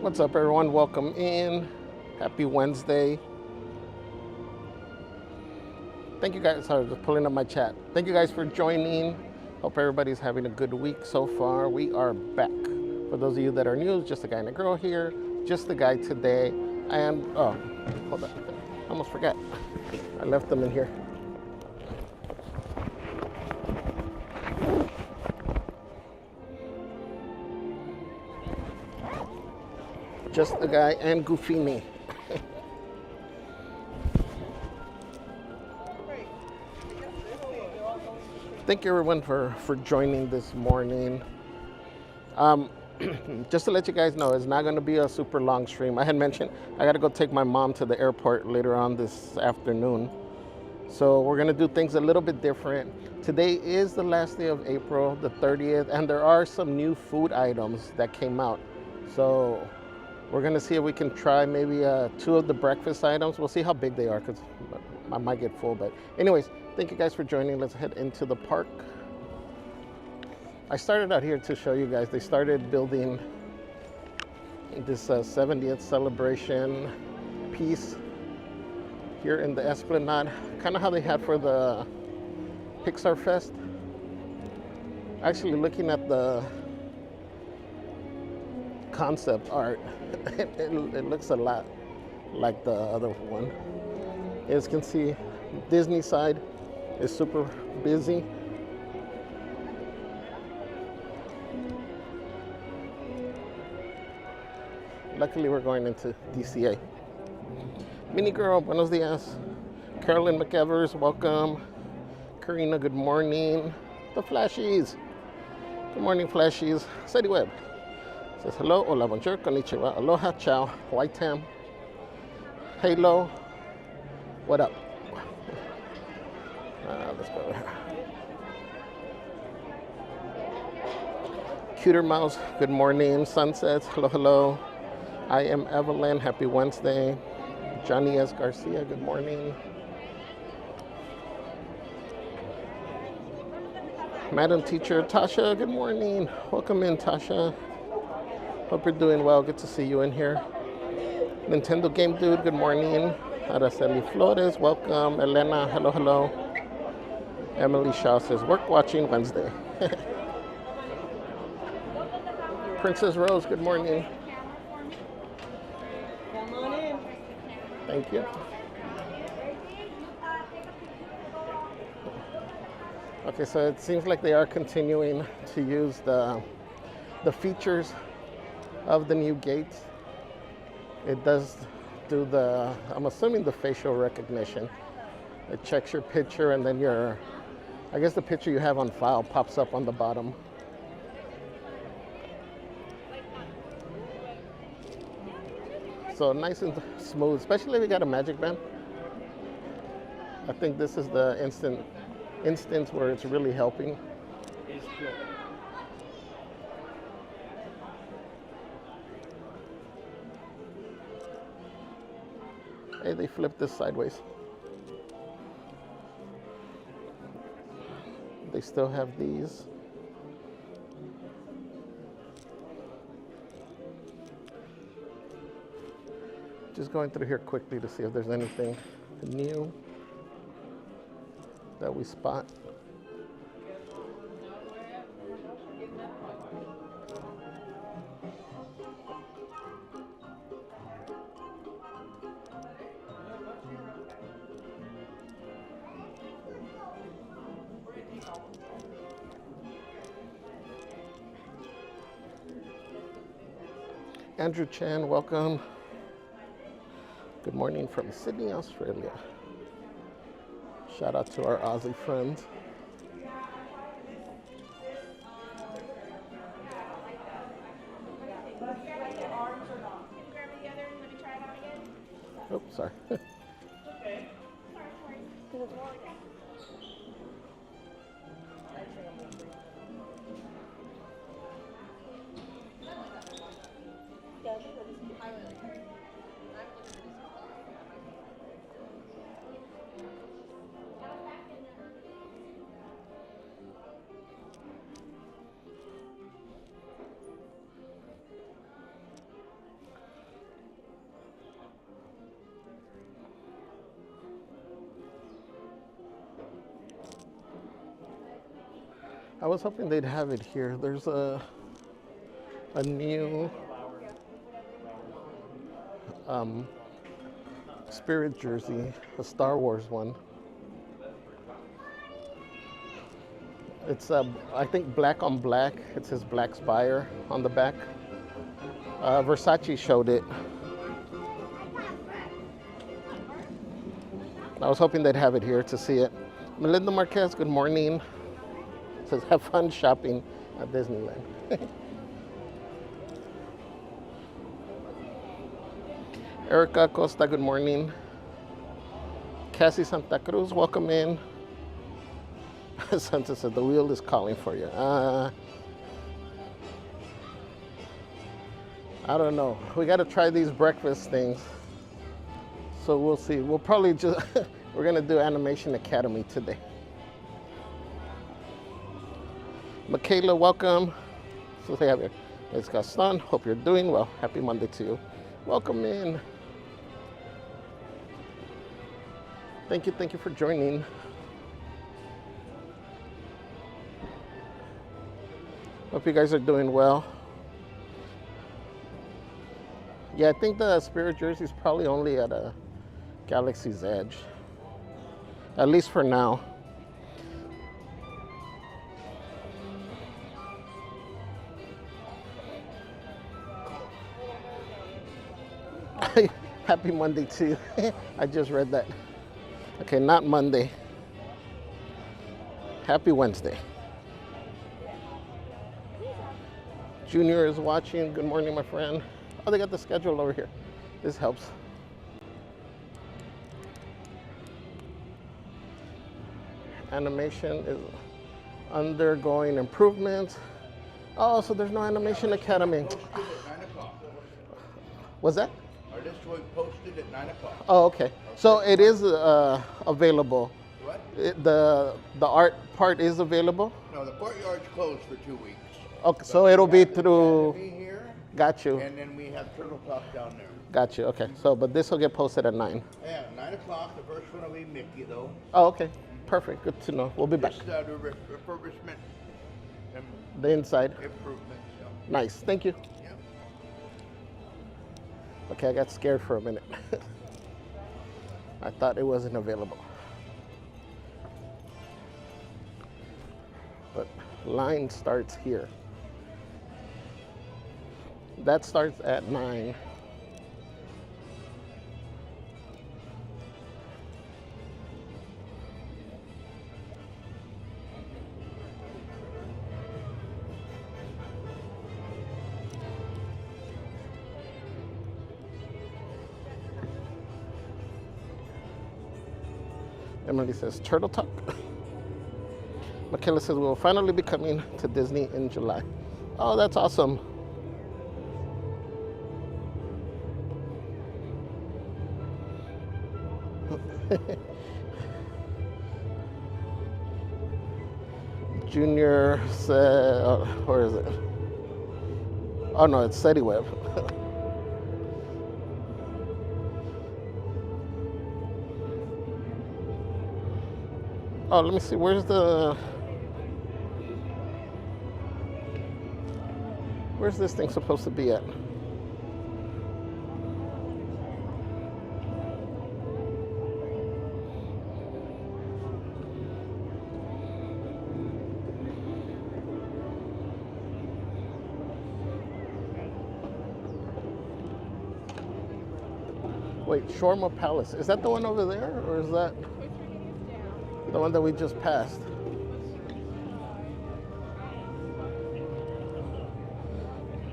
What's up, everyone? Welcome in. Happy Wednesday. Thank you guys. Sorry, just pulling up my chat. Thank you guys for joining. Hope everybody's having a good week so far. We are back. For those of you that are new, just a guy and a girl here. Just the guy today. And, oh, hold on. I almost forgot. I left them in here. Just the guy and Goofy me. Thank you everyone for joining this morning. Just to let you guys know, it's not going to be a super long stream. I had mentioned I got to go take my mom to the airport later on this afternoon. So we're going to do things a little bit different. Today is the last day of April, the 30th, and there are some new food items that came out. So we're going to see if we can try maybe 2 of the breakfast items. We'll see how big they are because I might get full. But anyways, thank you guys for joining. Let's head into the park. I started out here to show you guys. They started building this 70th celebration piece here in the Esplanade. Kind of how they had for the Pixar Fest. Actually, looking at the concept art, it looks a lot like the other one. As you can see, Disney side is super busy. Luckily, we're going into DCA. Mini Girl, buenos dias. Carolyn McEvers, welcome. Karina, good morning. The Flashies. Good morning, Flashies. Sadie Webb says hello, hola, bonjour, konnichiwa, aloha, ciao, white tam. Halo, what up? Let's go there. Cuter Mouse, good morning. Sunsets, hello, hello. I am Evelyn, happy Wednesday. Johnny S. Garcia, good morning. Madam Teacher Tasha, good morning. Welcome in, Tasha. Hope you're doing well. Good to see you in here. Nintendo Game Dude, good morning. Araceli Flores, welcome. Elena, hello, hello. Emily Shaw says, work watching Wednesday. Princess Rose, good morning. Come on in. Thank you. Okay, so it seems like they are continuing to use the features of the new gate. It does do the, I'm assuming, the facial recognition. It checks your picture and then I guess the picture you have on file pops up on the bottom. So nice and smooth, especially if you got a Magic Band. I think this is the instance where it's really helping. Hey, they flipped this sideways. They still have these. Just going through here quickly to see if there's anything new that we spot. Andrew Chan, welcome. Good morning from Sydney, Australia. Shout out to our Aussie friends. Oh, sorry. I was hoping they'd have it here. There's a new Spirit jersey, a Star Wars one. It's I think black on black. It says Black Spire on the back. Versace showed it. I was hoping they'd have it here to see it. Melinda Marquez, good morning. Says have fun shopping at Disneyland. Erica Costa, good morning. Cassie Santa Cruz, welcome in. Santa said the wheel is calling for you. I don't know. We got to try these breakfast things. So we'll see. We'll probably just, we're going to do Animation Academy today. Michaela, welcome. So they have here. It's Gaston. Hope you're doing well. Happy Monday to you. Welcome in. Thank you for joining. Hope you guys are doing well. Yeah, I think the Spirit jersey is probably only at a Galaxy's Edge, at least for now. Happy Monday to you. I just read that. Okay, not Monday. Happy Wednesday. Junior is watching. Good morning, my friend. Oh, they got the schedule over here. This helps. Animation is undergoing improvements. Oh, so there's no Animation Academy. Was that? Our list was posted at 9 o'clock. Oh, okay. So it is available. What? The art part is available? No, the courtyard's closed for 2 weeks. Okay, so it'll be through. Here, got you. and then we have Turtle Talk down there. Got you. Okay. So, but this will get posted at 9. Yeah, 9 o'clock. The first one will be Mickey, though. Oh, okay. Perfect. Good to know. We'll be back. Just the refurbishment and The inside. improvements. Yeah. Nice. Thank you. Yeah. Okay, I got scared for a minute. I thought it wasn't available. But line starts here. That starts at 9. Emily says, Turtle Talk. Michaela says, we'll finally be coming to Disney in July. Oh, that's awesome. Junior said, where is it? Oh no, it's SetiWeb. Oh, let me see, where's this thing supposed to be at? Wait, Schwarma Palace. Is that the one over there, or is that the one that we just passed?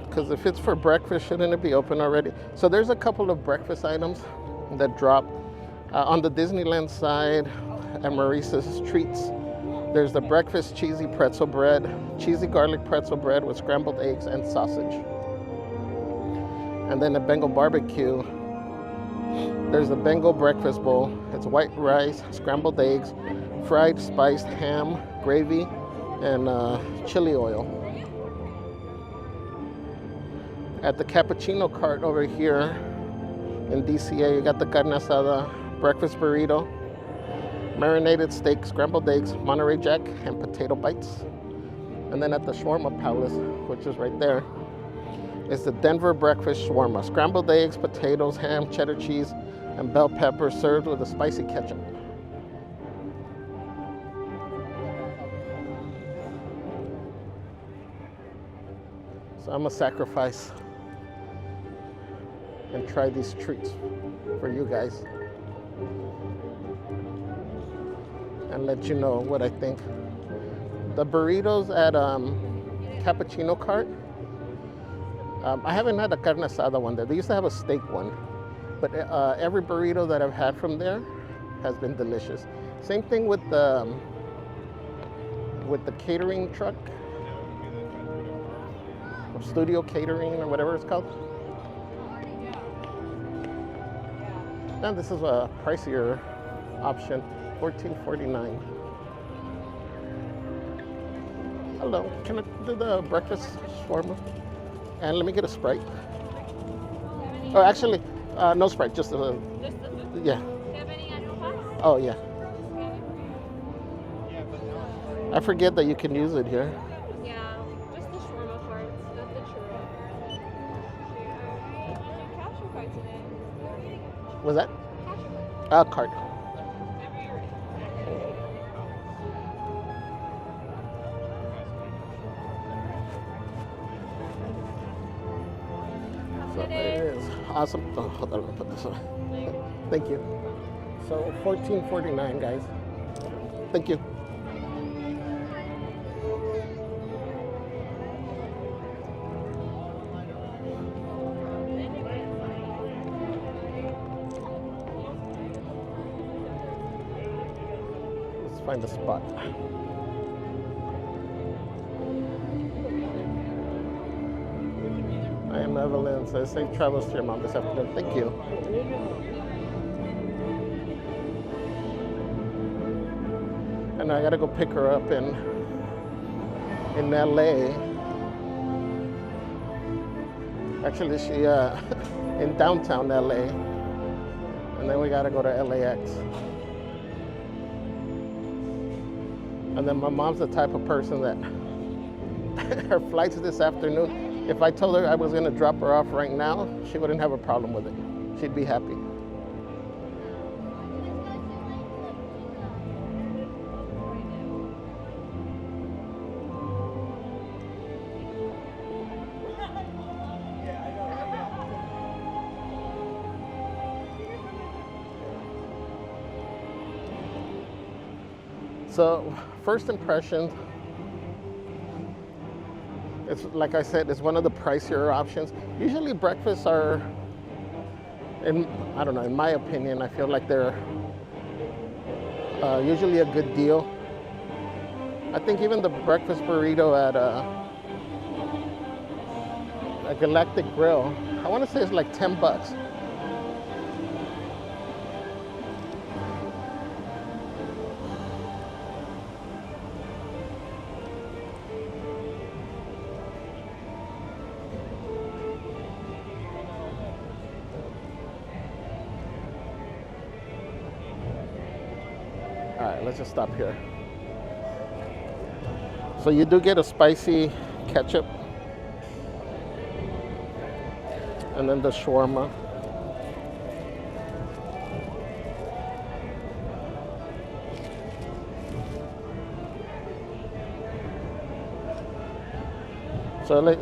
Because if it's for breakfast, shouldn't it be open already? So there's a couple of breakfast items that drop on the Disneyland side at Maurice's Treats. There's the breakfast cheesy pretzel bread, cheesy garlic pretzel bread with scrambled eggs and sausage. And then at Bengal Barbecue, there's the Bengal breakfast bowl. It's white rice, scrambled eggs, fried spiced ham, gravy, and chili oil. At the cappuccino cart over here in DCA, you got the carne asada, breakfast burrito, marinated steak, scrambled eggs, Monterey Jack, and potato bites. And then at the Shawarma Palace, which is right there, is the Denver Breakfast Shawarma. Scrambled eggs, potatoes, ham, cheddar cheese, and bell pepper served with a spicy ketchup. So I'm gonna sacrifice and try these treats for you guys and let you know what I think. The burritos at Cappuccino Cart, I haven't had a carne asada one there. They used to have a steak one, but every burrito that I've had from there has been delicious. Same thing with the catering truck, or studio catering, or whatever it's called. Now this is a pricier option, $14.49. Hello, can I do the breakfast shawarma? And let me get a Sprite. Oh, actually, no Sprite, just a, yeah. Oh, yeah. I forget that you can use it here. Yeah, just the shawarma parts, not the churro. Capture card today. Was that? Card. So it is awesome. Oh, hold on, I'll put this away. Thank you. So $14.49, guys. Thank you. Let's find a spot. I am Evelyn. Says safe travels to your mom this afternoon. Thank you. And I gotta go pick her up in LA. Actually, she in downtown LA, and then we gotta go to LAX. And then my mom's the type of person that her flight's this afternoon. If I told her I was gonna drop her off right now, she wouldn't have a problem with it. She'd be happy. So, first impressions, it's like I said, it's one of the pricier options. Usually breakfasts are, I don't know, in my opinion, I feel like they're usually a good deal. I think even the breakfast burrito at a Galactic Grill, I want to say it's like 10 bucks. All right, let's just stop here. So you do get a spicy ketchup, and then the shawarma. So let's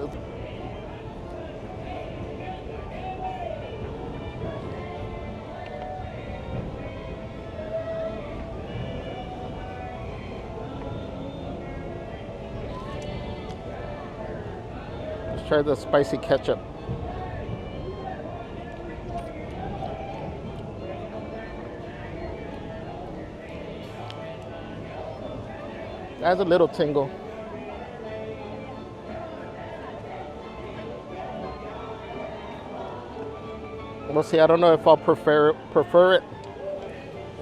try the spicy ketchup. It has a little tingle. We'll see. I don't know if I'll prefer it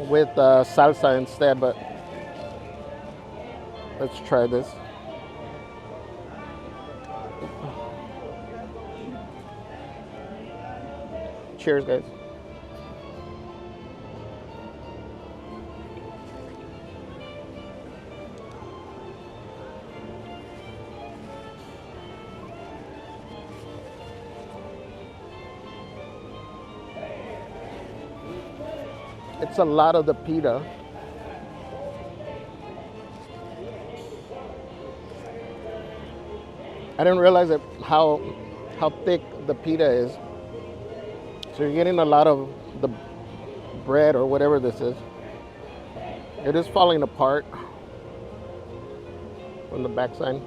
with salsa instead, but let's try this. Cheers, guys. It's a lot of the pita. I didn't realize how thick the pita is. So you're getting a lot of the bread or whatever this is. It is falling apart from the backside.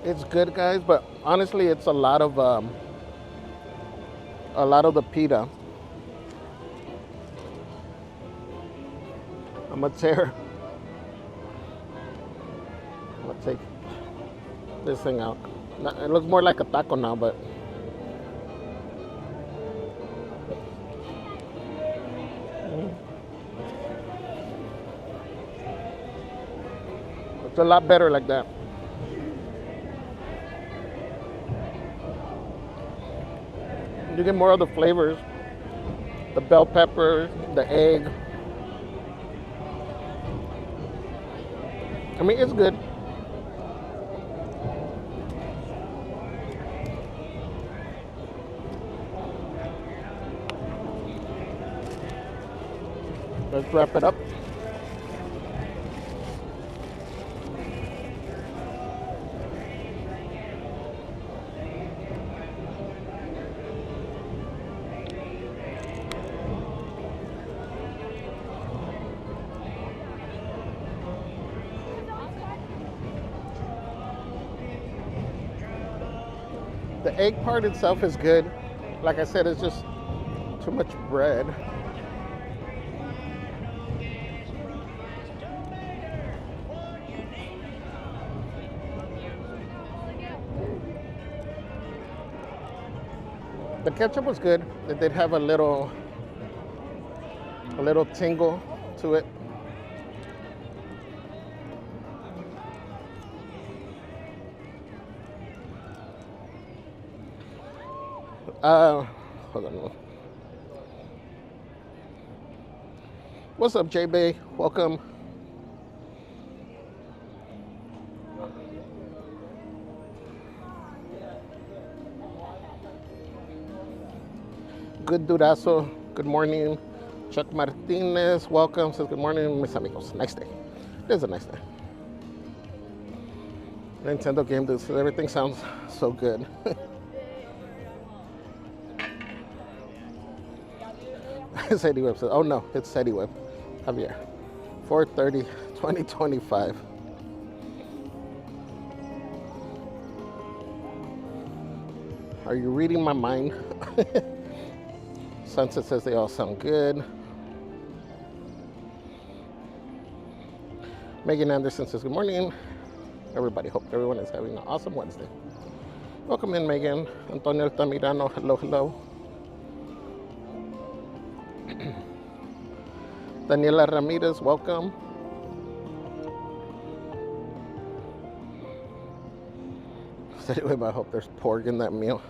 It's good, guys, but honestly, it's a lot of the pita. I'm gonna take this thing out. It looks more like a taco now, but it's a lot better like that. You get more of the flavors, the bell pepper, the egg. I mean, it's good. Let's wrap it up. The egg part itself is good. Like I said, it's just too much bread. The ketchup was good. It did have a little tingle to it. Hold on. What's up, JB? Welcome. Good Durazo, good morning. Chuck Martinez, welcome. Says good morning, mis amigos. Nice day. It is a nice day. Nintendo game, dude. Everything sounds so good. SediWeb says, oh no, it's SediWeb. Javier. 4/30, 2025. Are you reading my mind? Sunset says they all sound good. Megan Anderson says, good morning, everybody. Hope everyone is having an awesome Wednesday. Welcome in, Megan. Antonio Altamirano, hello, hello. Daniela Ramirez, welcome. Anyway, I hope there's pork in that meal.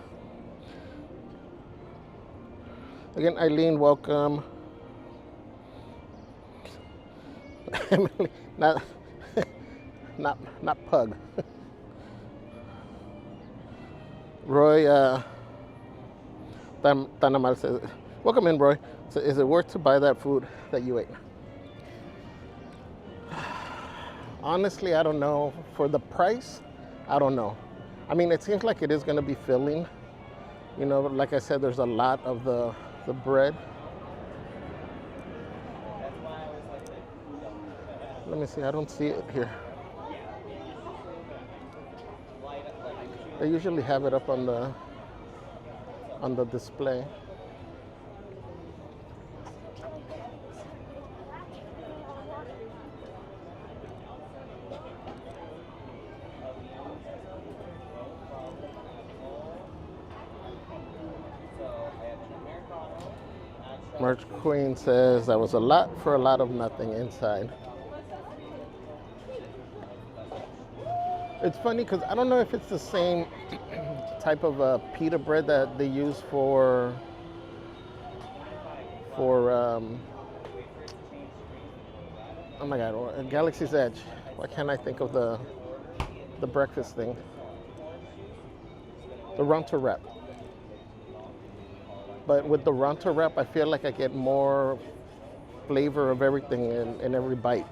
Again, Eileen, welcome. Emily, not pug. Roy Tanamal says, welcome in, Roy. So is it worth to buy that food that you ate? Honestly, I don't know. For the price, I don't know. I mean, it seems like it is going to be filling. You know, like I said, there's a lot of the bread. Let me see, I don't see it here. They usually have it up on the display. Merch Queen says that was a lot for a lot of nothing inside. It's funny because I don't know if it's the same type of pita bread that they use for oh my God, Galaxy's Edge. Why can't I think of the breakfast thing? The Ronto wrap. But with the Ronto wrap, I feel like I get more flavor of everything in every bite.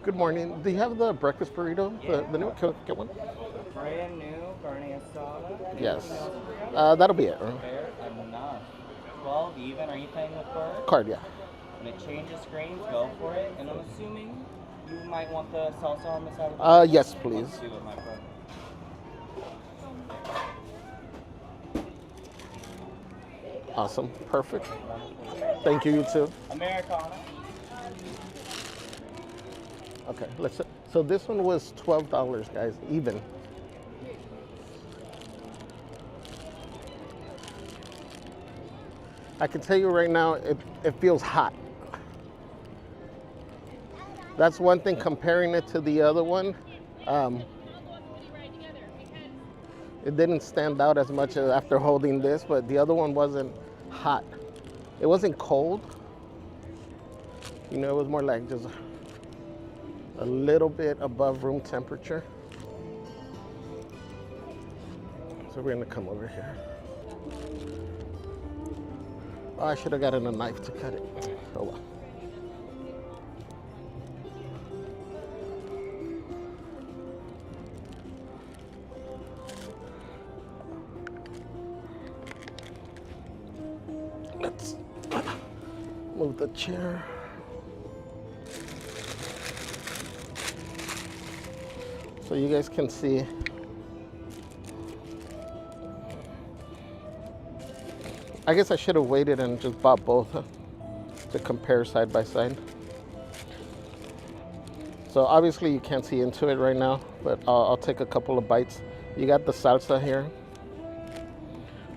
Good morning. Do you have the breakfast burrito? The new? Can I get one? Brand new carne asada. Yes. That'll be it. Right? Fair enough. 12 even. Are you paying with card? Card, yeah. When it changes screens, go for it. And I'm assuming you might want the salsa on the side of the Yes, please. Let's do it, my friend. Awesome. Perfect. Thank you, you too. Americana. Okay, let's. So this one was $12, guys, even. I can tell you right now, it feels hot. That's one thing comparing it to the other one. It didn't stand out as much as after holding this, but the other one wasn't hot. It wasn't cold. You know, it was more like just a little bit above room temperature. So we're gonna come over here. Oh, I should have gotten a knife to cut it. Oh well. Let's move the chair. So you guys can see. I guess I should have waited and just bought both to compare side by side. So obviously you can't see into it right now, but I'll take a couple of bites. You got the salsa here.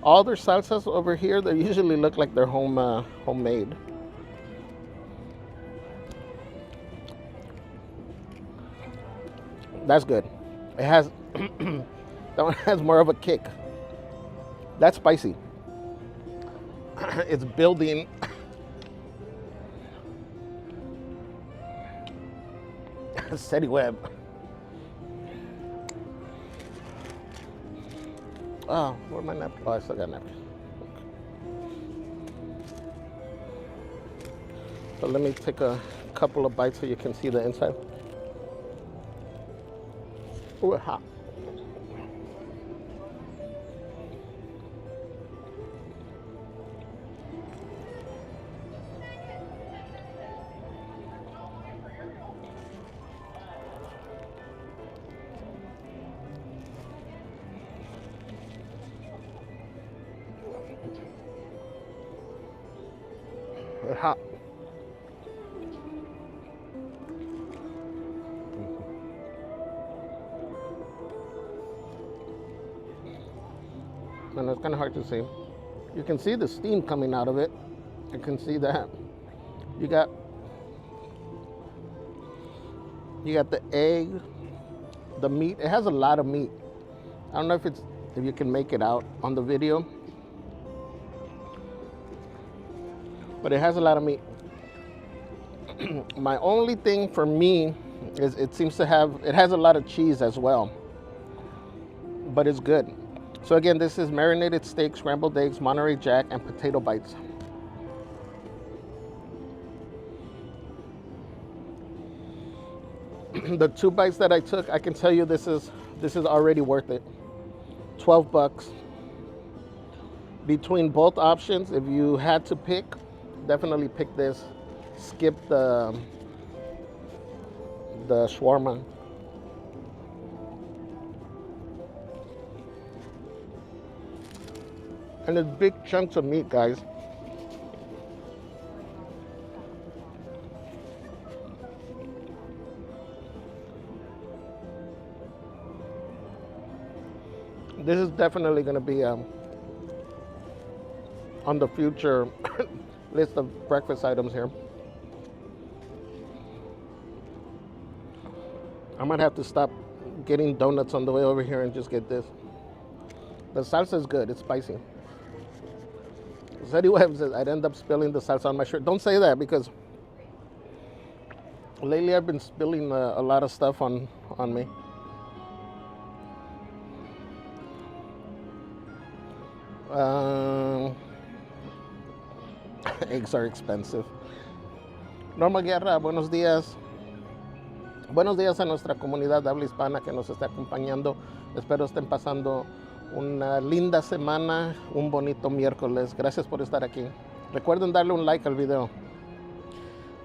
All their salsas over here, they usually look like they're homemade. That's good. It has, that one has more of a kick. That's spicy. It's building. Steady web. Oh, where's my napkin? Oh, I still got a napkin. So let me take a couple of bites so you can see the inside. Ooh, it's hot. It's hot. And it's kind of hard to see. You can see the steam coming out of it. You can see that. You got the egg, the meat. It has a lot of meat. I don't know if you can make it out on the video, but it has a lot of meat. My only thing for me is it has a lot of cheese as well, but it's good. So again, this is marinated steak, scrambled eggs, Monterey Jack, and potato bites. The 2 bites that I took, I can tell you this is already worth it. 12 bucks. Between both options, if you had to pick, definitely pick this. Skip the shawarma. And it's big chunks of meat, guys. This is definitely going to be on the future list of breakfast items here. I might have to stop getting donuts on the way over here and just get this. The salsa is good. It's spicy. Zeddy Webb says, I'd end up spilling the salsa on my shirt. Don't say that, because lately I've been spilling a lot of stuff on me. Eggs are expensive. Norma Guerra, buenos días. Buenos días a nuestra comunidad de habla hispana que nos está acompañando. Espero estén pasando una linda semana, un bonito miércoles. Gracias por estar aquí. Recuerden darle un like al video.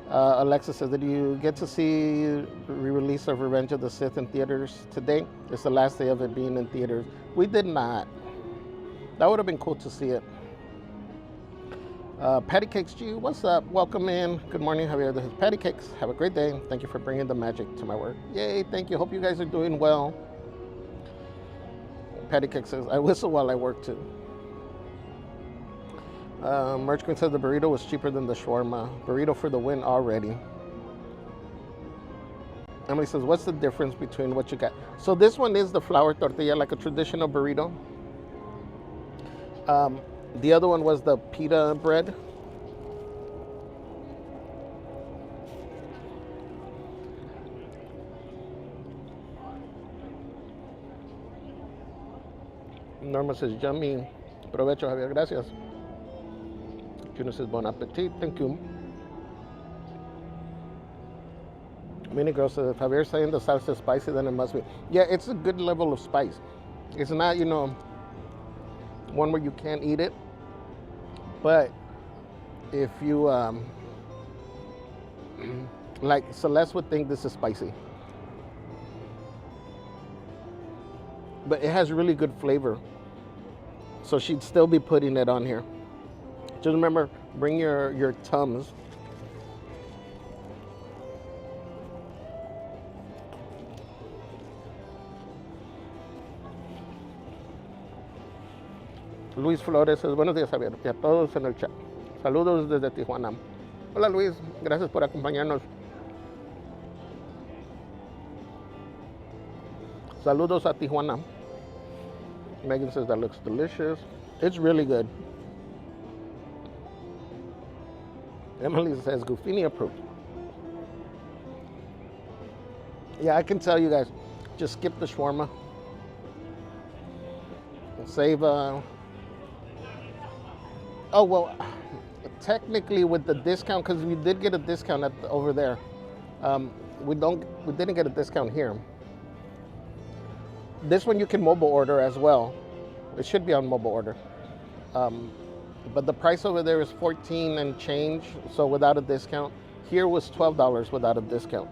Alexa says, did you get to see the re-release of Revenge of the Sith in theaters today? It's the last day of it being in theaters. We did not. That would have been cool to see it. Patty Cakes G, what's up? Welcome in. Good morning, Javier. This is Patty Cakes. Have a great day. Thank you for bringing the magic to my work. Yay, thank you. Hope you guys are doing well. Patty Cakes says, I whistle while I work too. Merch Queen says the burrito was cheaper than the shawarma. Burrito for the win already. Emily says, what's the difference between what you got? So this one is the flour tortilla, like a traditional burrito. The other one was the pita bread. Norma says, yummy. Provecho, Javier. Gracias. Juno says, bon appetit. Thank you. Mini girl says, if Javier's saying the salsa is spicy, then it must be. Yeah, it's a good level of spice. It's not, one where you can't eat it. But if you, like Celeste would think this is spicy. But it has really good flavor. So she'd still be putting it on here. Just remember, bring your Tums. Luis Flores says, buenos días, Javier, y a todos en el chat. Saludos desde Tijuana. Hola, Luis. Gracias por acompañarnos. Saludos a Tijuana. Megan says, that looks delicious. It's really good. Emily says, Goofini approved. Yeah, I can tell you guys, just skip the shawarma. Save, oh, well, technically with the discount, because we did get a discount over there. We didn't get a discount here. This one you can mobile order as well. It should be on mobile order. But the price over there is $14 and change, so without a discount. Here was $12 without a discount.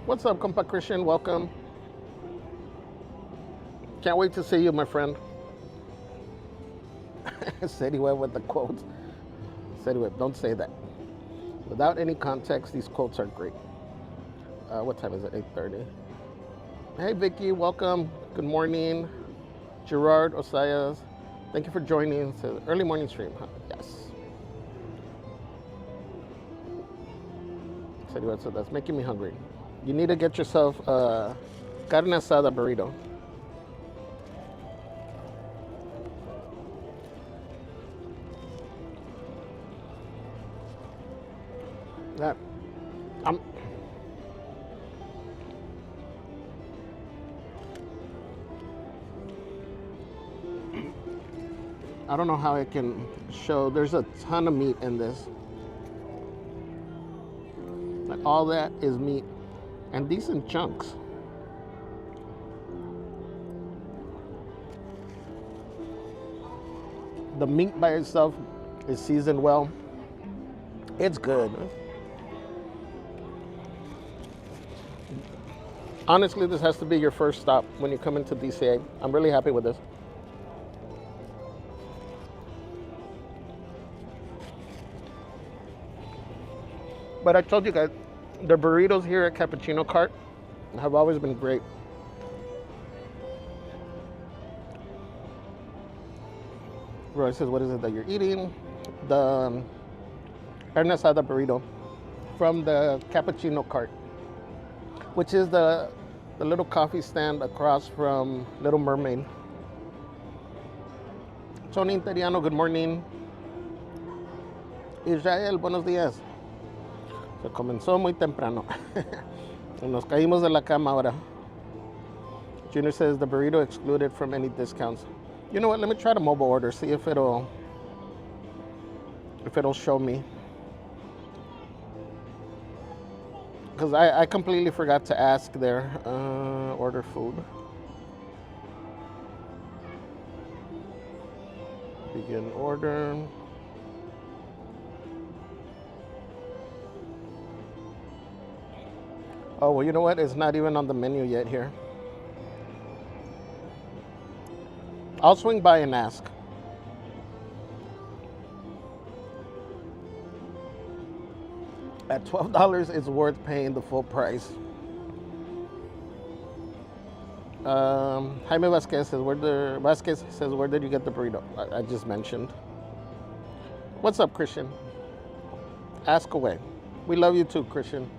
What's up, compa Christian? Welcome. Can't wait to see you, my friend. City Web with the quotes. City Web, don't say that. Without any context, these quotes are great. What time is it? 8:30. Hey, Vicky, welcome. Good morning. Gerard Osayas, thank you for joining. It's an early morning stream, huh? Yes. City Web said, that's making me hungry. You need to get yourself a carne asada burrito. That I don't know how I can show. There's a ton of meat in this. Like all that is meat and decent chunks. The meat by itself is seasoned well. It's good. Honestly, this has to be your first stop when you come into DCA. I'm really happy with this. But I told you guys, The burritos here at Cappuccino Cart have always been great. Roy says, what is it that you're eating? The carne asada burrito from the Cappuccino Cart, which is the little coffee stand across from Little Mermaid. Tony Interiano, good morning. Israel, buenos días. Se comenzó muy temprano. Nos caímos de la cama ahora. Junior says the burrito excluded from any discounts. You know what? Let me try to mobile order, see if it'll show me. Because I completely forgot to ask there. Order food. Begin order. Oh, well, you know what? It's not even on the menu yet here. I'll swing by and ask. At $12, it's worth paying the full price. Jaime Vasquez says, where did you get the burrito? I just mentioned. What's up, Christian? Ask away. We love you too, Christian.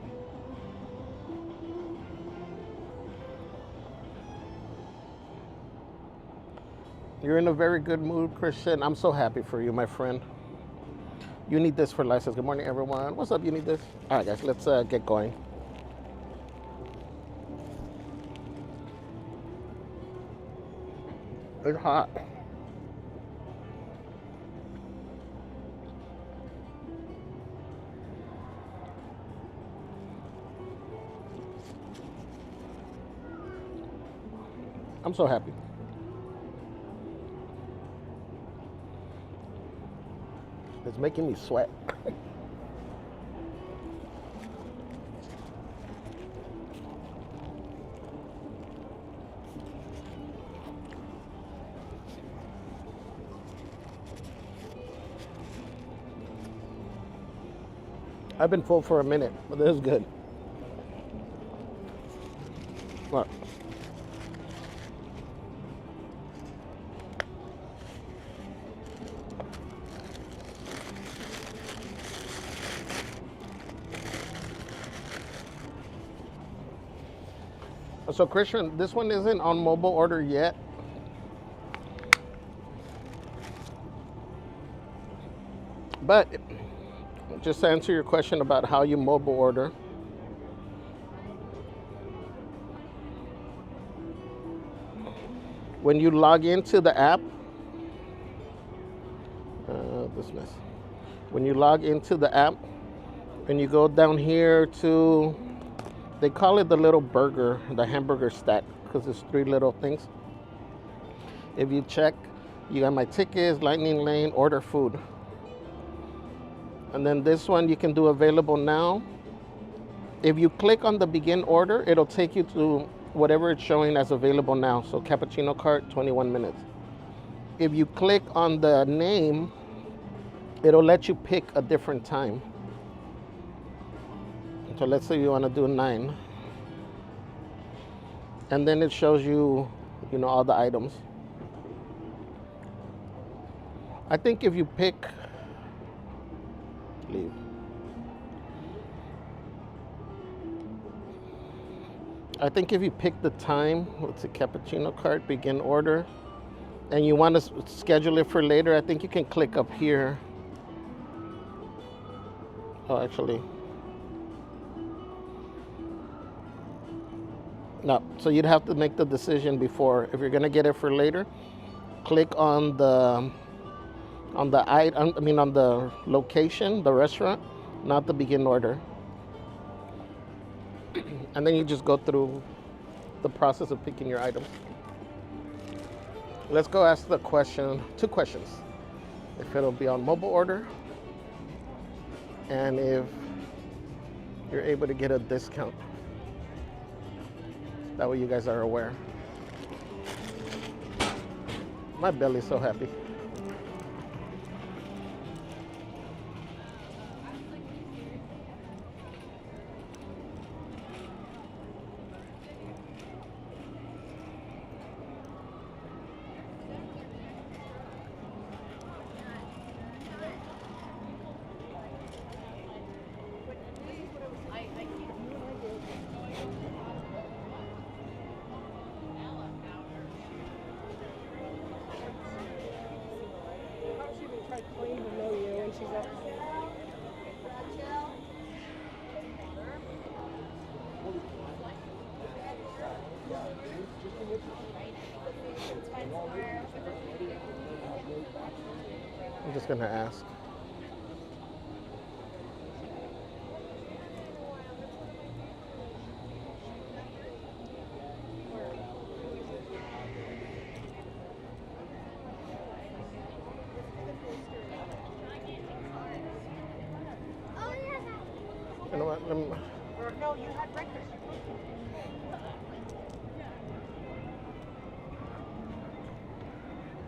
You're in a very good mood, Christian. I'm so happy for you, my friend. You need this for life. Says, good morning, everyone. What's up? You need this? All right, guys, let's get going. It's hot. I'm so happy. It's making me sweat. I've been full for a minute, but this is good. What? So Christian, this one isn't on mobile order yet. But just to answer your question about how you mobile order, when you log into the app, when you log into the app and you go down here to, they call it the little burger, the hamburger stack, because it's 3 little things. If you check, you got my tickets, lightning lane, order food. And then this one you can do available now. If you click on the begin order, it'll take you to whatever it's showing as available now. So Cappuccino Cart, 21 minutes. If you click on the name, it'll let you pick a different time. So let's say you want to do 9. And then it shows you, all the items. I think if you pick, leave. I think if you pick the time, what's a Cappuccino Cart, begin order, and you want to schedule it for later, I think you can click up here. Oh, actually. No, so you'd have to make the decision before. If you're gonna get it for later, click on the location, the restaurant, not the begin order. And then you just go through the process of picking your items. Let's go ask the question, 2 questions. If it'll be on mobile order, and if you're able to get a discount. That way you guys are aware. My belly's so happy. I'm just gonna ask. You know what? No, you had breakfast.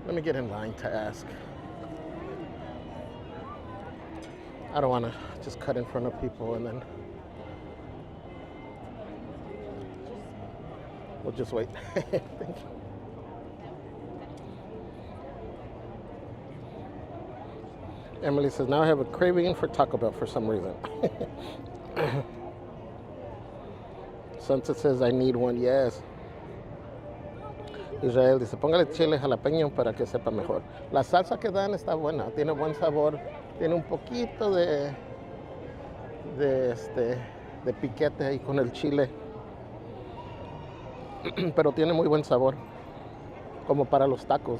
Let me get in line to ask. I don't want to just cut in front of people and then we'll just wait. Thank you. Emily says, now I have a craving for Taco Bell for some reason. Sunset says, I need one, yes. Israel dice, póngale chile jalapeño para que sepa mejor. La salsa que dan está buena, tiene buen sabor, tiene un poquito de piquete ahí con el chile. Pero tiene muy buen sabor, como para los tacos.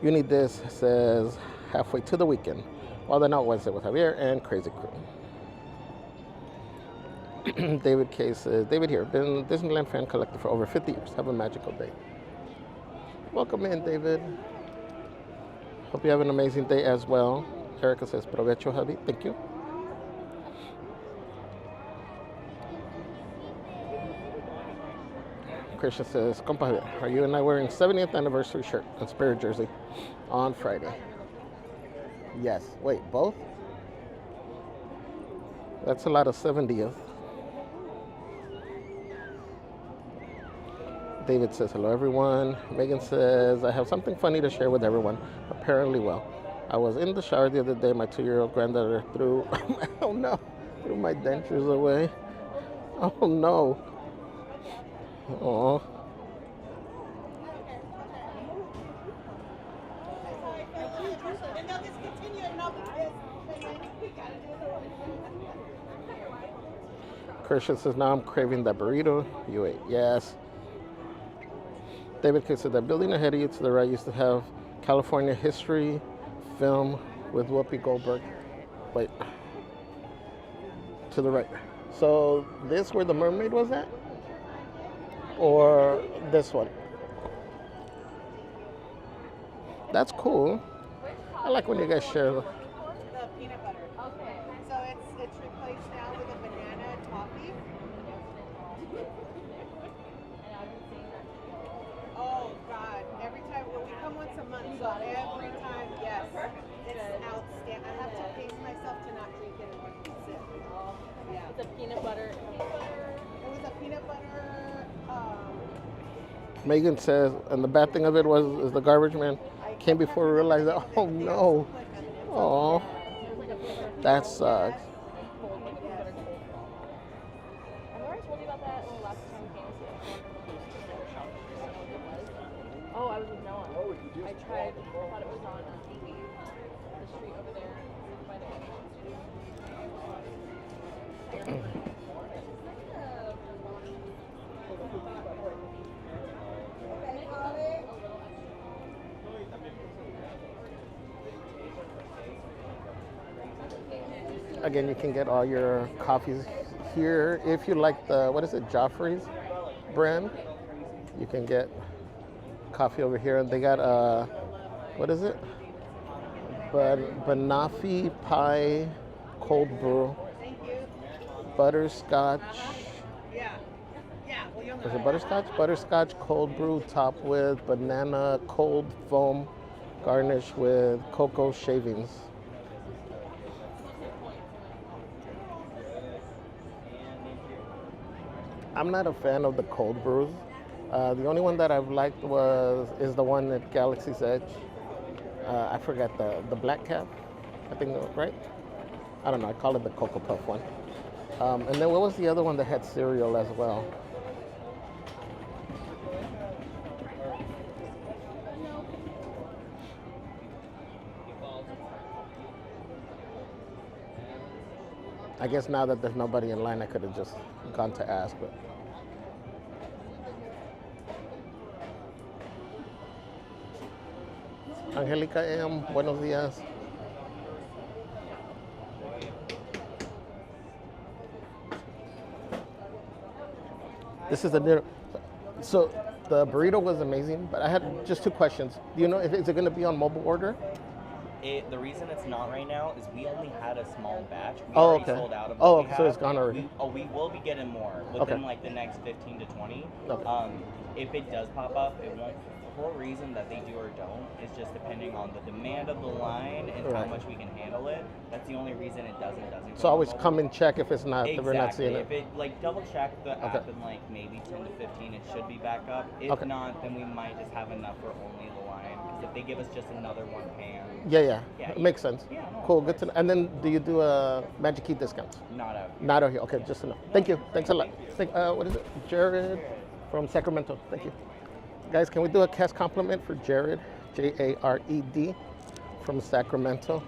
You need this, says, halfway to the weekend. Wildin Out Wednesday with Javier and Crazy Crew. David K says, David here, been a Disneyland fan collector for over 50 years. Have a magical day. Welcome in, David. Hope you have an amazing day as well. Erica says, provecho, Javi. Thank you. Christian says, compa Javier, are you and I wearing 70th anniversary shirt and spirit jersey on Friday? Yes. Wait, both? That's a lot of 70th. David says, hello everyone. Megan says, I have something funny to share with everyone. Apparently well. I was in the shower the other day. My 2-year-old granddaughter threw, oh no, threw my dentures away. Oh no. Oh. Christian says, now I'm craving that burrito. You ate. Yes. David K said, that building ahead of you to the right used to have California history film with Whoopi Goldberg. Wait. To the right. So this where the mermaid was at? Or this one? That's cool. I like when you guys share. The peanut butter. Okay. So it's replaced now with a banana toffee. Oh God! Every time we come once a month, so every time, yes, it's outstanding. I have to pace myself to not drink it in one sip. Yeah. It's a peanut butter. It was a peanut butter. Megan says, and the bad thing of it is the garbage man came before we realized that. Oh no. Oh, that sucks. Remember I told you about that when the last time we came to Oh, I was with Noah. I tried, I thought it was on the street over there by the entrance. Again, you can get all your coffees here. If you like the, what is it, Joffrey's brand, you can get coffee over here. And they got, what is it? Banoffee pie cold brew. Butterscotch. Is it butterscotch? Butterscotch cold brew topped with banana cold foam, garnished with cocoa shavings. I'm not a fan of the cold brews. The only one that I've liked is the one at Galaxy's Edge. I forgot the black cap. I think that was right. I don't know. I call it the Cocoa Puff one. And then what was the other one that had cereal as well? I guess now that there's nobody in line, I could have just gone to ask, but. Angelica M, buenos días. This is a dinner. So the burrito was amazing, but I had just two questions. Do you know if it's going to be on mobile order? The reason it's not right now is we only had a small batch. We Oh, already okay. sold out of Oh, what we so have. it's gone already. We will be getting more within Okay. like the next 15 to 20. Okay. If it does pop up, it won't. The whole reason that they do or don't is just depending on the demand of the line and how Right. much we can handle it. That's the only reason it doesn't So go on always mobile. come and check if it's not, if we're not seeing Exactly. it. If it like double check the app Okay. in like maybe 10 to 15, it should be back up. If Okay. not, then we might just have enough for only the line. Because if they give us just another one pan, Yeah. Yeah, It makes sense. yeah, no, Cool, of good to know. And then do you do a Magic Key discounts? not out. Not out here. Okay, just to know. Thank you. Thanks a lot. What is it? Jared from Sacramento. Thank you. Guys, can we do a cast compliment for Jared? Jared from Sacramento.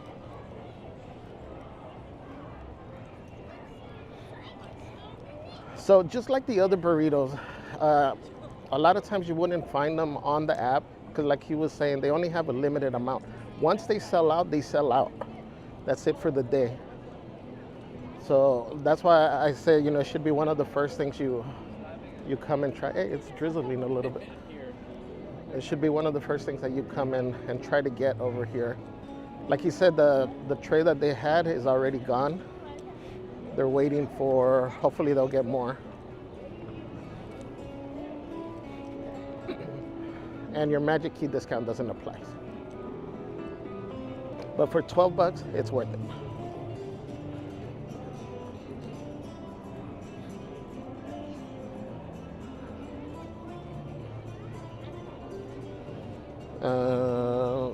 So just like the other burritos, a lot of times you wouldn't find them on the app because like he was saying, they only have a limited amount. Once they sell out, they sell out. That's it for the day. So that's why I say, you know, it should be one of the first things you come and try. Hey, it's drizzling a little bit. It should be one of the first things that you come in and try to get over here. Like he said, the tray that they had is already gone. They're waiting for, hopefully they'll get more. And your Magic Key discount doesn't apply. But for 12 bucks, it's worth it.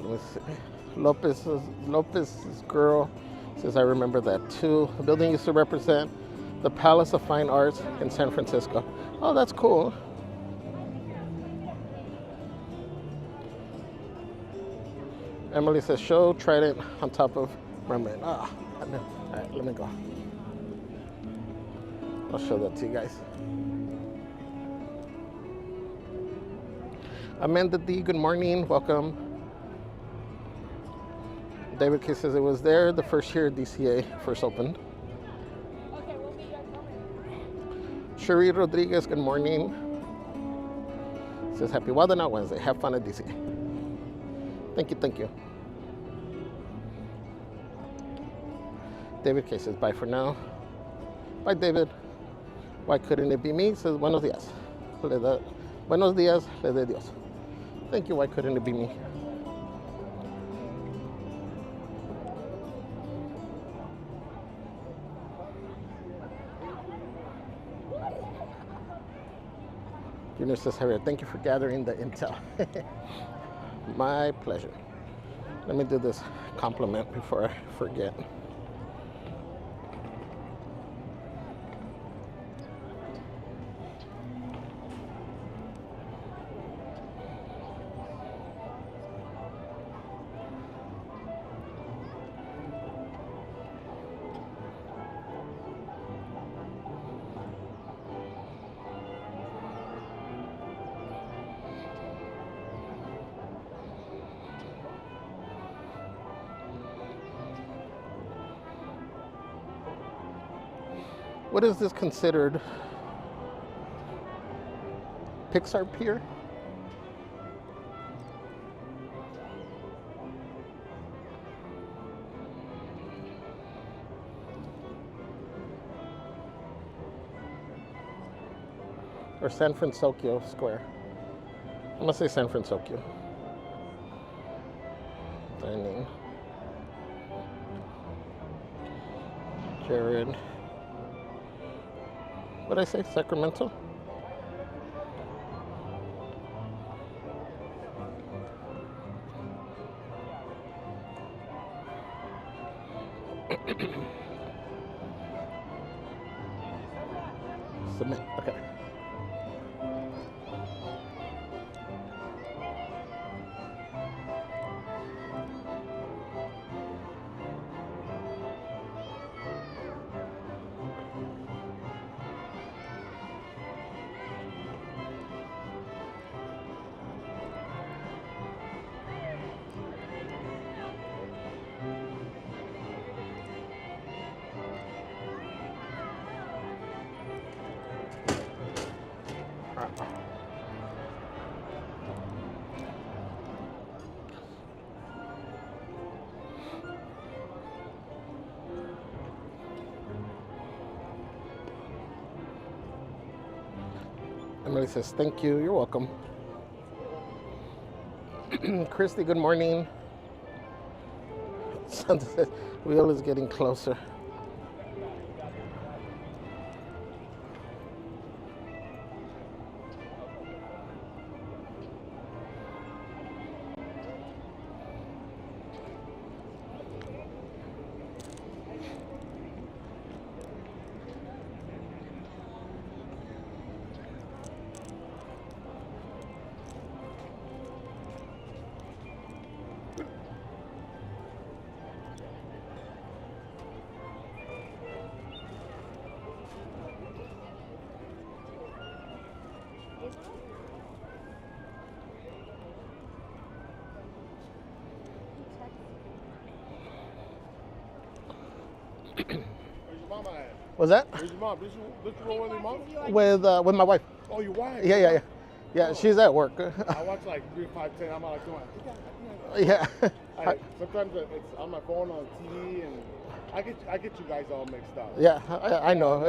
Let's see. Lopez's girl says, I remember that too. The building used to represent the Palace of Fine Arts in San Francisco. Oh, that's cool. Emily says, show trident on top of mermaid. Ah, all right, let me go. I'll show that to you guys. Amanda D, good morning, welcome. David K says it was there the first year DCA first opened. Okay, we'll meet you guys. Cherie Rodriguez, good morning. Says happy Wildin Out Wednesday. Have fun at DCA. Thank you, thank you. David K says bye for now. Bye, David. Why couldn't it be me? Says buenos días. Buenos días, le de Dios. Thank you. Why couldn't it be me? Junior says, Javier, thank you for gathering the intel. My pleasure. Let me do this compliment before I forget. What is this considered? Pixar Pier? Or San Fransokyo Square? I'm gonna say San Fransokyo. Dining. Jared. What did I say? Sacramento? Submit. Okay. Emily says, thank you. You're welcome. Christy, good morning. Santa says, wheel is getting closer. Where's your mama at? Was that? Where's your mom? Did you roll with your mom? With my wife. Oh, your wife? Yeah, she's at work. I watch like 3, 5, 10. I'm like doing. Yeah. Sometimes it's on my phone on TV, and I get you guys all mixed up. Yeah, I know.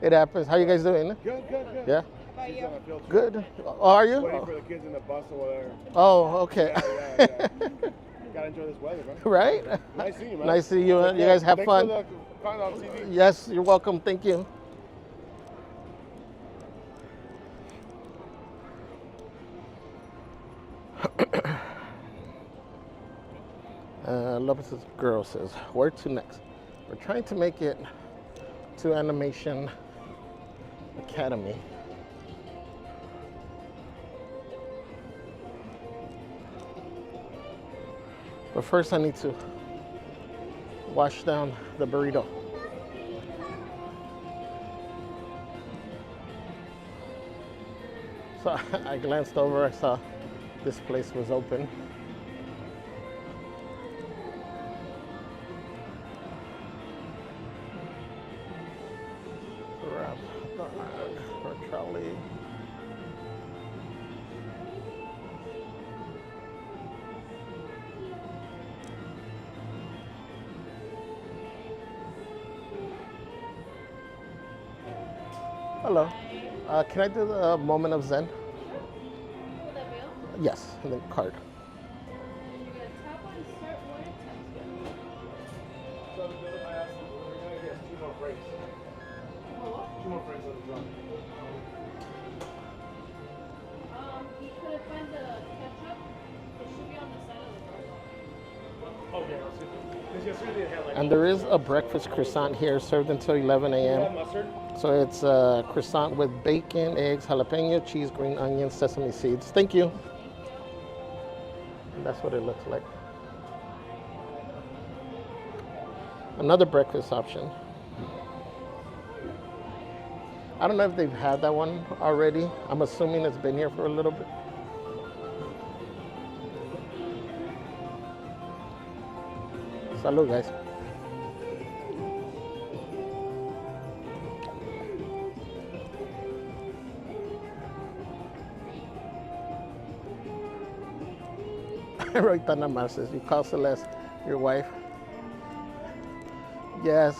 It happens. How you guys doing? Good. Yeah. She's on a field trip. Good. Oh, are you? Waiting for the kids in the bus or whatever. Oh, okay. Yeah. Gotta enjoy this weather, man. Right? Nice seeing you, man. Nice seeing you. You guys have Thanks fun. for the comment on TV. Yes, you're welcome. Thank you. Lopez's girl says, where to next? We're trying to make it to Animation Academy. But first I need to wash down the burrito. So I glanced over, I saw this place was open. Grab the trolley. Hello. Can I do the moment of Zen? Will that be on? Yes, and then card. You're gonna tap on start one and text it. So I asked him, we're gonna get 2 more breaks. What? 2 more breaks on the drum. He couldn't find the ketchup. It should be on the side of the burger. Okay, I'll see. Because yesterday they had like. And there is a breakfast croissant here served until 11 a.m. Mustard? So it's a croissant with bacon, eggs, jalapeno, cheese, green onions, sesame seeds. Thank you. And that's what it looks like. Another breakfast option. I don't know if they've had that one already. I'm assuming it's been here for a little bit. Salud, guys. Roitana Mar says, you call Celeste your wife? Yes.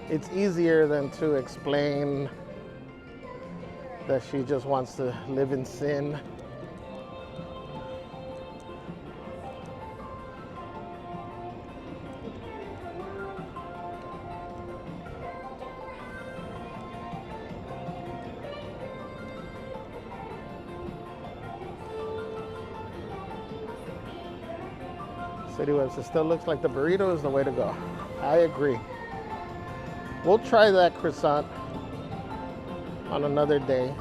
It's easier than to explain that she just wants to live in sin. City Web says, still looks like the burrito is the way to go. I agree. We'll try that croissant on another day.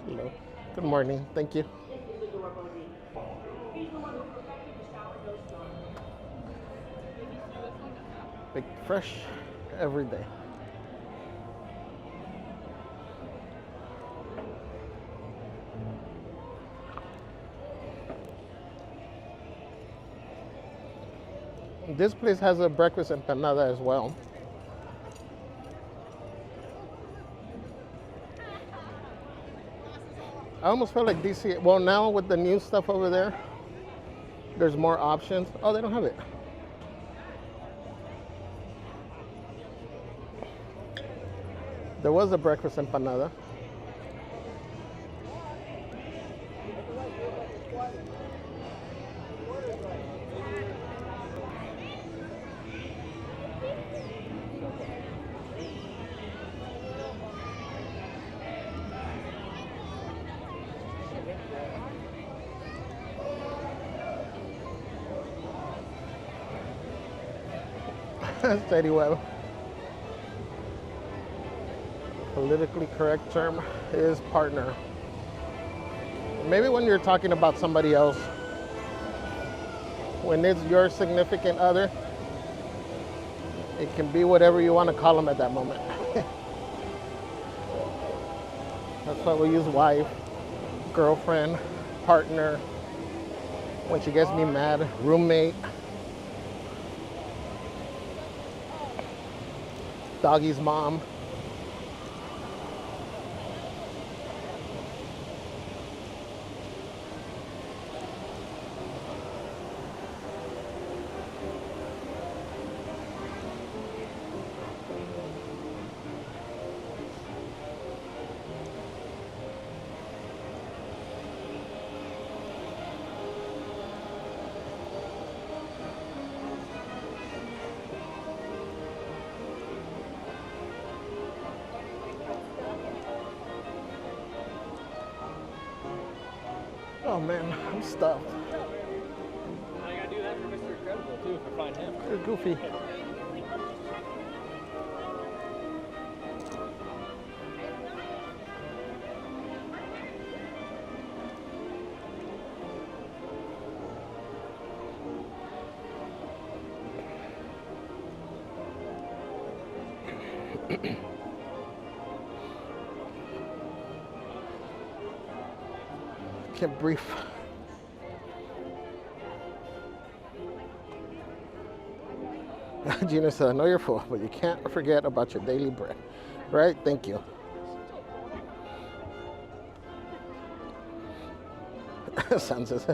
Hello. Good morning. Thank you. Big fresh every day. This place has a breakfast empanada as well. I almost feel like DC. Well, now with the new stuff over there, there's more options. Oh, they don't have it. There was a breakfast empanada. Steady web. Politically correct term is partner. Maybe when you're talking about somebody else, when it's your significant other, it can be whatever you want to call them at that moment. That's why we use wife, girlfriend, partner. When she gets me mad, roommate. Doggy's mom. Oh man, I'm stuffed. I gotta do that for Mr. Incredible too if I find him. You're goofy. Can't breathe. Gina said, I know you're full, but you can't forget about your daily bread. Right? Thank you. Sam says,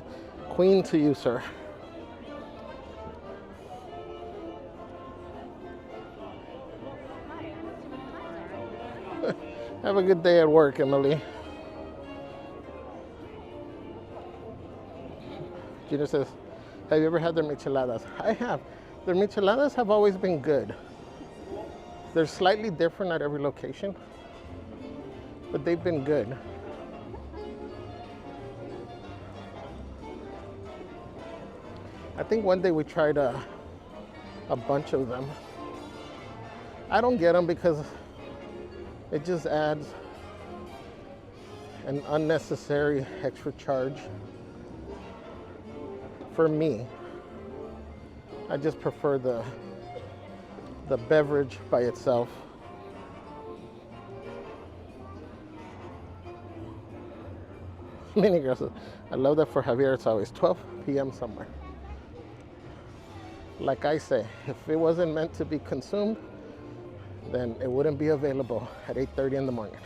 queen to you, sir. Have a good day at work, Emily. Gina says, have you ever had their micheladas? I have. Their micheladas have always been good. They're slightly different at every location, but they've been good. I think one day we tried a bunch of them. I don't get them because it just adds an unnecessary extra charge. For me, I just prefer the beverage by itself. Mini girl says, I love that for Javier it's always 12 p.m. somewhere. Like I say, if it wasn't meant to be consumed, then it wouldn't be available at 8:30 in the morning.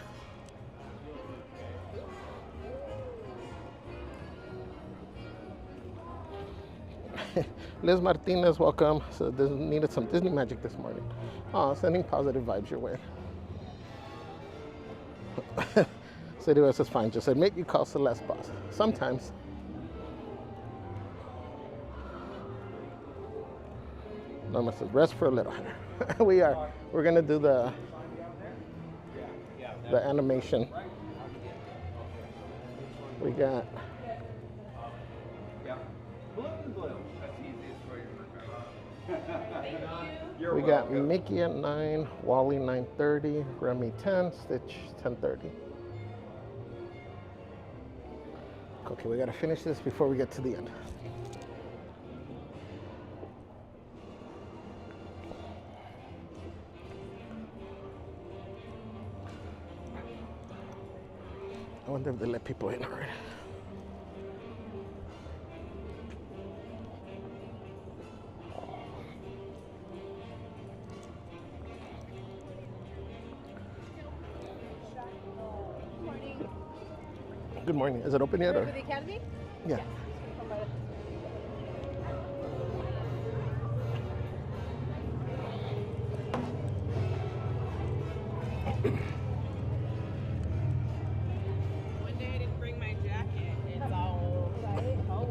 Liz Martinez, welcome. So this needed some Disney magic this morning. Oh, sending positive vibes your way. City West is fine. Just admit you call Celeste boss. Sometimes. Norma says, rest for a little. We are. We're gonna do the animation. We got. We got Mickey at 9, Wally 9:30, Remy 10, Stitch 10:30. Okay, we gotta finish this before we get to the end. I wonder if they let people in already. Good morning. Is it open yet? For Or? the academy? Yeah. One day I didn't bring my jacket. It's all right. Oh.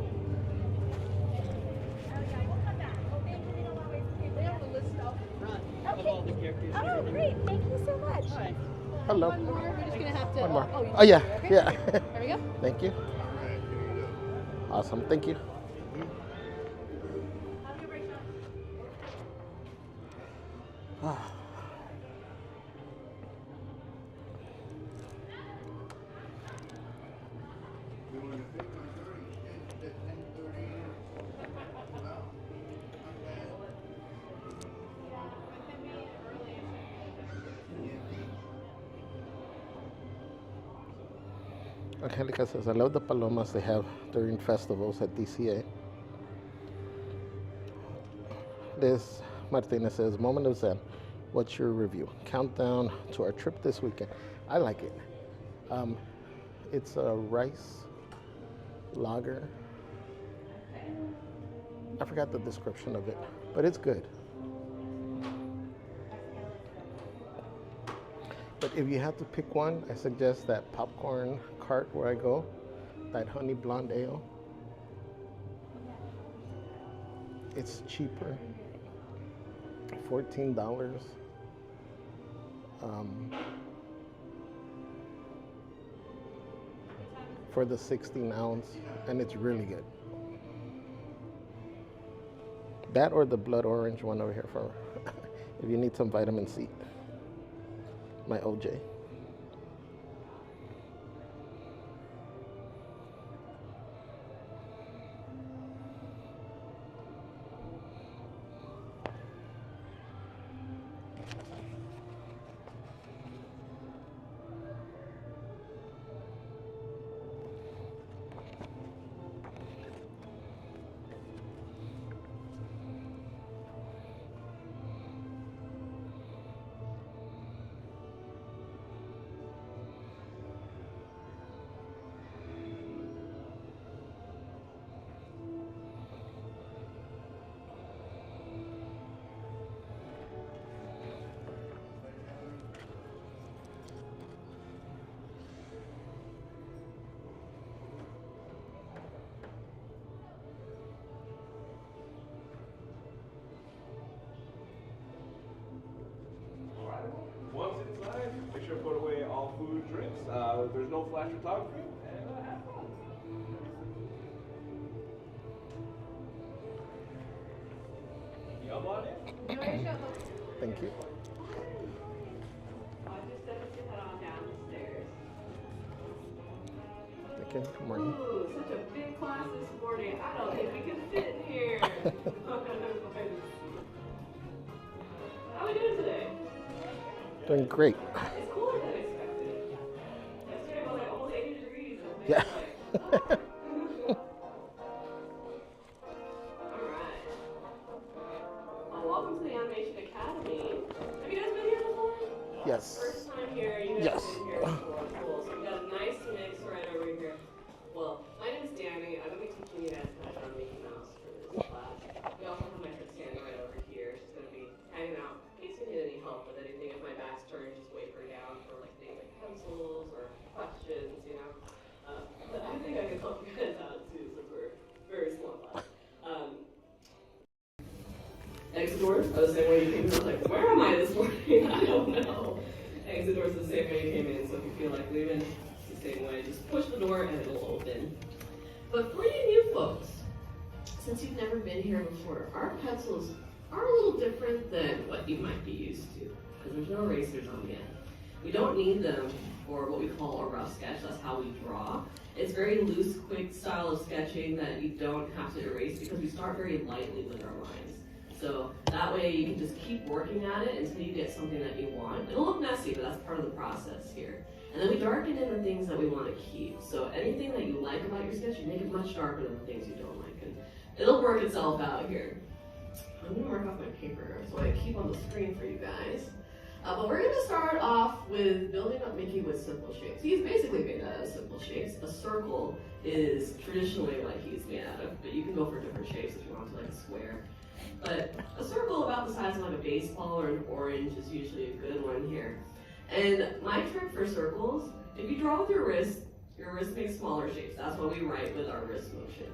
They have a list out front of all the characters. Oh, great. Thank you so much. Hi. Hello. One more. We're just going to have to. One more. Oh, you Oh, yeah. okay. Yeah. There we go. Thank you. Awesome. Thank you. Ah. Angelica says, I love the palomas they have during festivals at DCA. Liz Martinez says, moment of zen. What's your review? Countdown to our trip this weekend. I like it. It's a rice lager. I forgot the description of it, but it's good. But if you have to pick one, I suggest that popcorn cart where I go, that honey blonde ale. It's cheaper, $14 for the 16 ounce, and it's really good. That or the blood orange one over here for if you need some vitamin C. My OJ. Once inside, make sure to put away all food and drinks. There's no flash photography, and have fun. You up on it? Thank you. Thank you. Good morning. Ooh, such a big class this morning. I don't think we can fit in here. How are we doing today? Doing great. It's cooler than expected. Yesterday was like almost 80 degrees. And Yeah. Alright. Welcome to the Animation Academy. Have you guys been here before? Yes. First time here, you guys Yes. have been here before. Cool. So we got a nice mix right over here. Well, my name is Danny. I'm going to be teaching you guys how to draw Mickey Mouse for this class. We also have my friend standing right over here. She's going to be hanging out in case you need any help with anything. If my back's turned, just wait her down for like things like pencils or questions, you know. But I think I can help you guys out too, since we're very small class. Exit doors are the same way you came in. I was like, where am I this morning? I don't know. Exit doors are the same way you came in, so if you feel like leaving, it's the same way. Just push the door and it'll open. But for you new folks, since you've never been here before, our pencils are a little different than what you might be used to, because there's no erasers on yet. We don't need them for what we call a rough sketch. That's how we draw. It's very loose, quick style of sketching that you don't have to erase because we start very lightly with our lines. So that way you can just keep working at it until you get something that you want. It'll look messy, but that's part of the process here. And then we darken in the things that we want to keep. So anything that you like about your sketch, you make it much darker than the things you don't like. And it'll work itself out here. I'm gonna mark off my paper so I keep on the screen for you guys. But we're gonna start off with building up Mickey with simple shapes. He's basically made out of simple shapes. A circle is traditionally what he's made out of, but you can go for different shapes if you want to, like a square. But a circle about the size of like a baseball or an orange is usually a good one here. And my trick for circles, if you draw with your wrist makes smaller shapes. That's why we write with our wrist motion.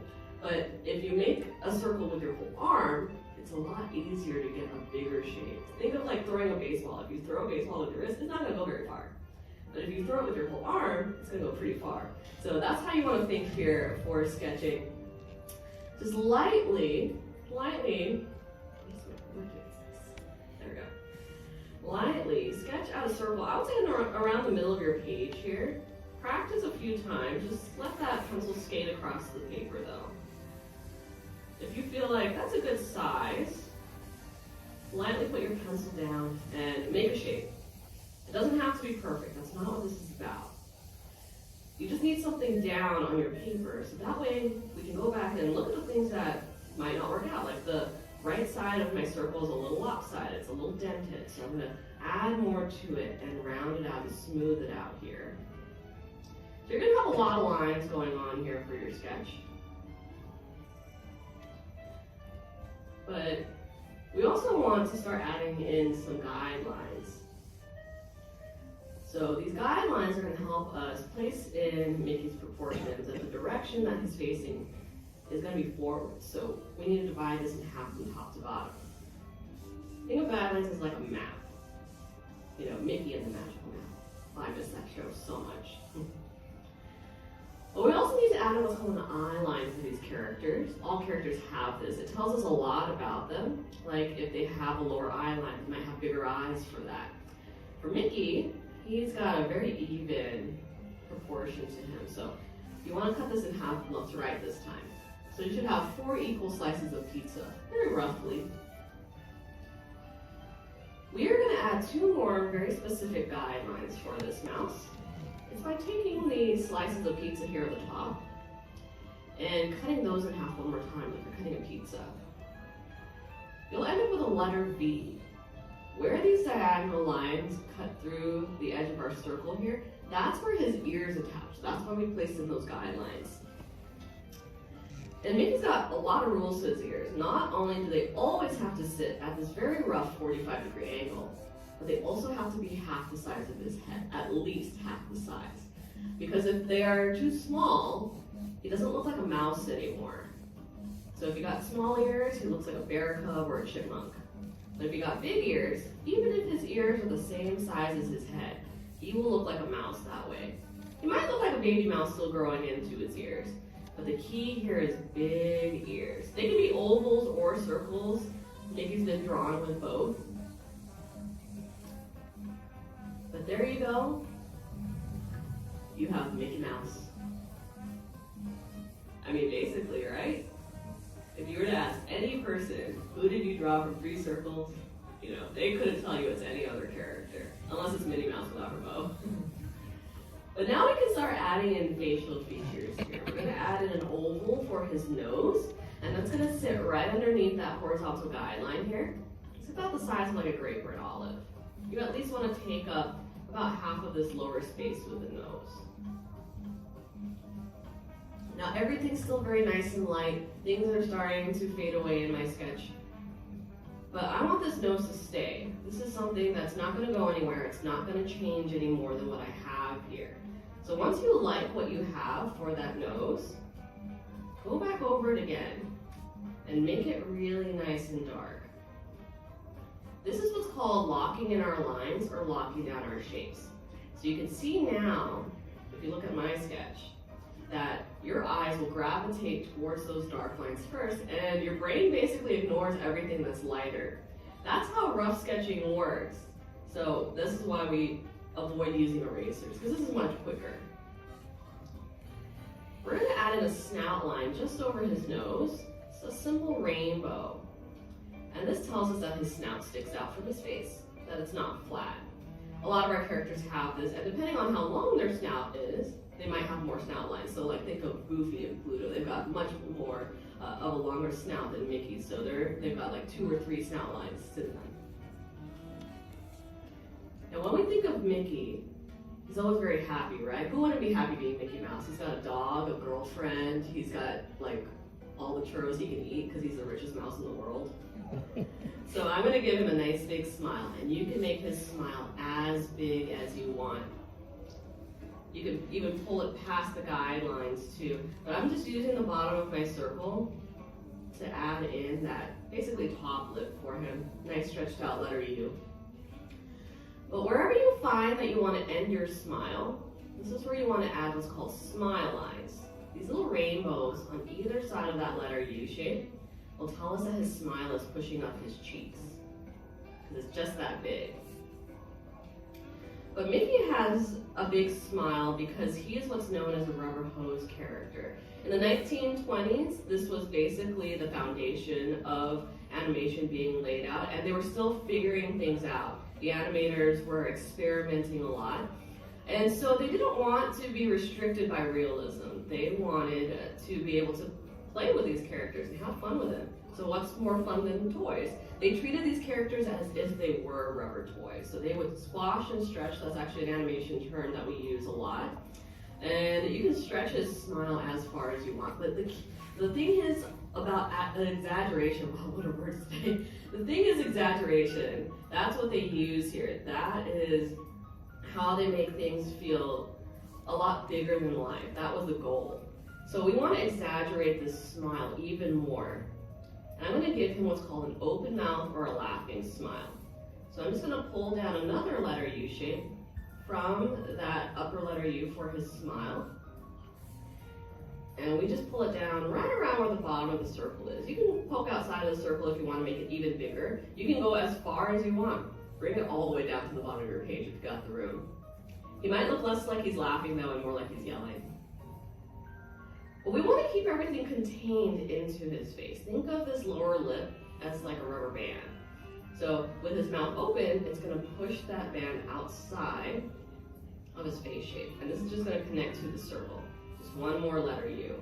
But if you make a circle with your whole arm, it's a lot easier to get a bigger shape. Think of like throwing a baseball. If you throw a baseball with your wrist, it's not gonna go very far. But if you throw it with your whole arm, it's gonna go pretty far. So that's how you wanna think here for sketching. Just lightly, there we go. Lightly sketch out a circle. I would say around the middle of your page here. Practice a few times. Just let that pencil skate across the paper though. If you feel like that's a good size, lightly put your pencil down and make a shape. It doesn't have to be perfect. That's not what this is about. You just need something down on your paper, so that way we can go back and look at the things that might not work out. Like the right side of my circle is a little lopsided, it's a little dented, so I'm gonna add more to it and round it out and smooth it out here. So you're gonna have a lot of lines going on here for your sketch. But we also want to start adding in some guidelines. So these guidelines are going to help us place in Mickey's proportions, and the direction that he's facing is going to be forward. So we need to divide this in half from top to bottom. Think of guidelines as like a map. You know, Mickey and the magical map. Oh, I miss that show so much. But we also need to add in what's called an eye line for these characters. All characters have this. It tells us a lot about them. Like if they have a lower eye line, they might have bigger eyes for that. For Mickey, he's got a very even proportion to him. So you want to cut this in half from left to right this time. So you should have 4 equal slices of pizza, very roughly. We are going to add 2 more very specific guidelines for this mouse. It's by taking the slices of pizza here at the top and cutting those in half one more time like you're cutting a pizza. You'll end up with a letter V. Where these diagonal lines cut through the edge of our circle here, that's where his ears attach. That's why we placed in those guidelines. And Mickey's got a lot of rules to his ears. Not only do they always have to sit at this very rough 45-degree angle, but they also have to be half the size of his head, at least half the size. Because if they are too small, he doesn't look like a mouse anymore. So if you got small ears, he looks like a bear cub or a chipmunk. But if you got big ears, even if his ears are the same size as his head, he will look like a mouse that way. He might look like a baby mouse still growing into his ears. But the key here is big ears. They can be ovals or circles. Mickey's been drawn with both. But there you go. You have Mickey Mouse. I mean, basically, right? If you were to ask any person, who did you draw from 3 circles? You know, they couldn't tell you it's any other character, unless it's Minnie Mouse without her bow. But now we can start adding in facial features here. We're gonna add in an oval for his nose, and that's gonna sit right underneath that horizontal guideline here. It's about the size of like a grape or an olive. You at least wanna take up about half of this lower space with the nose. Now everything's still very nice and light. Things are starting to fade away in my sketch. But I want this nose to stay. This is something that's not gonna go anywhere. It's not gonna change any more than what I have here. So once you like what you have for that nose, go back over it again and make it really nice and dark. This is what's called locking in our lines or locking down our shapes. So you can see now, if you look at my sketch, that your eyes will gravitate towards those dark lines first, and your brain basically ignores everything that's lighter. That's how rough sketching works. So this is why we avoid using erasers, because this is much quicker. We're going to add in a snout line just over his nose. It's a simple rainbow. And this tells us that his snout sticks out from his face, that it's not flat. A lot of our characters have this, and depending on how long their snout is, they might have more snout lines. So like think of Goofy and Pluto, they've got much more of a longer snout than Mickey, so they've got like 2 or 3 snout lines to them. think of Mickey, he's always very happy, right? Who wouldn't be happy being Mickey Mouse? He's got a dog, a girlfriend, he's got like all the churros he can eat because he's the richest mouse in the world. So I'm gonna give him a nice big smile, and you can make his smile as big as you want. You can even pull it past the guidelines too, but I'm just using the bottom of my circle to add in that basically top lip for him. Nice stretched out letter U. But wherever you find that you want to end your smile, this is where you want to add what's called smile lines. These little rainbows on either side of that letter U shape will tell us that his smile is pushing up his cheeks, because it's just that big. But Mickey has a big smile because he is what's known as a rubber hose character. In the 1920s, this was basically the foundation of animation being laid out, and they were still figuring things out. The animators were experimenting a lot, and so they didn't want to be restricted by realism. They wanted to be able to play with these characters and have fun with them. So what's more fun than toys? They treated these characters as if they were rubber toys. So they would squash and stretch. That's actually an animation term that we use a lot. And you can stretch his smile as far as you want. But the thing is about an exaggeration. Wow, what a word to say. The thing is exaggeration. That's what they use here. That is how they make things feel a lot bigger than life. That was the goal. So we want to exaggerate this smile even more. And I'm going to give him what's called an open mouth or a laughing smile. So I'm just going to pull down another letter U shape from that upper letter U for his smile. And we just pull it down right around where the bottom of the circle is. You can poke outside of the circle if you want to make it even bigger. You can go as far as you want. Bring it all the way down to the bottom of your page if you've got the room. He might look less like he's laughing though and more like he's yelling. But we want to keep everything contained into his face. Think of this lower lip as like a rubber band. So with his mouth open, it's going to push that band outside of his face shape. And this is just going to connect to the circle. Just one more letter U.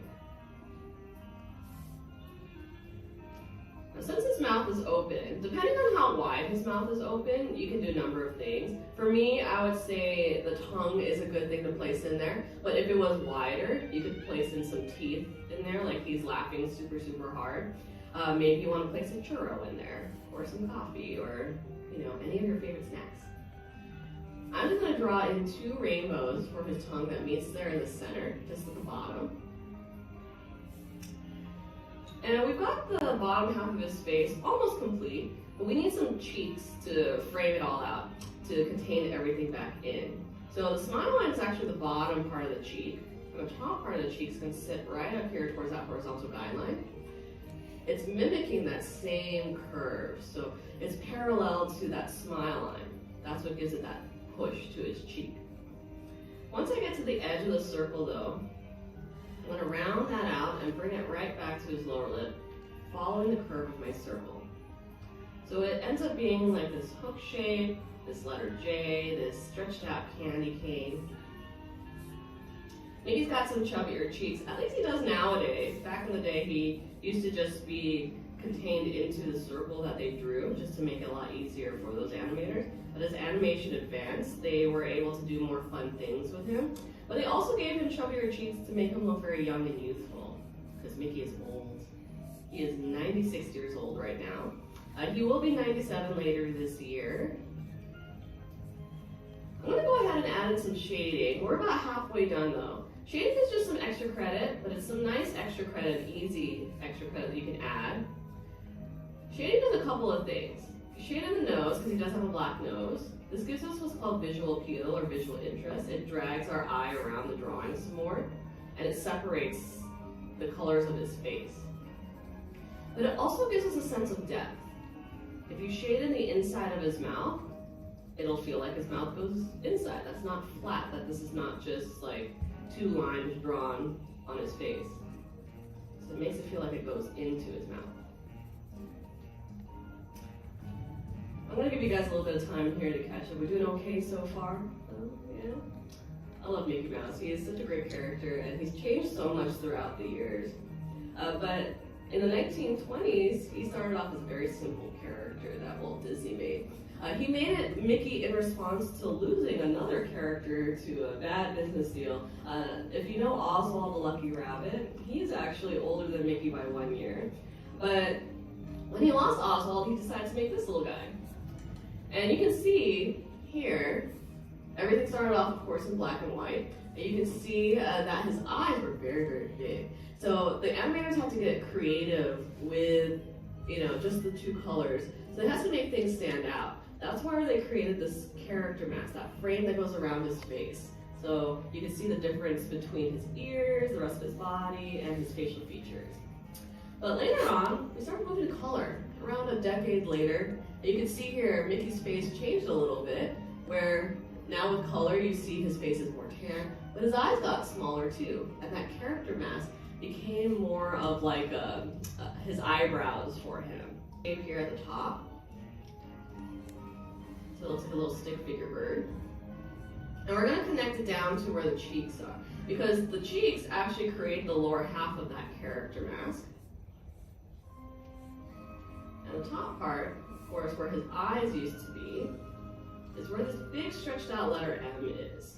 Now, since his mouth is open, depending on how wide his mouth is open, you can do a number of things. For me, I would say the tongue is a good thing to place in there. But if it was wider, you could place in some teeth in there, like he's laughing super, super hard. Maybe you want to place a churro in there, or some coffee, or any of your favorite snacks. I'm just going to draw in 2 rainbows for his tongue that meets there in the center, just at the bottom. And we've got the bottom half of his face almost complete, but we need some cheeks to frame it all out, to contain everything back in. So the smile line is actually the bottom part of the cheek, and the top part of the cheek is going to sit right up here towards that horizontal guideline. It's mimicking that same curve, so it's parallel to that smile line. That's what gives it that push to his cheek. Once I get to the edge of the circle though, I'm going to round that out and bring it right back to his lower lip, following the curve of my circle. So it ends up being like this hook shape, this letter J, this stretched out candy cane. Maybe he's got some chubbier cheeks. At least he does nowadays. Back in the day, he used to just be contained into the circle that they drew, just to make it a lot easier for those animators. But as animation advanced, they were able to do more fun things with him. But they also gave him chubbier cheeks to make him look very young and youthful, because Mickey is old. He is 96 years old right now. He will be 97 later this year. I'm going to go ahead and add in some shading. We're about halfway done though. Shading is just some extra credit, but it's some nice extra credit, easy extra credit that you can add. Shading does a couple of things. Shade in the nose, because he does have a black nose. This gives us what's called visual appeal or visual interest. It drags our eye around the drawing some more, and it separates the colors of his face. But it also gives us a sense of depth. If you shade in the inside of his mouth, it'll feel like his mouth goes inside. That's not flat, that this is not just like 2 lines drawn on his face. So it makes it feel like it goes into his mouth. I'm going to give you guys a little bit of time here to catch up. We're doing okay so far? Yeah. I love Mickey Mouse. He is such a great character, and he's changed so much throughout the years. But in the 1920s, he started off as a very simple character that Walt Disney made. He made it Mickey in response to losing another character to a bad business deal. If you know Oswald the Lucky Rabbit, he's actually older than Mickey by 1 year. But when he lost Oswald, he decided to make this little guy. And you can see here, everything started off, of course, in black and white. And you can see that his eyes were very, very big. So the animators had to get creative with, just the two colors. So it has to make things stand out. That's why they created this character mask, that frame that goes around his face. So you can see the difference between his ears, the rest of his body, and his facial features. But later on, we started moving to color. Around a decade later, you can see here Mickey's face changed a little bit, where now with color you see his face is more tan, but his eyes got smaller too, and that character mask became more of like his eyebrows for him. Here at the top, so it looks like a little stick figure bird. And we're going to connect it down to where the cheeks are, because the cheeks actually create the lower half of that character mask. And the top part, of course, where his eyes used to be, is where this big stretched out letter M is.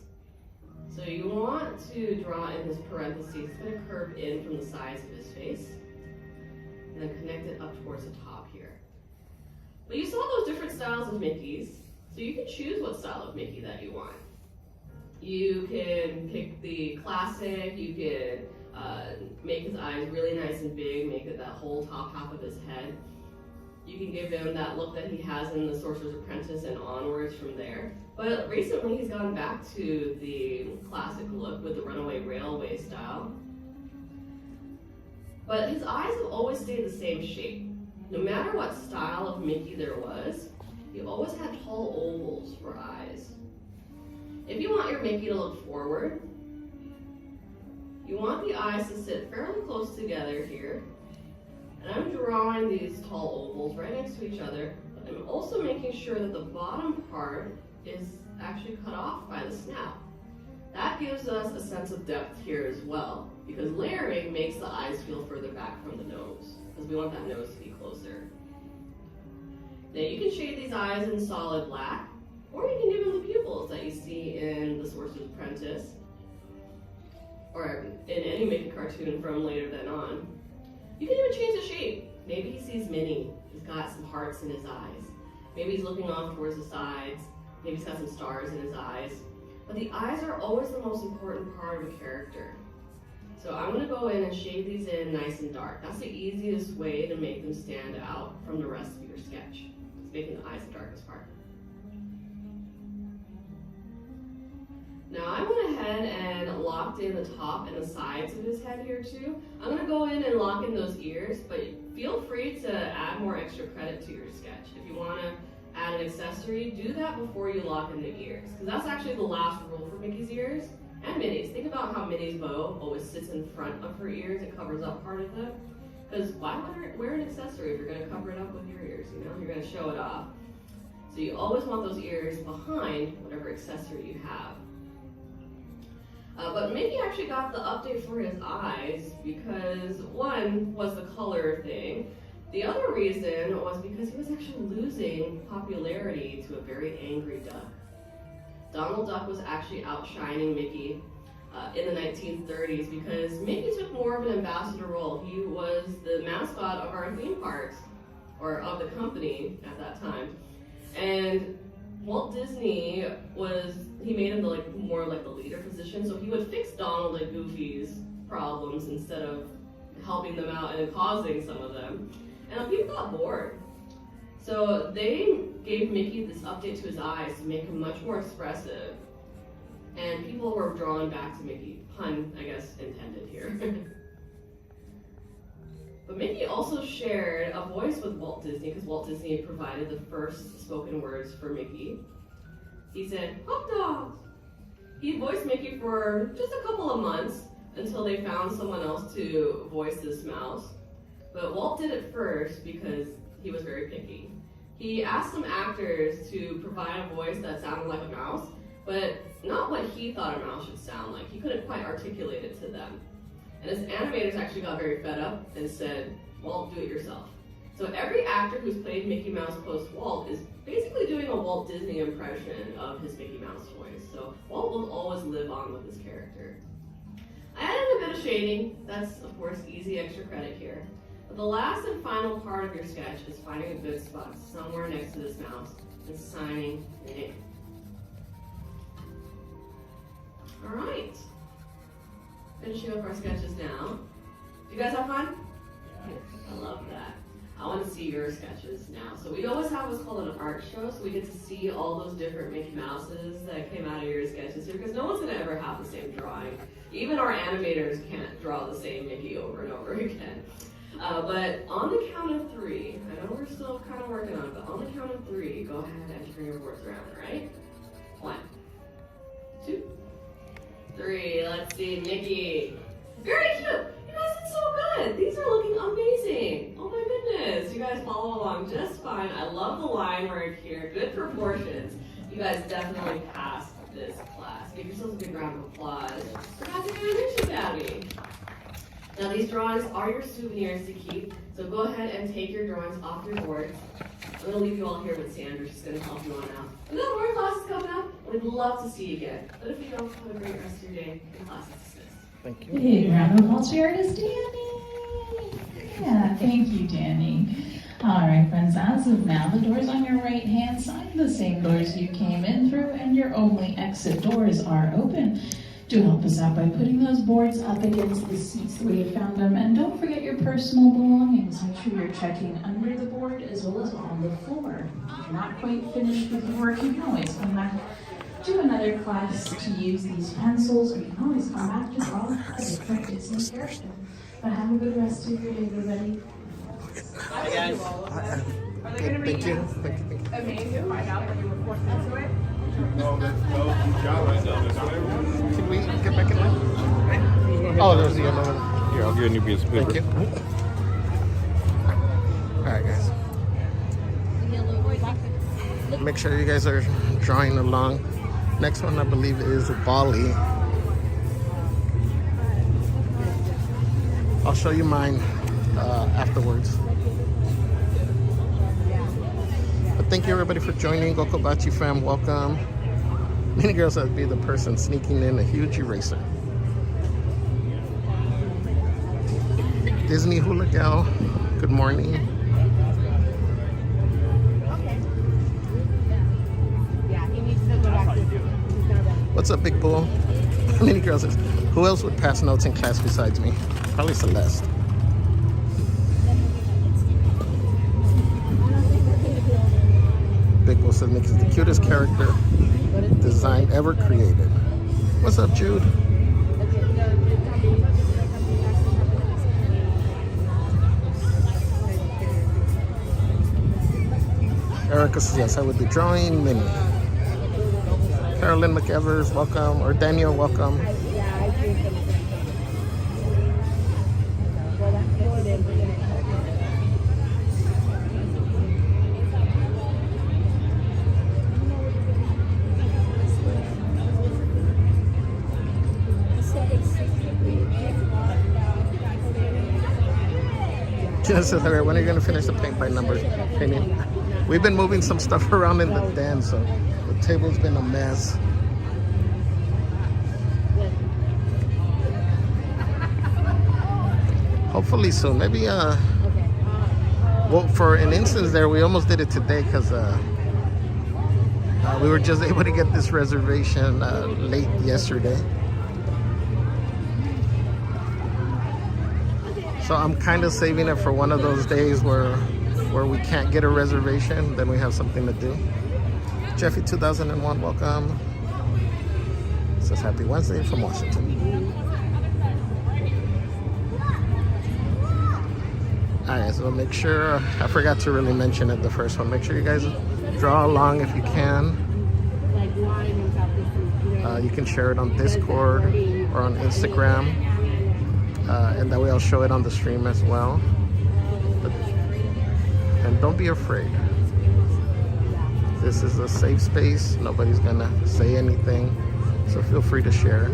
So you want to draw in this parentheses, it's going to curve in from the sides of his face, and then connect it up towards the top here. But you saw those different styles of Mickeys, so you can choose what style of Mickey that you want. You can pick the classic, you can make his eyes really nice and big, make it that whole top half of his head. You can give him that look that he has in The Sorcerer's Apprentice and onwards from there. But recently he's gone back to the classic look with the runaway railway style. But his eyes have always stayed the same shape. No matter what style of Mickey there was, he always had tall ovals for eyes. If you want your Mickey to look forward, you want the eyes to sit fairly close together here. And I'm drawing these tall ovals right next to each other. But I'm also making sure that the bottom part is actually cut off by the snout. That gives us a sense of depth here as well, because layering makes the eyes feel further back from the nose, because we want that nose to be closer. Now you can shade these eyes in solid black, or you can give them the pupils that you see in The Sorcerer's Apprentice, or in any Mickey cartoon from later then on. You can even change the shape. Maybe he sees Minnie, he's got some hearts in his eyes. Maybe he's looking off towards the sides, maybe he's got some stars in his eyes. But the eyes are always the most important part of a character. So I'm gonna go in and shade these in nice and dark. That's the easiest way to make them stand out from the rest of your sketch. It's making the eyes the darkest part. Now I went ahead and locked in the top and the sides of his head here too. I'm gonna go in and lock in those ears, but feel free to add more extra credit to your sketch. If you wanna add an accessory, do that before you lock in the ears, because that's actually the last rule for Mickey's ears and Minnie's. Think about how Minnie's bow always sits in front of her ears, it covers up part of them. Because why wear an accessory if you're going to cover it up with your ears, you're going to show it off. So you always want those ears behind whatever accessory you have. But Mickey actually got the update for his eyes because one was the color thing. The other reason was because he was actually losing popularity to a very angry duck. Donald Duck was actually outshining Mickey in the 1930s because Mickey took more of an ambassador role. He was the mascot of our theme parks, or of the company at that time. And Walt Disney he made him more like the leader position, so he would fix Donald and Goofy's problems instead of helping them out and causing some of them. And people got bored. So they gave Mickey this update to his eyes to make him much more expressive. And people were drawn back to Mickey. Pun, I guess, intended here. But Mickey also shared a voice with Walt Disney because Walt Disney provided the first spoken words for Mickey. He said, "Hot dogs!" He voiced Mickey for just a couple of months until they found someone else to voice this mouse. But Walt did it first because he was very picky. He asked some actors to provide a voice that sounded like a mouse, but not what he thought a mouse should sound like. He couldn't quite articulate it to them. And his animators actually got very fed up and said, "Walt, do it yourself." So every actor who's played Mickey Mouse post Walt is basically doing a Walt Disney impression of his Mickey Mouse voice. So Walt will always live on with his character. I added a bit of shading. That's, of course, easy extra credit here. But the last and final part of your sketch is finding a good spot somewhere next to this mouse and signing your name. All right. Finishing up our sketches now. Do you guys have fun? I love that. I want to see your sketches now. So we always have what's called an art show, so we get to see all those different Mickey Mouses that came out of your sketches here, because no one's going to ever have the same drawing. Even our animators can't draw the same Mickey over and over again. But on the count of 3, I know we're still kind of working on it, but on the count of 3, go ahead and turn your boards around, all right? 1, 2, 3. Let's see, Mickey. Very cute. You guys did so good. These are looking amazing. Oh my goodness. You guys follow along just fine. I love the line right here. Good proportions. You guys definitely passed this class. Give yourselves a big round of applause. Forgot to Animation Academy. Now these drawings are your souvenirs to keep, so go ahead and take your drawings off your boards. I'm going to leave you all here with Sandra's just going to help you on out. We've got more classes coming up. We'd love to see you again. But if you don't, have a great rest of your day. Your class is dismissed. Thank you. Big round of applause for your artist, Danny. Yeah, thank you, Danny. All right, friends, as of now, the doors on your right-hand side, the same doors you came in through, and your only exit doors are open. Do help us out by putting those boards up against the seats the way you found them, and don't forget your personal belongings. Make sure you're checking under the board as well as on the floor. If you're not quite finished with your work, you can always come back to another class to use these pencils, or you can always come back to draw a different Disney character. But have a good rest of your day, everybody. Hi guys. Thank you. Thank you. Amazing to find out that you were forced into it. Can we get back in line? Oh, there's the other one. Here, I'll give you a piece of paper. Thank you. Alright, guys. Make sure you guys are drawing along. Next one, I believe, is Bali. I'll show you mine afterwards. But thank you, everybody, for joining. Gokobachi fam, welcome. Many girls have to be the person sneaking in a huge eraser. Disney Hula Gal, good morning. What's up, Big Bull? Many girls says, who else would pass notes in class besides me? Probably Celeste. Big Bull says Nick is the cutest character design ever created. What's up, Jude? Erica says, yes, I would be drawing Minnie. Carolyn McEvers, welcome. Or Daniel, welcome. Gina says, all right, when are you going to finish the paint by numbers painting? We've been moving some stuff around in the den, so the table's been a mess. Hopefully soon. Maybe, well, for an instance there, we almost did it today because we were just able to get this reservation late yesterday. So I'm kind of saving it for one of those days where we can't get a reservation, then we have something to do. Jeffy 2001, welcome. It says Happy Wednesday from Washington. Alright, so make sure, I forgot to really mention it, the first one. Make sure you guys draw along if you can. You can share it on Discord or on Instagram. And that way I'll show it on the stream as well. And don't be afraid. This is a safe space. Nobody's gonna say anything. So feel free to share.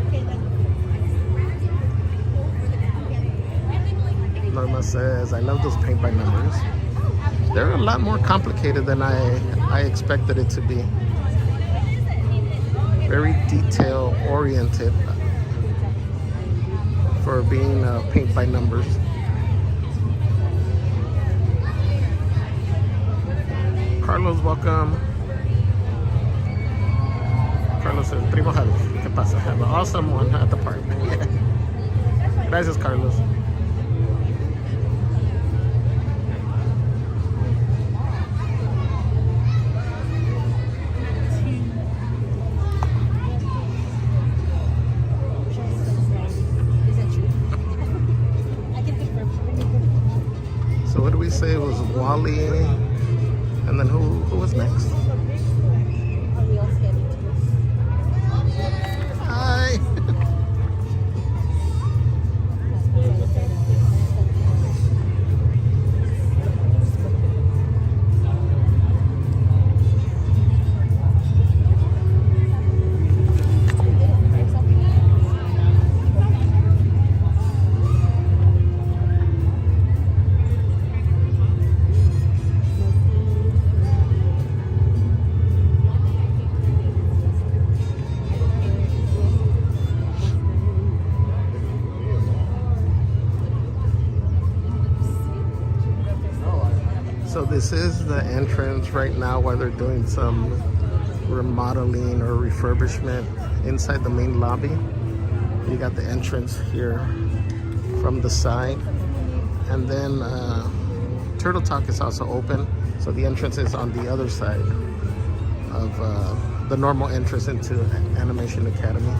Norma says, I love those paint by numbers. They're a lot more complicated than I expected it to be. Very detail oriented for being paint by numbers. Carlos, welcome. Carlos says, Primo Javi, ¿qué pasa? Have an awesome one at the park. Yeah. Gracias, Carlos. So what did we say? It was Wally, and then who was next? Hi. So this is the entrance right now while they're doing some remodeling or refurbishment inside the main lobby. You got the entrance here from the side, and then Turtle Talk is also open, so the entrance is on the other side of the normal entrance into Animation Academy.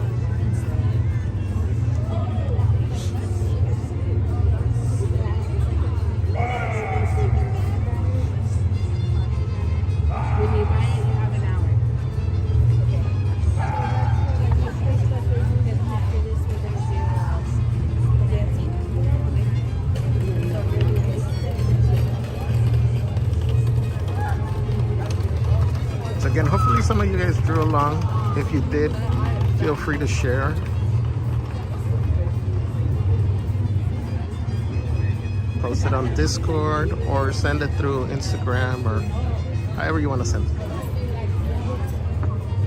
Again, hopefully some of you guys drew along. If you did, feel free to share. Post it on Discord or send it through Instagram or however you want to send it.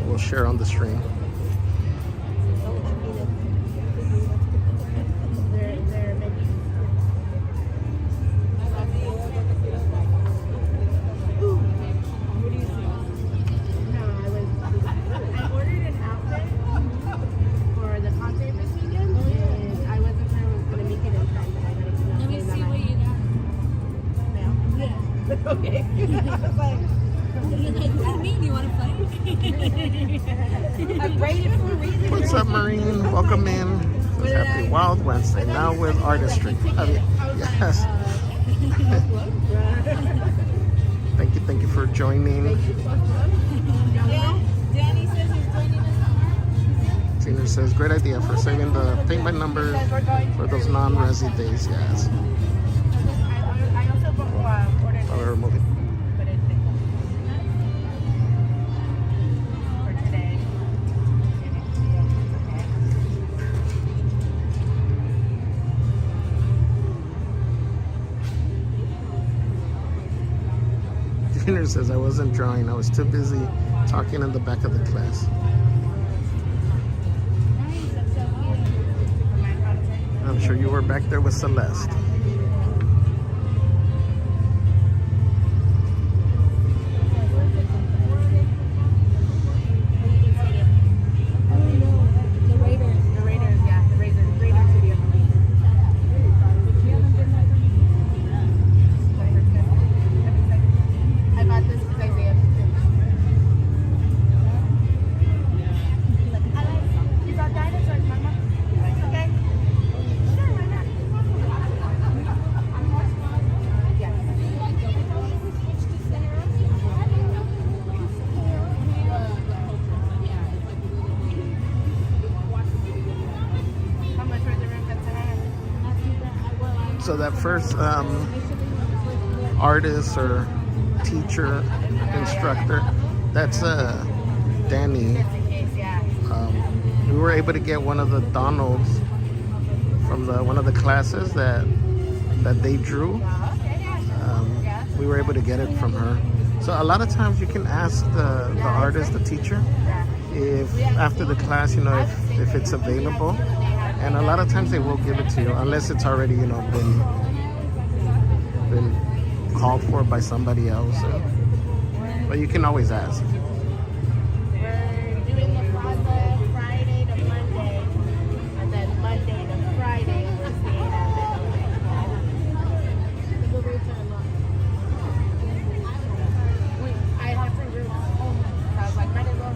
We'll share on the stream. What's up, Marine? Welcome in. Happy Wild Wednesday. Now with artistry. Yes. Thank you for joining. Danny says he's joining us. Tina says, great idea for saving the paint by numbers for those non-resi days. Yes. I also ordered Oh, we're moving. for today. Tina says, I wasn't drawing. I was too busy talking in the back of the class. I'm sure you were back there with Celeste. So that first artist or teacher, instructor, that's Danny. We were able to get one of the Donalds from one of the classes that they drew. we were able to get it from her. So a lot of times you can ask the artist, the teacher, if after the class, if it's available. And a lot of times they will give it to you, unless it's already, been called for by somebody else. But you can always ask. We're doing the plaza Friday to Monday, and then Monday to Friday we're staying at I have free rooms. So I was like, might as well.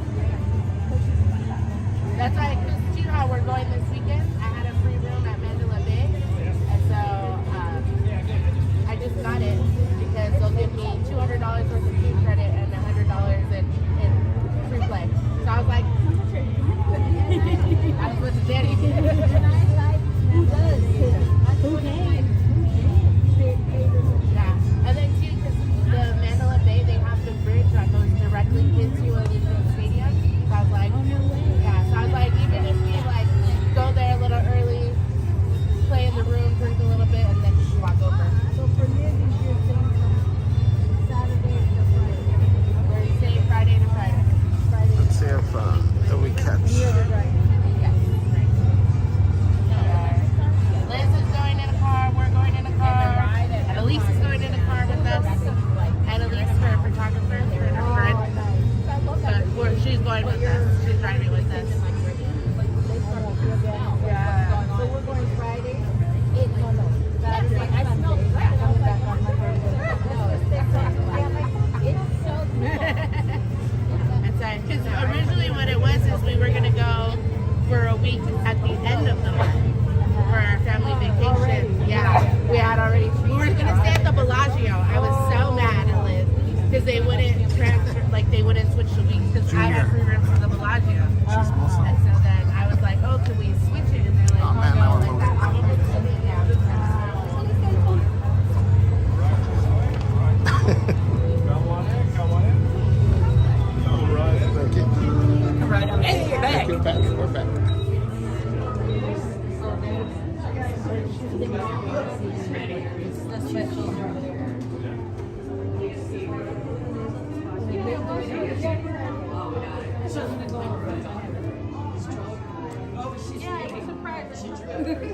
That's why, because you know how we're going this weekend? I had a free room at Mandalay Bay, and so I just got it because they'll give me $200 worth of food credit and $100 in free play. So I was like, I was with Daddy. Who does? Who came? Yeah, and then too, because the Mandalay Bay, they have the bridge that goes directly into Allegiant Stadium. So I was like, yeah. So I was like, even if we like go there a little early, play in the room, drink a little bit, and then just walk over. So for you, you're saying from Saturday to Friday. We're staying Friday to Friday. Let's see if we catch. Liz is going in a car, we're going in a car, and Elise is going in a car with us. And Elise, her photographer, and her friend. But she's going with us. She's driving with us. Yeah. So we're going Friday. Saturday, I smell crap. Coming back on Monday. It's so That's right. Because originally what it was is we were going to go for a week at the end of the month for our family vacation. Yeah, we had already. We were going to stay at the Bellagio. I was so mad at Liz because they wouldn't transfer, like they wouldn't switch the weeks because I had free rooms for the Bellagio. And so then I was like, oh, can we switch it? And they're like, Oh, man, no, that was like moving. that. Thank you. Hey, you're back. We're back. We're back.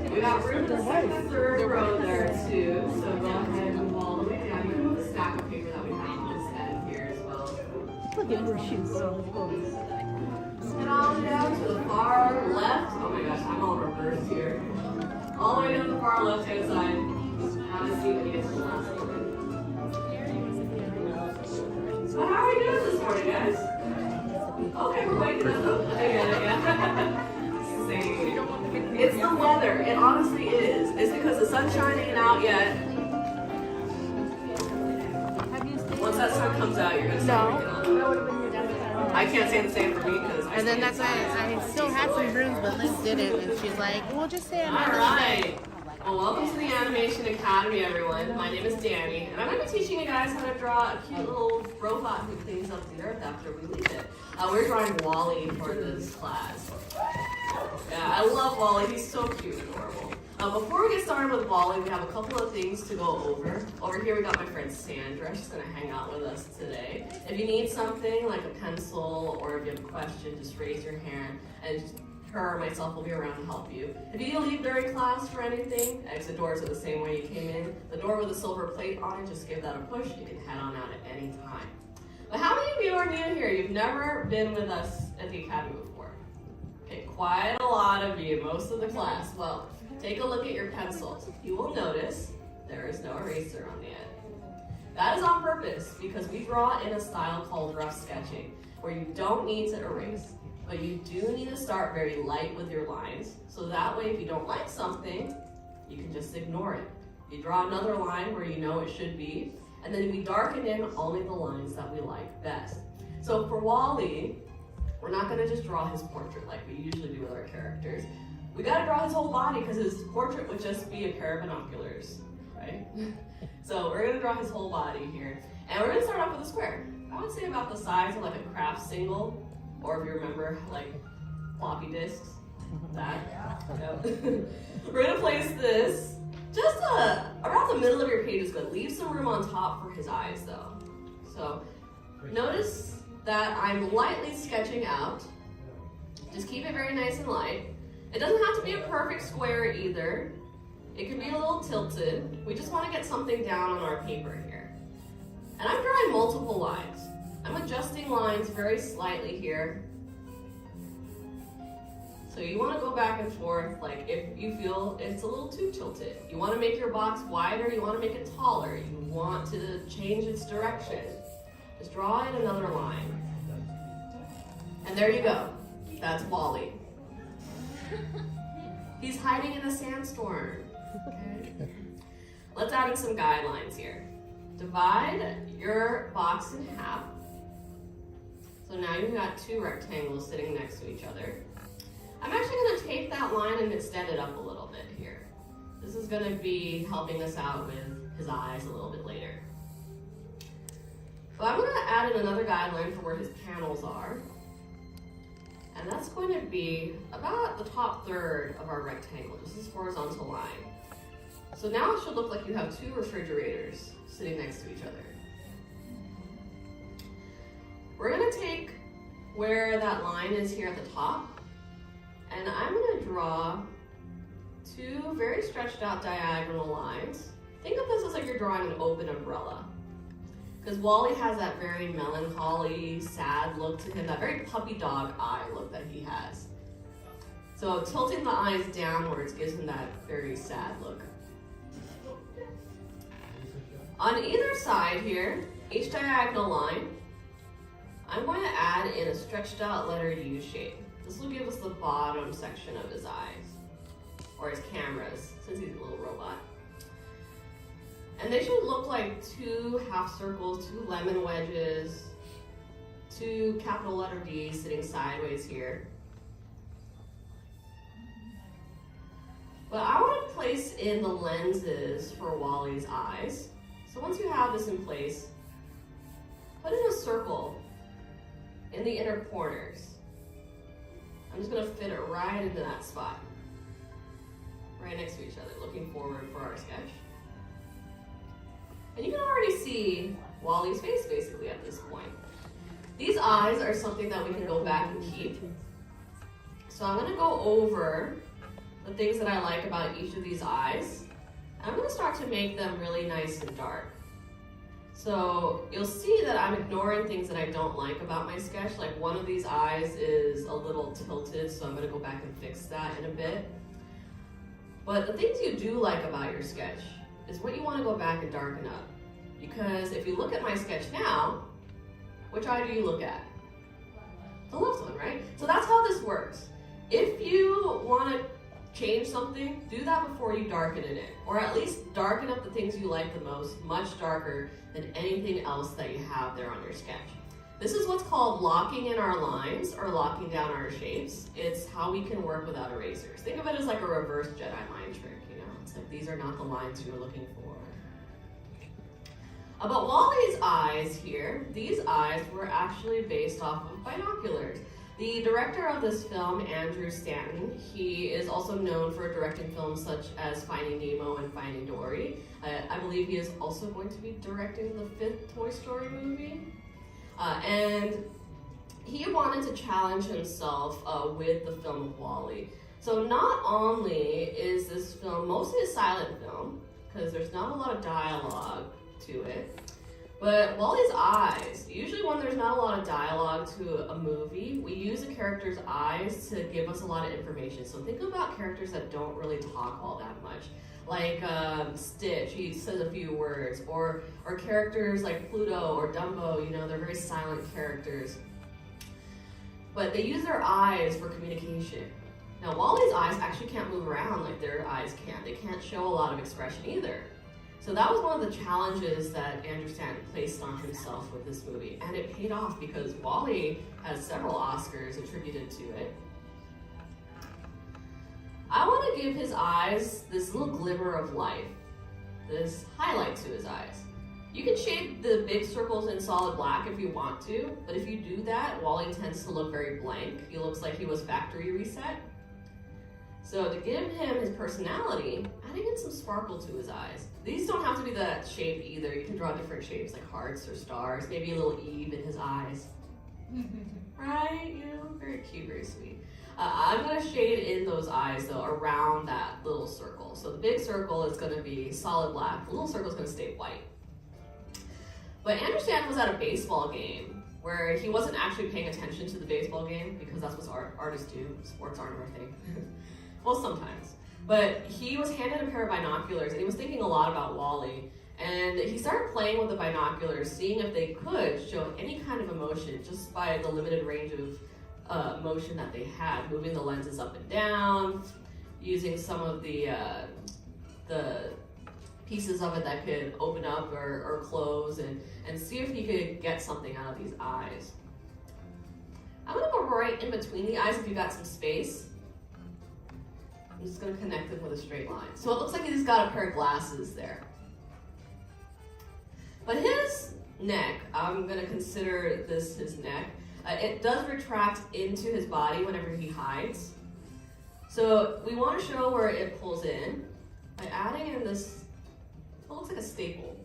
We got room to second and third row there too, so go ahead and move all the way down. You can move the stack of paper that we have on this end here as well. Look at her shoes. And all the way down to the far left. Oh my gosh, I'm all reversed here. All the way down to the far left hand side. Have a seat when you get to the last one. So how are we doing this morning, guys? Okay, we're waking up. I get it, yeah. Same. It's the weather. It honestly is. It's because the sun's shining out yet. Once that sun comes out, you're gonna start waking up. I can't say the same for me because. And then that's why I still had some rooms, but Liz didn't, and she's like, "We'll just stay All another right. day." Well, welcome to the Animation Academy, everyone. My name is Danny, and I'm going to be teaching you guys how to draw a cute little robot who cleans up the earth after we leave it. We're drawing Wally for this class. Yeah, I love Wally. He's so cute and adorable. Before we get started with Wally, we have a couple of things to go over. Over here, we got my friend Sandra. She's going to hang out with us today. If you need something like a pencil or if you have a question, just raise your hand and her or myself will be around to help you. If you need to leave during class for anything, exit doors are the same way you came in. The door with a silver plate on it, just give that a push. You can head on out at any time. But how many of you are new here? You've never been with us at the Academy before. Okay, quite a lot of you, most of the class. Well, take a look at your pencils. You will notice there is no eraser on the end. That is on purpose because we draw in a style called rough sketching, where you don't need to erase. But you do need to start very light with your lines, so that way if you don't like something, you can just ignore it. You draw another line where you know it should be, and then we darken in only the lines that we like best. So for Wally, we're not gonna just draw his portrait like we usually do with our characters. We gotta draw his whole body because his portrait would just be a pair of binoculars, right? So we're gonna draw his whole body here. And we're gonna start off with a square. I would say about the size of like a craft single, or if you remember, like floppy disks, that. Yep. We're gonna place this just around the middle of your page is good. Leave some room on top for his eyes though. So notice that I'm lightly sketching out. Just keep it very nice and light. It doesn't have to be a perfect square either. It can be a little tilted. We just want to get something down on our paper here. And I'm drawing multiple lines. I'm adjusting lines very slightly here. So you want to go back and forth, like if you feel it's a little too tilted. You want to make your box wider, you want to make it taller, you want to change its direction. Just draw in another line. And there you go. That's Wally. He's hiding in a sandstorm. Okay. Let's add in some guidelines here. Divide your box in half. So now you've got two rectangles sitting next to each other. I'm actually going to take that line and extend it up a little bit here. This is going to be helping us out with his eyes a little bit later. But I'm going to add in another guideline for where his panels are. And that's going to be about the top third of our rectangle, just this horizontal line. So now it should look like you have two refrigerators sitting next to each other. We're going to take where that line is here at the top, and I'm going to draw two very stretched out diagonal lines. Think of this as like you're drawing an open umbrella. Because Wally has that very melancholy, sad look to him, that very puppy dog eye look that he has. So tilting the eyes downwards gives him that very sad look. On either side here, each diagonal line, I'm going to add in a stretched out letter U shape. This will give us the bottom section of his eyes, or his cameras, since he's a little robot. And they should look like two half circles, two lemon wedges, two capital letter D's sitting sideways here. But I want to place in the lenses for Wally's eyes. So once you have this in place, put in a circle in the inner corners. I'm just going to fit it right into that spot, right next to each other, looking forward for our sketch. And you can already see Wally's face basically at this point. These eyes are something that we can go back and keep. So I'm going to go over the things that I like about each of these eyes. And I'm going to start to make them really nice and dark. So you'll see that I'm ignoring things that I don't like about my sketch. Like one of these eyes is a little tilted, so I'm going to go back and fix that in a bit. But the things you do like about your sketch is what you want to go back and darken up. Because if you look at my sketch now, which eye do you look at? The left one, right? So that's how this works. If you want to change something, do that before you darken it in. Or at least darken up the things you like the most, much darker than anything else that you have there on your sketch. This is what's called locking in our lines or locking down our shapes. It's how we can work without erasers. Think of it as like a reverse Jedi mind trick, you know? It's like these are not the lines you're looking for. About Wally's eyes here, these eyes were actually based off of binoculars. The director of this film, Andrew Stanton, he is also known for directing films such as Finding Nemo and Finding Dory. I believe he is also going to be directing the 5th Toy Story movie. And he wanted to challenge himself with the film of Wall-E. So not only is this film mostly a silent film, because there's not a lot of dialogue to it, but Wall-E's eyes, usually when there's not a lot of dialogue to a movie, we use a character's eyes to give us a lot of information. So think about characters that don't really talk all that much. Like Stitch, he says a few words, or characters like Pluto or Dumbo, you know, they're very silent characters. But they use their eyes for communication. Now, Wall-E's eyes actually can't move around like their eyes can. They can't show a lot of expression either. So that was one of the challenges that Andrew Stanton placed on himself with this movie. And it paid off because Wall-E has several Oscars attributed to it. I want to give his eyes this little glimmer of life, this highlight to his eyes. You can shape the big circles in solid black if you want to, but if you do that, Wall-E tends to look very blank. He looks like he was factory reset. So to give him his personality, adding in some sparkle to his eyes. These don't have to be that shape either. You can draw different shapes like hearts or stars, maybe a little Eve in his eyes. Right? You know, very cute, very sweet. I'm gonna shade in those eyes though around that little circle. So the big circle is gonna be solid black. The little circle is gonna stay white. But Andrew Stanton was at a baseball game where he wasn't actually paying attention to the baseball game because that's what artists do. Sports aren't our thing. Well, sometimes. But he was handed a pair of binoculars and he was thinking a lot about WALL-E. And he started playing with the binoculars, seeing if they could show any kind of emotion just by the limited range of motion that they had, moving the lenses up and down, using some of the pieces of it that could open up or close, and see if he could get something out of these eyes. I'm gonna go right in between the eyes if you got some space. I'm just gonna connect them with a straight line. So it looks like he's got a pair of glasses there. But his neck, I'm gonna consider this his neck. It does retract into his body whenever he hides. So we wanna show where it pulls in by adding in this, what looks like a staple,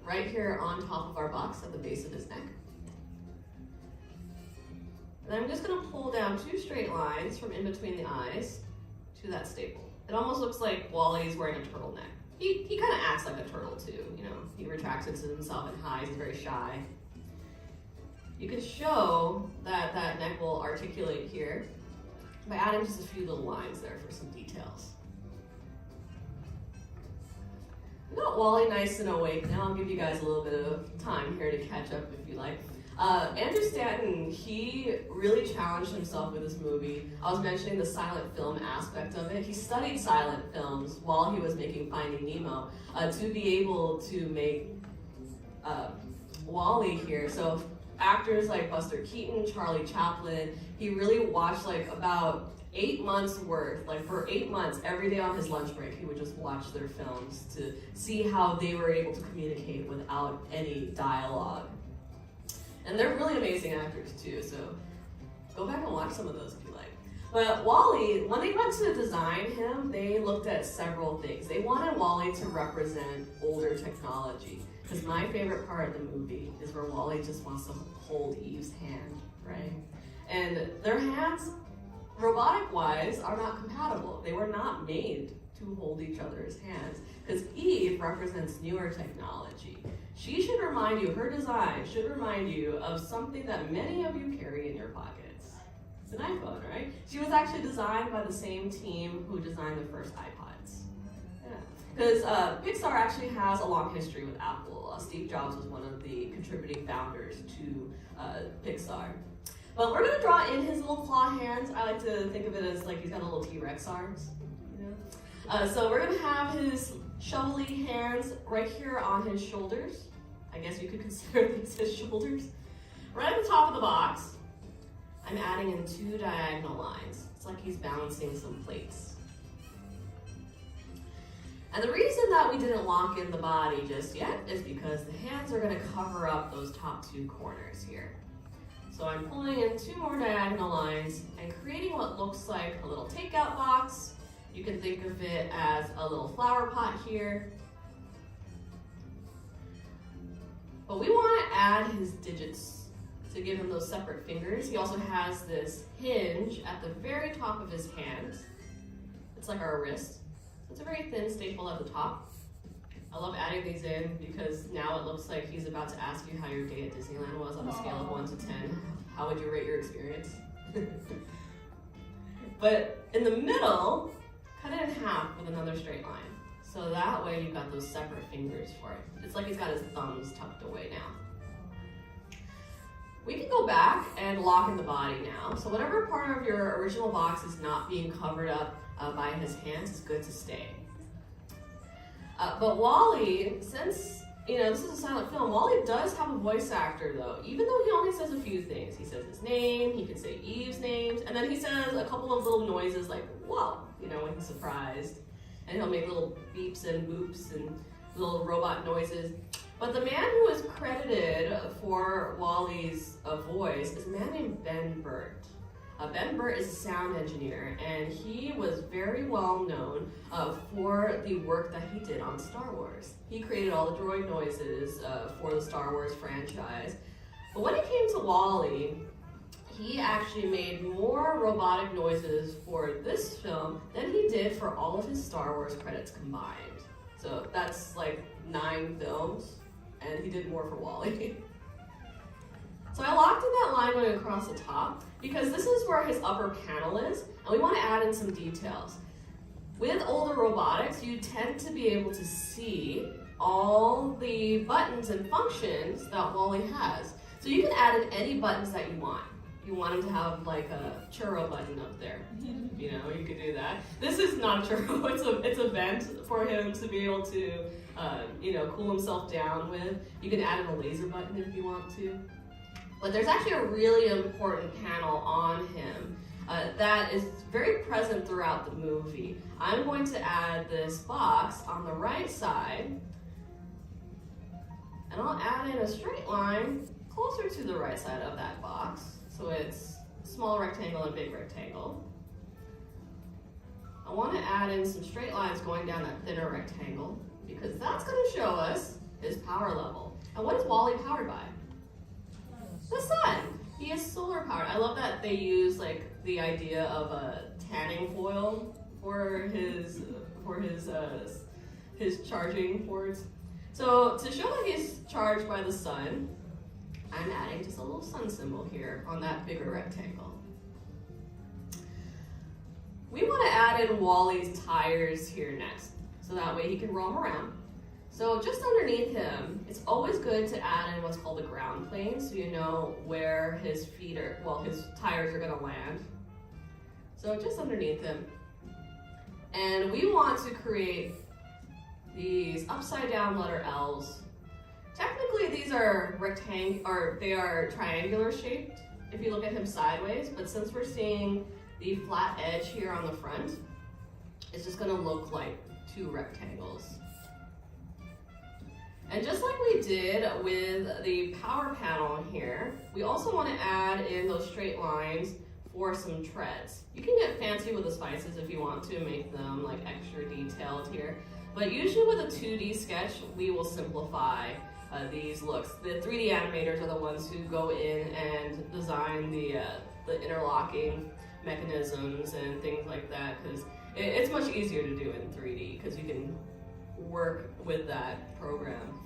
right here on top of our box at the base of his neck. And I'm just gonna pull down 2 straight lines from in between the eyes to that staple. It almost looks like WALL-E's wearing a turtleneck. He kind of acts like a turtle too, you know. He retracts into himself and hides, he's very shy. You can show that that neck will articulate here by adding just a few little lines there for some details. We got WALL-E nice and awake now. I'll give you guys a little bit of time here to catch up if you like. Andrew Stanton, he really challenged himself with this movie. I was mentioning the silent film aspect of it. He studied silent films while he was making Finding Nemo to be able to make WALL-E here. So actors like Buster Keaton, Charlie Chaplin, he really watched like about 8 months worth, like for 8 months, every day on his lunch break, he would just watch their films to see how they were able to communicate without any dialogue. And they're really amazing actors too, so go back and watch some of those if you like. But WALL-E, when they went to design him, they looked at several things. They wanted WALL-E to represent older technology, because my favorite part of the movie is where WALL-E just wants to hold Eve's hand, right? And their hands, robotic-wise, are not compatible. They were not made to hold each other's hands, because Eve represents newer technology. She should remind you, her design should remind you of something that many of you carry in your pockets. It's an iPhone, right? She was actually designed by the same team who designed the first iPods. Yeah, because Pixar actually has a long history with Apple. Steve Jobs was one of the contributing founders to Pixar. But we're gonna draw in his little claw hands. I like to think of it as like he's got little T-Rex arms. You know? So we're gonna have his shovelly hands right here on his shoulders. I guess you could consider these his shoulders. Right at the top of the box, I'm adding in 2 diagonal lines. It's like he's balancing some plates. And the reason that we didn't lock in the body just yet is because the hands are gonna cover up those top 2 corners here. So I'm pulling in 2 more diagonal lines and creating what looks like a little takeout box. You can think of it as a little flower pot here. But we want to add his digits to give him those separate fingers. He also has this hinge at the very top of his hand. It's like our wrist. So it's a very thin staple at the top. I love adding these in because now it looks like he's about to ask you how your day at Disneyland was on a scale of 1 to 10. How would you rate your experience? But in the middle, cut it in half with another straight line. So that way you've got those separate fingers for it. It's like he's got his thumbs tucked away now. We can go back and lock in the body now. So whatever part of your original box is not being covered up by his hands is good to stay. But WALL-E, since this is a silent film, WALL-E does have a voice actor though, even though he only says a few things. He says his name, he can say Eve's names, and then he says a couple of little noises like, whoa, when he's surprised. And he'll make little beeps and boops and little robot noises. But the man who is credited for WALL-E's voice is a man named Ben Burt. Ben Burtt is a sound engineer, and he was very well known for the work that he did on Star Wars. He created all the droid noises for the Star Wars franchise. But when it came to WALL-E, he actually made more robotic noises for this film than he did for all of his Star Wars credits combined. So that's like 9 films, and he did more for WALL-E. So I locked in that line going across the top because this is where his upper panel is, and we want to add in some details. With older robotics, you tend to be able to see all the buttons and functions that WALL-E has. So you can add in any buttons that you want. You want him to have like a churro button up there. You know, you could do that. This is not a churro, it's a vent for him to be able to, you know, cool himself down with. You can add in a laser button if you want to. But there's actually a really important panel on him that is very present throughout the movie. I'm going to add this box on the right side, and I'll add in a straight line closer to the right side of that box. So it's small rectangle and big rectangle. I want to add in some straight lines going down that thinner rectangle because that's going to show us his power level. And what is WALL-E powered by? The sun. He is solar powered. I love that they use like the idea of a tanning foil for his charging ports. So to show that he's charged by the sun, I'm adding just a little sun symbol here on that bigger rectangle. We want to add in WALL-E's tires here next, so that way he can roam around. So just underneath him, it's always good to add in what's called a ground plane, so you know where his feet are, well, his tires are gonna land. So just underneath him. And we want to create these upside down letter L's. Technically these are they are triangular shaped if you look at him sideways, but since we're seeing the flat edge here on the front, it's just gonna look like 2 rectangles. And just like we did with the power panel here, we also want to add in those straight lines for some treads. You can get fancy with the spices if you want to make them like extra detailed here. But usually with a 2D sketch, we will simplify these looks. The 3D animators are the ones who go in and design the interlocking mechanisms and things like that, because it's much easier to do in 3D because you can work with that program.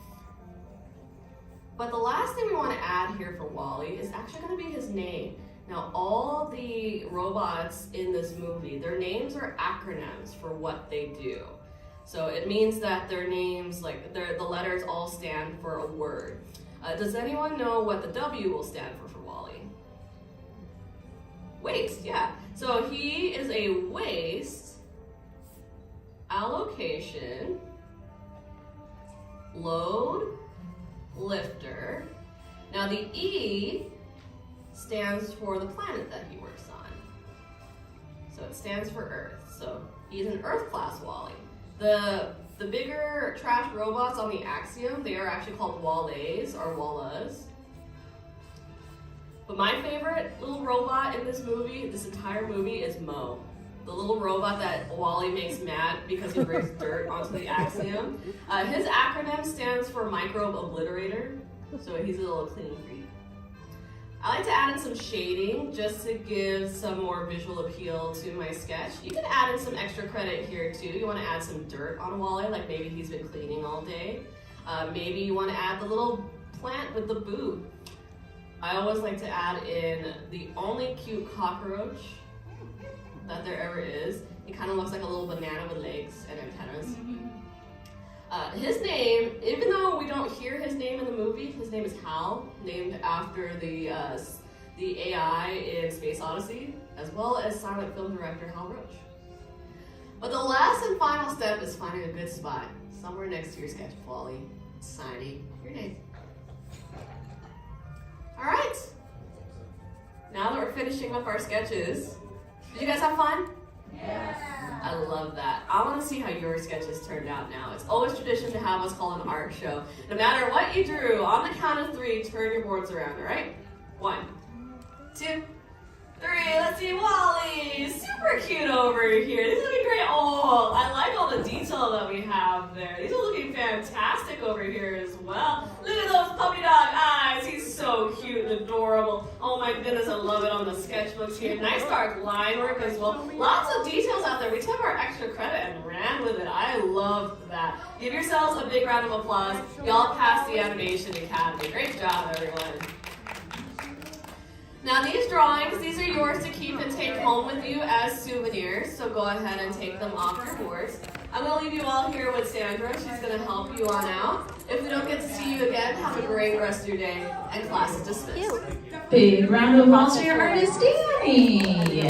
But the last thing we want to add here for WALL-E is actually going to be his name. Now all the robots in this movie, their names are acronyms for what they do. So it means that their names, like the letters all stand for a word. Does anyone know what the W will stand for WALL-E? Waste, yeah. So he is a waste allocation load lifter. Now the E stands for the planet that he works on. So it stands for Earth. So he's an Earth class WALL-E. The bigger trash robots on the Axiom, they are actually called WALL-As or WALL-As. But my favorite little robot in this movie, this entire movie, is Mo. The little robot that WALL-E makes mad because he brings dirt onto the Axiom. His acronym stands for Microbe Obliterator, so he's a little clean freak. I like to add in some shading just to give some more visual appeal to my sketch. You can add in some extra credit here too. You want to add some dirt on WALL-E, like maybe he's been cleaning all day. Maybe you want to add the little plant with the boot. I always like to add in the only cute cockroach that there ever is. It kind of looks like a little banana with legs and antennas. His name, even though we don't hear his name in the movie, his name is Hal, named after the AI in Space Odyssey, as well as silent film director Hal Roach. But the last and final step is finding a good spot, somewhere next to your sketch of WALL-E, signing your name. All right, now that we're finishing up our sketches, did you guys have fun? Yeah. I love that. I want to see how your sketches turned out now. It's always tradition to have what's called an art show. No matter what you drew, on the count of 3, turn your boards around, all right? 1, 2, 3, let's see cute over here. These are looking great. Oh, I like all the detail that we have there. These are looking fantastic over here as well. Look at those puppy dog eyes. He's so cute and adorable. Oh my goodness, I love it on the sketchbooks here. Nice dark line work as well. Lots of details out there. We took our extra credit and ran with it. I love that. Give yourselves a big round of applause. Y'all passed the Animation Academy. Great job, everyone. Now these drawings, these are yours to keep and take home with you as souvenirs, so go ahead and take them off your boards. I'm going to leave you all here with Sandra. She's going to help you on out. If we don't get to see you again, have a great rest of your day, and class is dismissed. Big round of applause for your artist, Danny.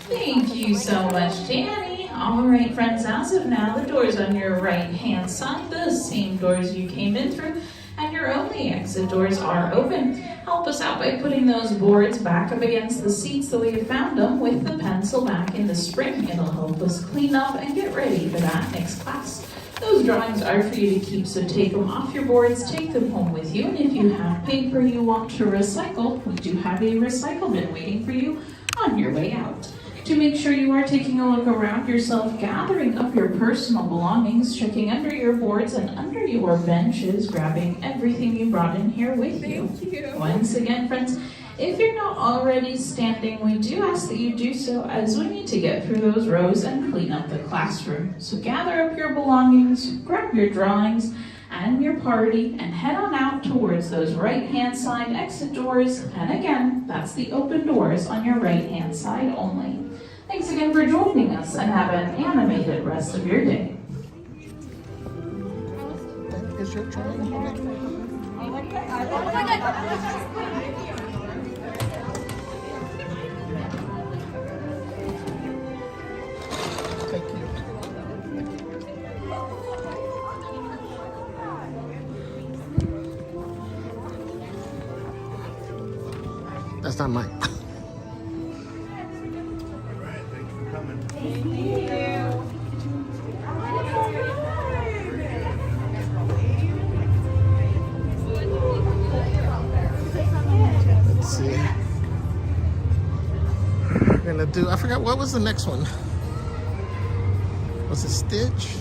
Thank you so much, Danny. All right, friends, as of now, the doors on your right-hand side, the same doors you came in through, and your only exit doors are open. Help us out by putting those boards back up against the seats the way you found them with the pencil back in the spring. It'll help us clean up and get ready for that next class. Those drawings are for you to keep, so take them off your boards, take them home with you, and if you have paper you want to recycle, we do have a recycle bin waiting for you on your way out. To make sure you are taking a look around yourself, gathering up your personal belongings, checking under your boards and under your benches, grabbing everything you brought in here with you. Once again, friends, if you're not already standing, we do ask that you do so as we need to get through those rows and clean up the classroom. So gather up your belongings, grab your drawings and your party, and head on out towards those right-hand side exit doors. And again, that's the open doors on your right-hand side only. Thanks again for joining us, and have an animated rest of your day. Is your drawing? Thank you. That's not mine. I forgot, what was the next one? Was it Stitch?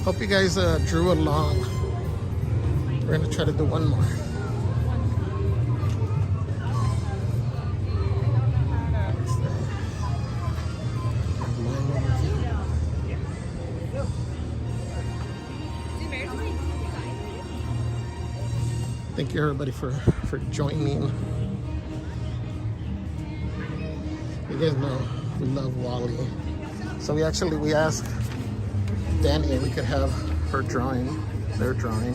Hope you guys drew along. We're gonna try to do one more. Thank you everybody for joining. You guys know we love Wally. So we asked Danny if we could have her drawing, their drawing.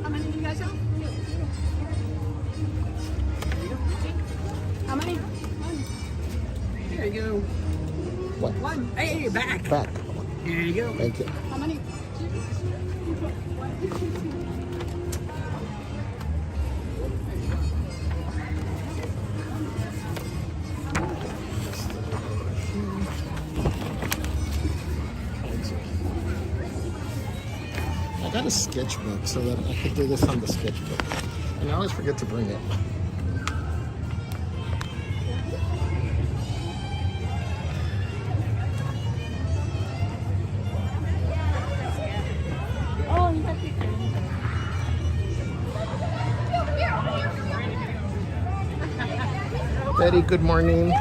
How many do you guys have? How many? Here you go. What? One. Hey, back. Back. Here you go. Thank you. How many? I got a sketchbook so that I could do this on the sketchbook. And I always forget to bring it. Betty, good morning.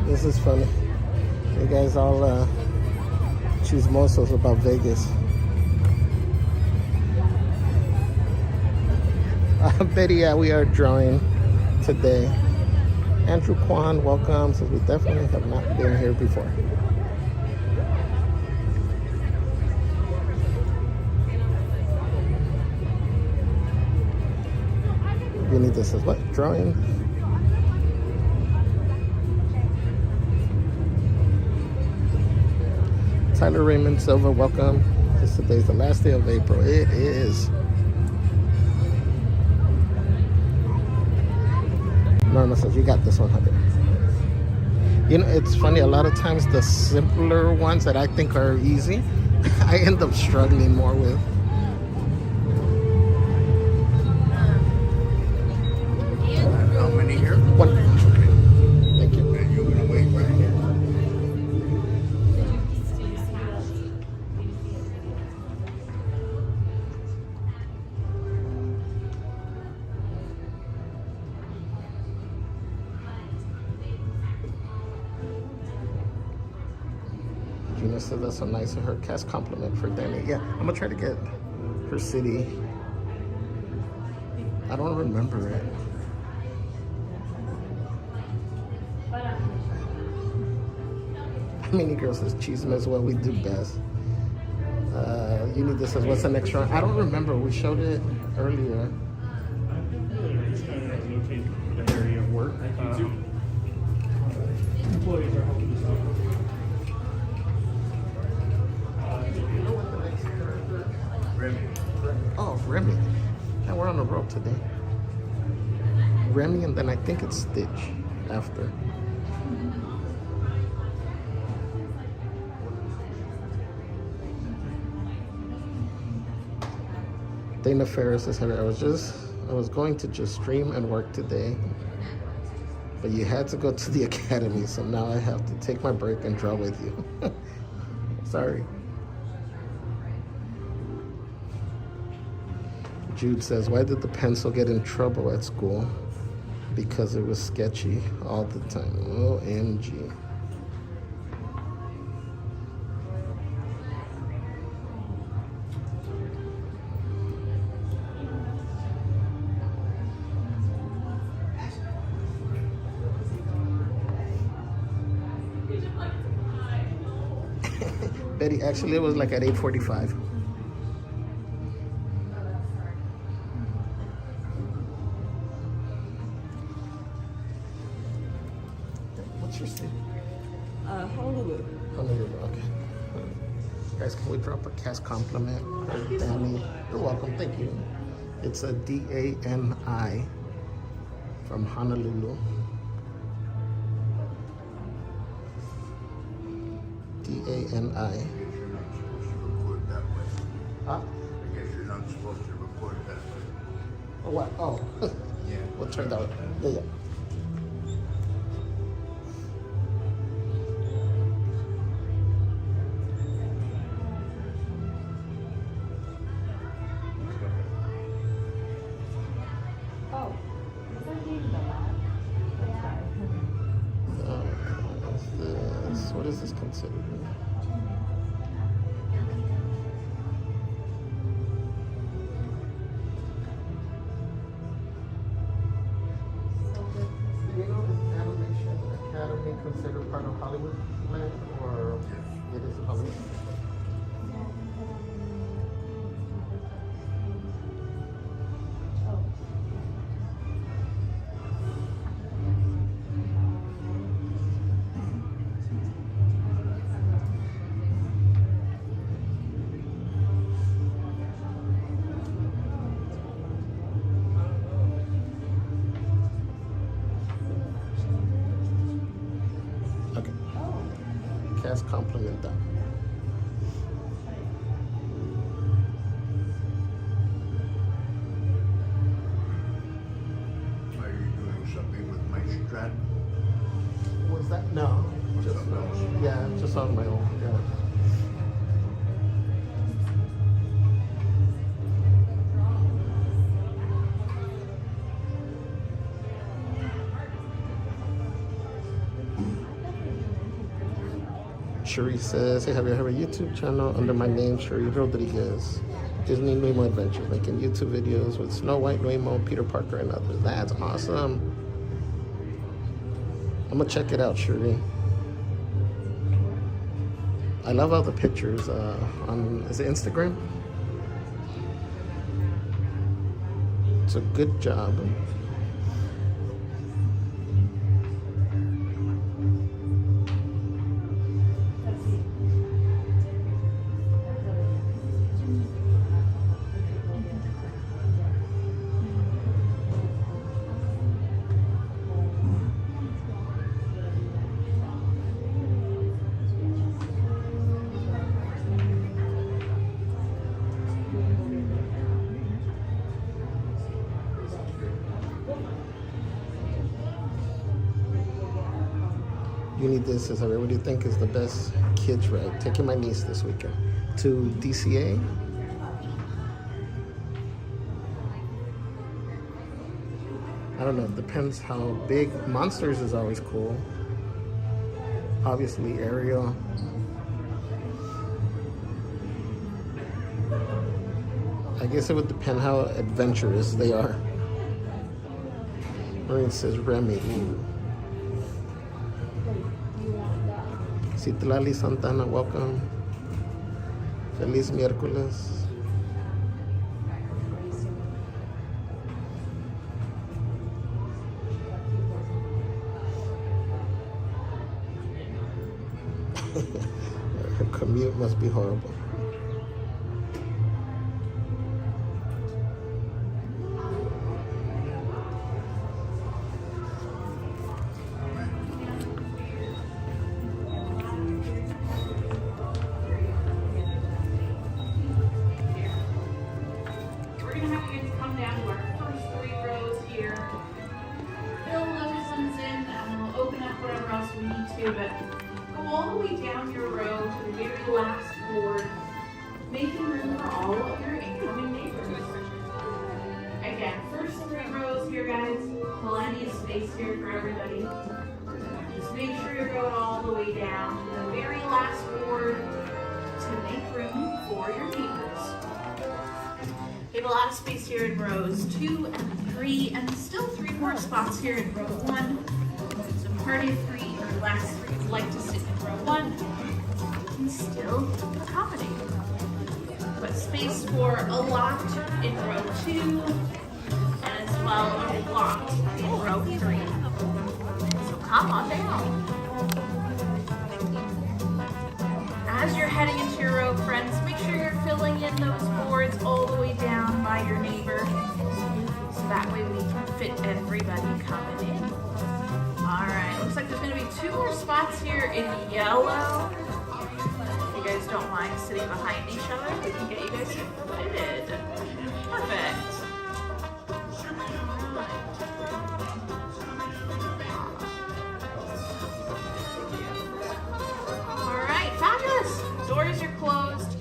This is funny. You guys all chismosos about Vegas. Betty, yeah, we are drawing today. Andrew Kwan, welcome, since we definitely have not been here before. Vinny, this is what? Drawing? Tyler Raymond Silva, welcome. Today's the last day of April. It is. Norma says, you got this 100. You know, it's funny, a lot of times the simpler ones that I think are easy, I end up struggling more with. How many here? One. Thank you. And you're gonna wait right here. Gina said that's so nice of her. Cast compliment for Danny. Yeah, I'm gonna try to get her city. I don't remember it. Mini Girl says cheese as well. We do best. You need this says what's the next round? I don't remember. We showed it earlier. Just kind of locate the area of work. Employees are helping us out. Remy. Oh, Remy. Yeah, we're on the road today. Remy, and then I think it's Stitch after. Dana Ferris says, I was going to just stream and work today, but you had to go to the academy, so now I have to take my break and draw with you. Sorry. Jude says, why did the pencil get in trouble at school? Because it was sketchy all the time. OMG. Betty, actually it was like at 8:45. What's your city? Honolulu. Honolulu, okay. Guys, can we drop a cast compliment for Danny? You're welcome, thank you. It's a D-A-N-I from Honolulu. D-A-N-I. Huh? I guess you're not supposed to record that way. Oh, what? Oh. Yeah. What turned out? Yeah. What is this considered? Do you know this animation academy considered part of Hollywood land, or it is Hollywood? Cast compliment done. Are you doing something with my strat? Was that? No. Just, something else? yeah, just on my own. Yeah. Cherie says, hey, have you a YouTube channel under my name, Cherie Rodriguez? Disney Nuemo Adventure, making YouTube videos with Snow White, Nuemo, Peter Parker, and others. That's awesome. I'm gonna check it out, Shirley. I love all the pictures on, is it Instagram? It's a good job. You need this, as what do you think is the best kids ride? Taking my niece this weekend to DCA. I don't know, it depends how big. Monsters is always cool. Obviously Ariel. I guess it would depend how adventurous they are. Marine says Remy. Ooh. Citlali Santana, welcome. Feliz miércoles. Her commute must be horrible. A lot of space here in rows 2 and 3, and still 3 more spots here in row 1. So party of 3 or last 3 would like to sit in row 1, you can still accommodate. But space for a lot in row 2, and as well a lot in row 3. So come on down. As you're heading into your row, friends, make sure you're filling in those boards all the way down by your neighbor, so that way we can fit everybody coming in. All right, looks like there's going to be 2 more spots here in yellow. If you guys don't mind sitting behind each other, we can get you guys fitted. Perfect. Doors are closed.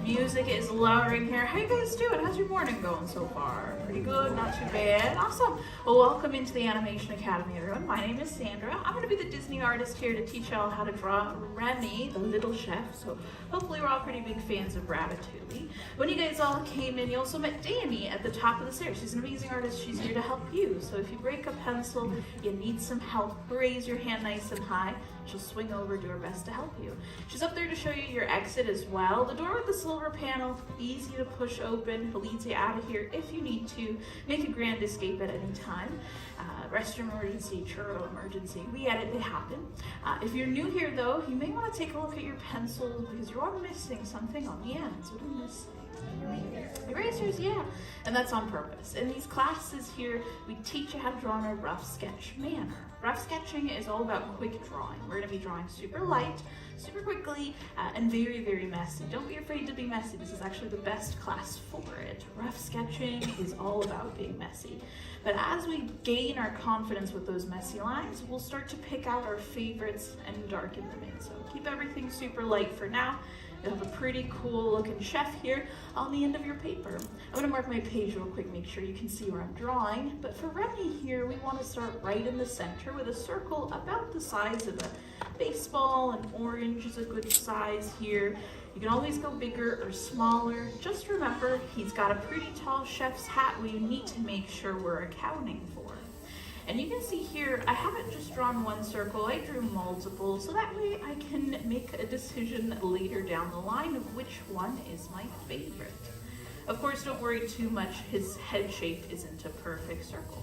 Music is lowering here. How you guys doing? How's your morning going so far? Pretty good, not too bad. Awesome. Well, welcome into the Animation Academy, everyone. My name is Sandra. I'm going to be the Disney artist here to teach y'all how to draw Remy, the little chef. So hopefully we're all pretty big fans of Ratatouille. When you guys all came in, you also met Danny at the top of the stairs. She's an amazing artist. She's here to help you. So if you break a pencil, you need some help, raise your hand nice and high. She'll swing over, do her best to help you. She's up there to show you your exit as well. The door with the silver panel, easy to push open, leads you out of here if you need to. Make a grand escape at any time. Restroom emergency, churro emergency, we get it, they happen. If you're new here though, you may want to take a look at your pencils because you are missing something on the ends. What are you missing? Erasers, yeah, and that's on purpose. In these classes here, we teach you how to draw in a rough sketch manner. Rough sketching is all about quick drawing. We're going to be drawing super light, super quickly, and very, very messy. Don't be afraid to be messy. This is actually the best class for it. Rough sketching is all about being messy. But as we gain our confidence with those messy lines, we'll start to pick out our favorites and darken them in. So keep everything super light for now. You'll have a pretty cool looking chef here on the end of your paper. I'm going to mark my page real quick, make sure you can see where I'm drawing. But for Remy here, we want to start right in the center with a circle about the size of a baseball. An orange is a good size here. You can always go bigger or smaller. Just remember, he's got a pretty tall chef's hat we need to make sure we're accounting for. And you can see here, I haven't just drawn one circle, I drew multiple, so that way I can make a decision later down the line of which one is my favorite. Of course, don't worry too much, his head shape isn't a perfect circle.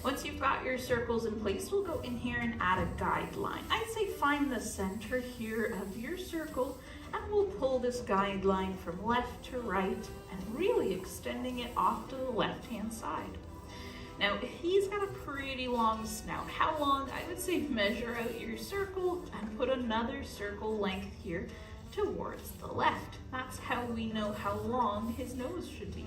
Once you've got your circles in place, we'll go in here and add a guideline. I'd say find the center here of your circle, and we'll pull this guideline from left to right and really extending it off to the left-hand side. Now, he's got a pretty long snout. How long? I would say measure out your circle and put another circle length here towards the left. That's how we know how long his nose should be.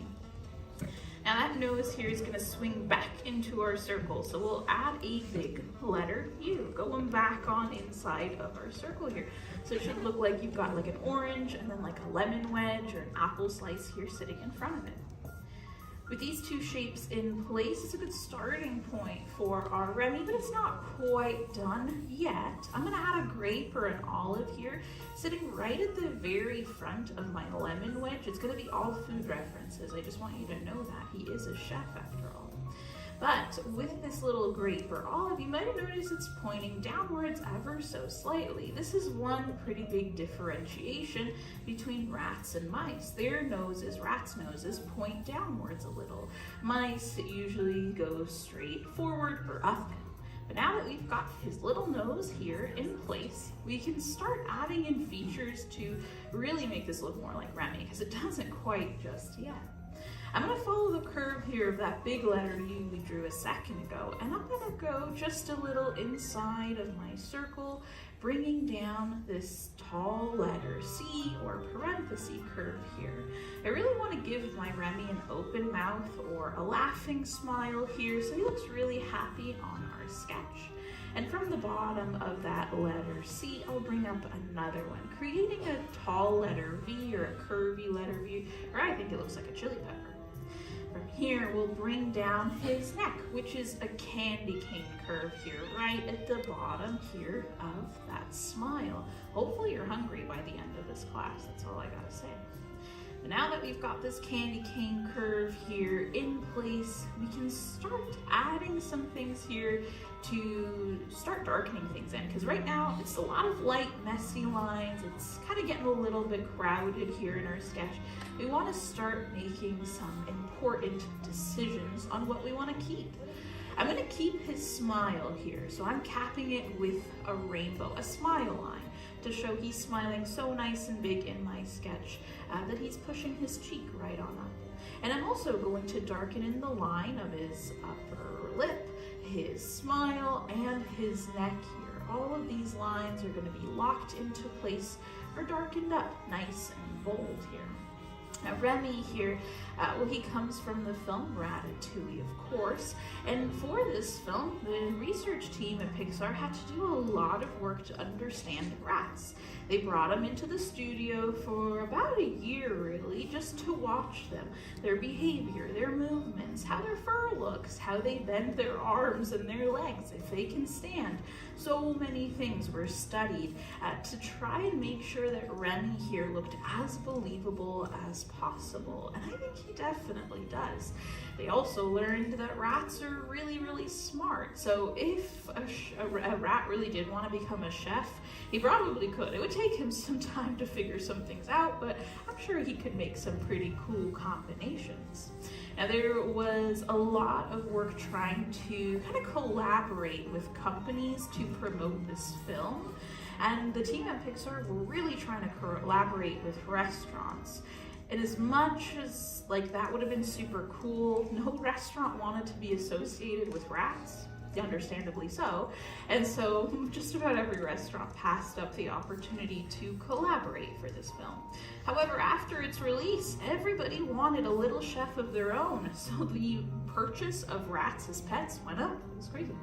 Now that nose here is going to swing back into our circle, so we'll add a big letter U, going back on inside of our circle here. So it should look like you've got like an orange and then like a lemon wedge or an apple slice here sitting in front of it. With these two shapes in place, it's a good starting point for our Remy, but it's not quite done yet. I'm gonna add a grape or an olive here, sitting right at the very front of my lemon wedge. It's gonna be all food references. I just want you to know that. He is a chef after all. But with this little grape or olive, you might have noticed it's pointing downwards ever so slightly. This is one pretty big differentiation between rats and mice. Their noses, rats' noses, point downwards a little. Mice usually go straight forward or up. But now that we've got his little nose here in place, we can start adding in features to really make this look more like Remy, because it doesn't quite just yet. I'm going to follow the curve here of that big letter U we drew a second ago, and I'm going to go just a little inside of my circle, bringing down this tall letter C or parenthesis curve here. I really want to give my Remy an open mouth or a laughing smile here, so he looks really happy on our sketch. And from the bottom of that letter C, I'll bring up another one, creating a tall letter V or a curvy letter V, or I think it looks like a chili pepper. From here, we'll bring down his neck, which is a candy cane curve here, right at the bottom here of that smile. Hopefully you're hungry by the end of this class, that's all I gotta say. But now that we've got this candy cane curve here in place, we can start adding some things here to start darkening things in, because right now it's a lot of light, messy lines. It's kind of getting a little bit crowded here in our sketch. We want to start making some important decisions on what we want to keep. I'm going to keep his smile here, so I'm capping it with a rainbow, a smile line, to show he's smiling so nice and big in my sketch that he's pushing his cheek right on up. And I'm also going to darken in the line of his upper lip, his smile, and his neck here. All of these lines are going to be locked into place or darkened up nice and bold here. Now Remy here, well, he comes from the film Ratatouille, of course, and for this film, the research team at Pixar had to do a lot of work to understand rats. They brought them into the studio for about a year, really, just to watch them, their behavior, their movements, how their fur looks, how they bend their arms and their legs, if they can stand. So many things were studied to try and make sure that Remy here looked as believable as possible, and I think he definitely does. They also learned that rats are really, really smart, so if a rat really did want to become a chef, he probably could. It would take him some time to figure some things out, but I'm sure he could make some pretty cool combinations. Now there was a lot of work trying to kind of collaborate with companies to promote this film, and the team at Pixar were really trying to collaborate with restaurants. And as much as that would have been super cool, no restaurant wanted to be associated with rats, understandably so. And so just about every restaurant passed up the opportunity to collaborate for this film. However, after its release, everybody wanted a little chef of their own, so the purchase of rats as pets went up. It was crazy.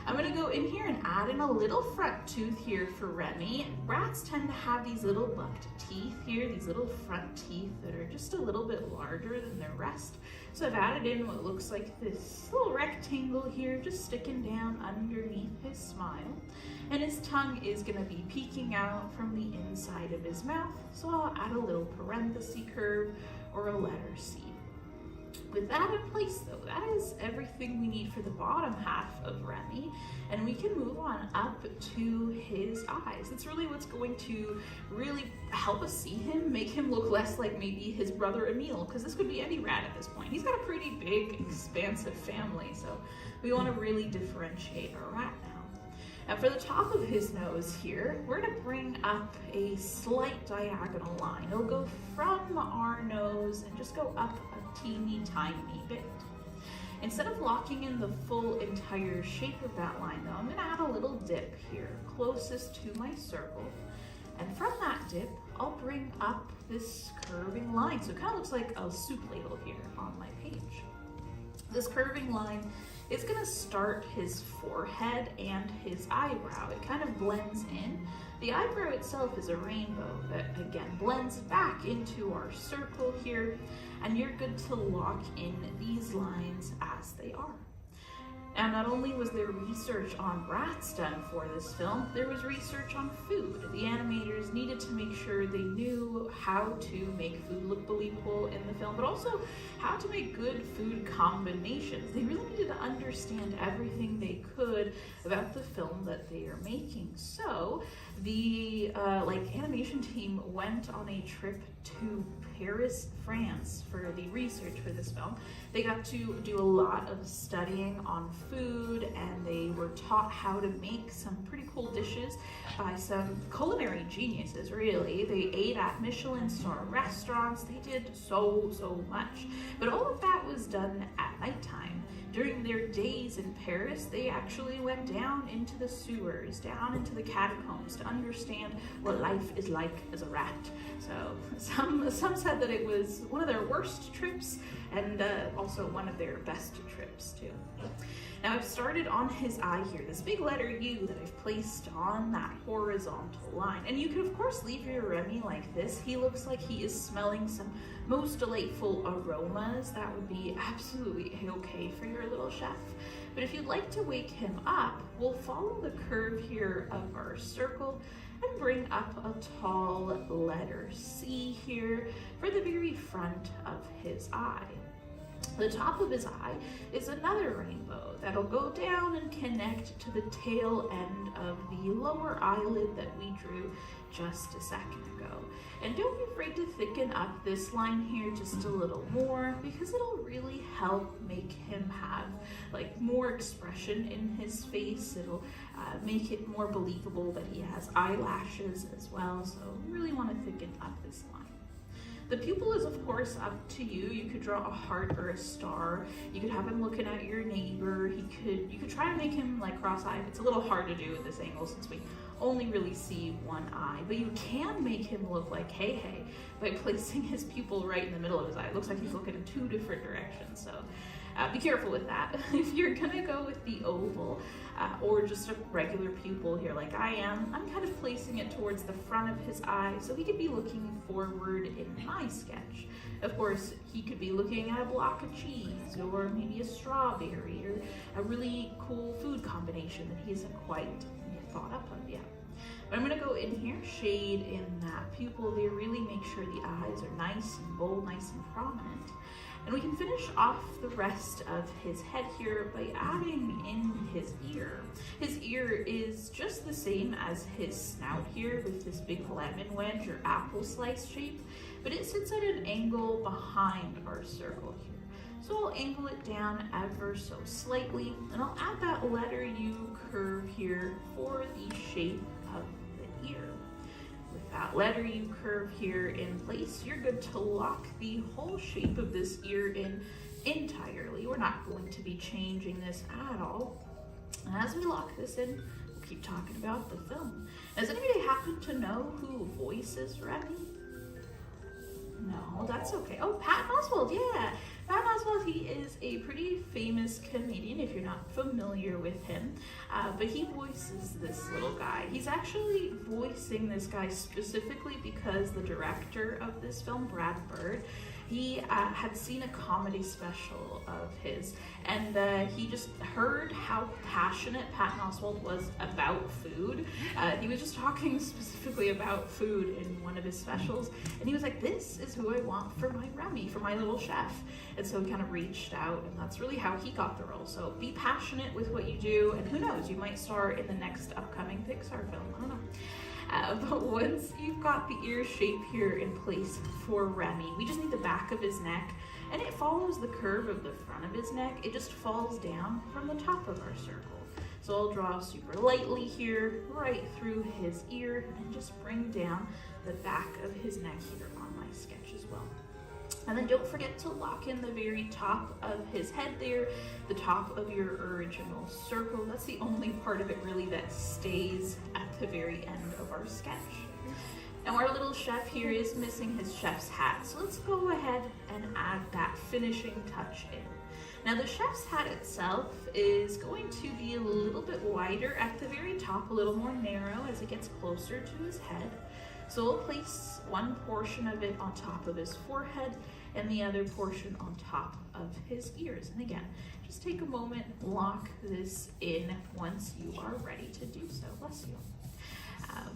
I'm gonna go in here and add in a little front tooth here for Remy. Rats tend to have these little bucked teeth here, these little front teeth that are just a little bit larger than the rest. So I've added in what looks like this little rectangle here, just sticking down underneath his smile. And his tongue is gonna be peeking out from the inside of his mouth. So I'll add a little parenthesis curve or a letter C. With that in place though, that is everything we need for the bottom half of Remy, and we can move on up to his eyes. That's really what's going to really help us see him, make him look less like maybe his brother Emil, because this could be any rat at this point. He's got a pretty big, expansive family, so we want to really differentiate our rat now. Now for the top of his nose here, we're going to bring up a slight diagonal line. It'll go from our nose and just go up a teeny tiny bit. Instead of locking in the full entire shape of that line though, I'm going to add a little dip here, closest to my circle. And from that dip, I'll bring up this curving line. So it kind of looks like a soup ladle here on my page. This curving line is going to start his forehead and his eyebrow. It kind of blends in. The eyebrow itself is a rainbow that again blends back into our circle here, and you're good to lock in these lines as they are. Now, not only was there research on rats done for this film, there was research on food. The animators needed to make sure they knew how to make food look believable in the film, but also how to make good food combinations. They really needed to understand everything they could about the film that they are making. So the animation team went on a trip to Paris, France for the research for this film. They got to do a lot of studying on food, and they were taught how to make some pretty cool dishes by some culinary geniuses, really. They ate at Michelin star restaurants. They did so much. But all of that was done at nighttime. During their days in Paris, they actually went down into the sewers, down into the catacombs to understand what life is like as a rat. So some said that it was one of their worst trips, and also one of their best trips too. Now I've started on his eye here, this big letter U that I've placed on that horizontal line. And you could of course leave your Remy like this. He looks like he is smelling some most delightful aromas. That would be absolutely okay for your little chef. But if you'd like to wake him up, we'll follow the curve here of our circle and bring up a tall letter C here for the very front of his eye. The top of his eye is another rainbow that'll go down and connect to the tail end of the lower eyelid that we drew just a second ago. And don't be afraid to thicken up this line here just a little more, because it'll really help make him have like more expression in his face. It'll make it more believable that he has eyelashes as well. So we really want to thicken up this line. The pupil is of course up to you. You could draw a heart or a star. You could have him looking at your neighbor. You could try to make him like cross-eyed. It's a little hard to do at this angle since we only really see one eye, but you can make him look like hey by placing his pupil right in the middle of his eye. It looks like he's looking in two different directions, so be careful with that. If you're gonna go with the oval or just a regular pupil here like I am, I'm kind of placing it towards the front of his eye so he could be looking forward in my sketch. Of course, he could be looking at a block of cheese or maybe a strawberry or a really cool food combination that he hasn't quite thought up of yet. But I'm gonna go in here, shade in that pupil there, really make sure the eyes are nice and bold, nice and prominent. And we can finish off the rest of his head here by adding in his ear. His ear is just the same as his snout here with this big lemon wedge or apple slice shape, but it sits at an angle behind our circle here. So I'll angle it down ever so slightly, and I'll add that letter U curve here for the shape of the ear. With that letter U curve here in place, you're good to lock the whole shape of this ear in entirely. We're not going to be changing this at all. And as we lock this in, we'll keep talking about the film. Does anybody happen to know who voices Remy? No, that's okay. Oh, Patton Oswalt, yeah. Patton Oswalt, he is a pretty famous comedian if you're not familiar with him, but he voices this little guy. He's actually voicing this guy specifically because the director of this film, Brad Bird, He had seen a comedy special of his, and he just heard how passionate Patton Oswalt was about food. He was just talking specifically about food in one of his specials, and he was like, this is who I want for my Remy, for my little chef. And so he kind of reached out, and that's really how he got the role. So be passionate with what you do, and who knows, you might star in the next upcoming Pixar film, I don't know. But once you've got the ear shape here in place for Remy, we just need the back of his neck, and it follows the curve of the front of his neck. It just falls down from the top of our circle. So I'll draw super lightly here, right through his ear, and just bring down the back of his neck here on my sketch as well. And then don't forget to lock in the very top of his head there, the top of your original circle. That's the only part of it really that stays at the very end of our sketch. Now our little chef here is missing his chef's hat, so let's go ahead and add that finishing touch in. Now the chef's hat itself is going to be a little bit wider at the very top, a little more narrow as it gets closer to his head. So we'll place one portion of it on top of his forehead and the other portion on top of his ears. And again, just take a moment, lock this in once you are ready to do so. Bless you.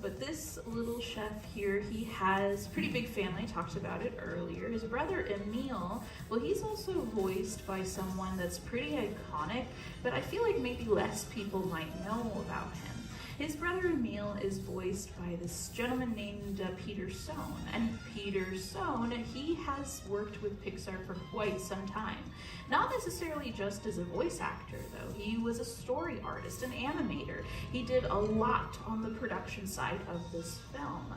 But this little chef here, he has a pretty big family, talked about it earlier. His brother Emil, well, he's also voiced by someone that's pretty iconic, but I feel like maybe less people might know about him. His brother Emil is voiced by this gentleman named Peter Sohn. And Peter Sohn, he has worked with Pixar for quite some time. Not necessarily just as a voice actor, though. He was a story artist, an animator. He did a lot on the production side of this film.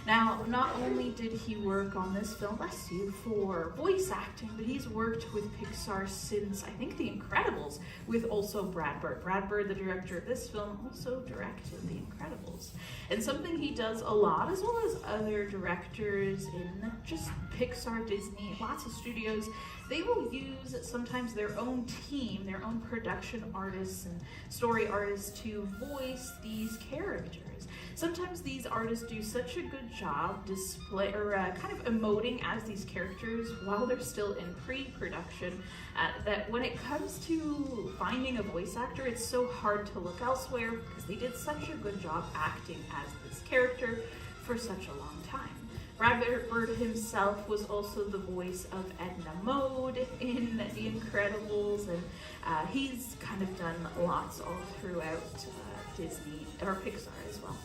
Now, not only did he work on this film, bless you, for voice acting, but he's worked with Pixar since, I think, The Incredibles, with also Brad Bird. Brad Bird, the director of this film, also directed The Incredibles. And something he does a lot, as well as other directors in just Pixar, Disney, lots of studios, they will use sometimes their own team, their own production artists and story artists to voice these characters. Sometimes these artists do such a good job display or kind of emoting as these characters while they're still in pre-production that when it comes to finding a voice actor, it's so hard to look elsewhere because they did such a good job acting as this character for such a long time. Brad Bird himself was also the voice of Edna Mode in The Incredibles, and he's kind of done lots all throughout Disney, or Pixar as well.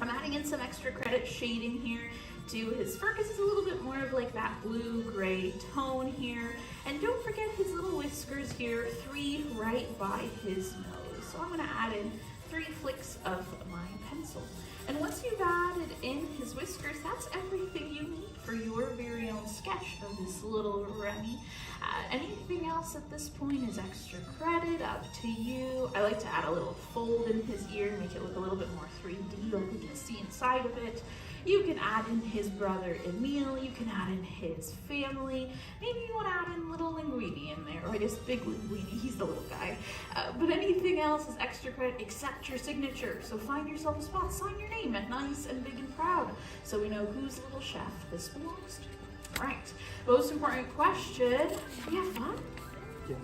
I'm adding in some extra credit shading here to his fur because it's a little bit more of like that blue-gray tone here. And don't forget his little whiskers here, 3 right by his nose. So I'm going to add in 3 flicks of my pencil. And once you've added in his whiskers, that's everything you need for your very own sketch of this little Remy. Anything else at this point is extra credit, up to you. I like to add a little fold in his ear, make it look a little bit more 3D, like we can see inside of it. You can add in his brother Emil, you can add in his family. Maybe you want to add in little Linguini in there, or I guess big Linguini, he's the little guy. But anything else is extra credit except your signature. So find yourself a spot, sign your name at nice and big and proud so we know whose little chef this belongs to. All right, most important question, did we have fun? Yeah.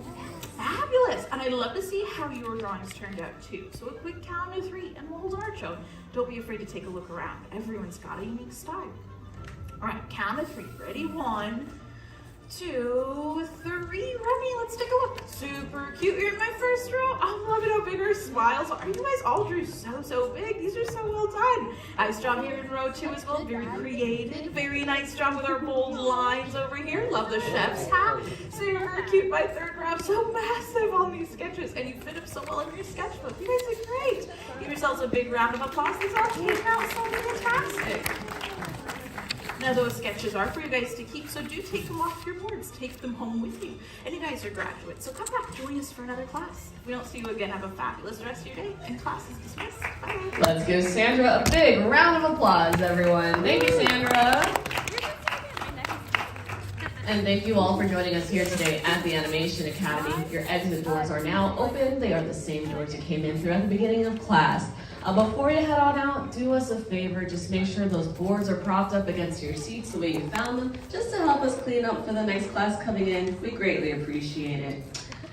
Fabulous, and I'd love to see how your drawings turned out too. So a quick count of 3 and we'll hold our show. Don't be afraid to take a look around. Everyone's got a unique style. All right, count of 3, ready? 1, 2, 3, Remy, let's take a look. Super cute, you're in my first row. I'm loving how big her smiles are. You guys all drew so big. These are so well done. Nice job here in row 2 as well, very creative. Very nice job with our bold lines over here. Love the chef's hat. Super cute, my 3rd row, so massive on these sketches. And you fit them so well in your sketchbook. You guys are great. Give yourselves a big round of applause. These all came out so fantastic. Now those sketches are for you guys to keep, so do take them off your boards, take them home with you. And you guys are graduates, so come back, join us for another class. If we don't see you again, have a fabulous rest of your day, and class is dismissed. Bye. Let's give Sandra a big round of applause, everyone. Thank you, Sandra. And thank you all for joining us here today at the Animation Academy. Your exit doors are now open. They are the same doors you came in through at the beginning of class. Before you head on out, do us a favor, just make sure those boards are propped up against your seats the way you found them, just to help us clean up for the next class coming in. We greatly appreciate it.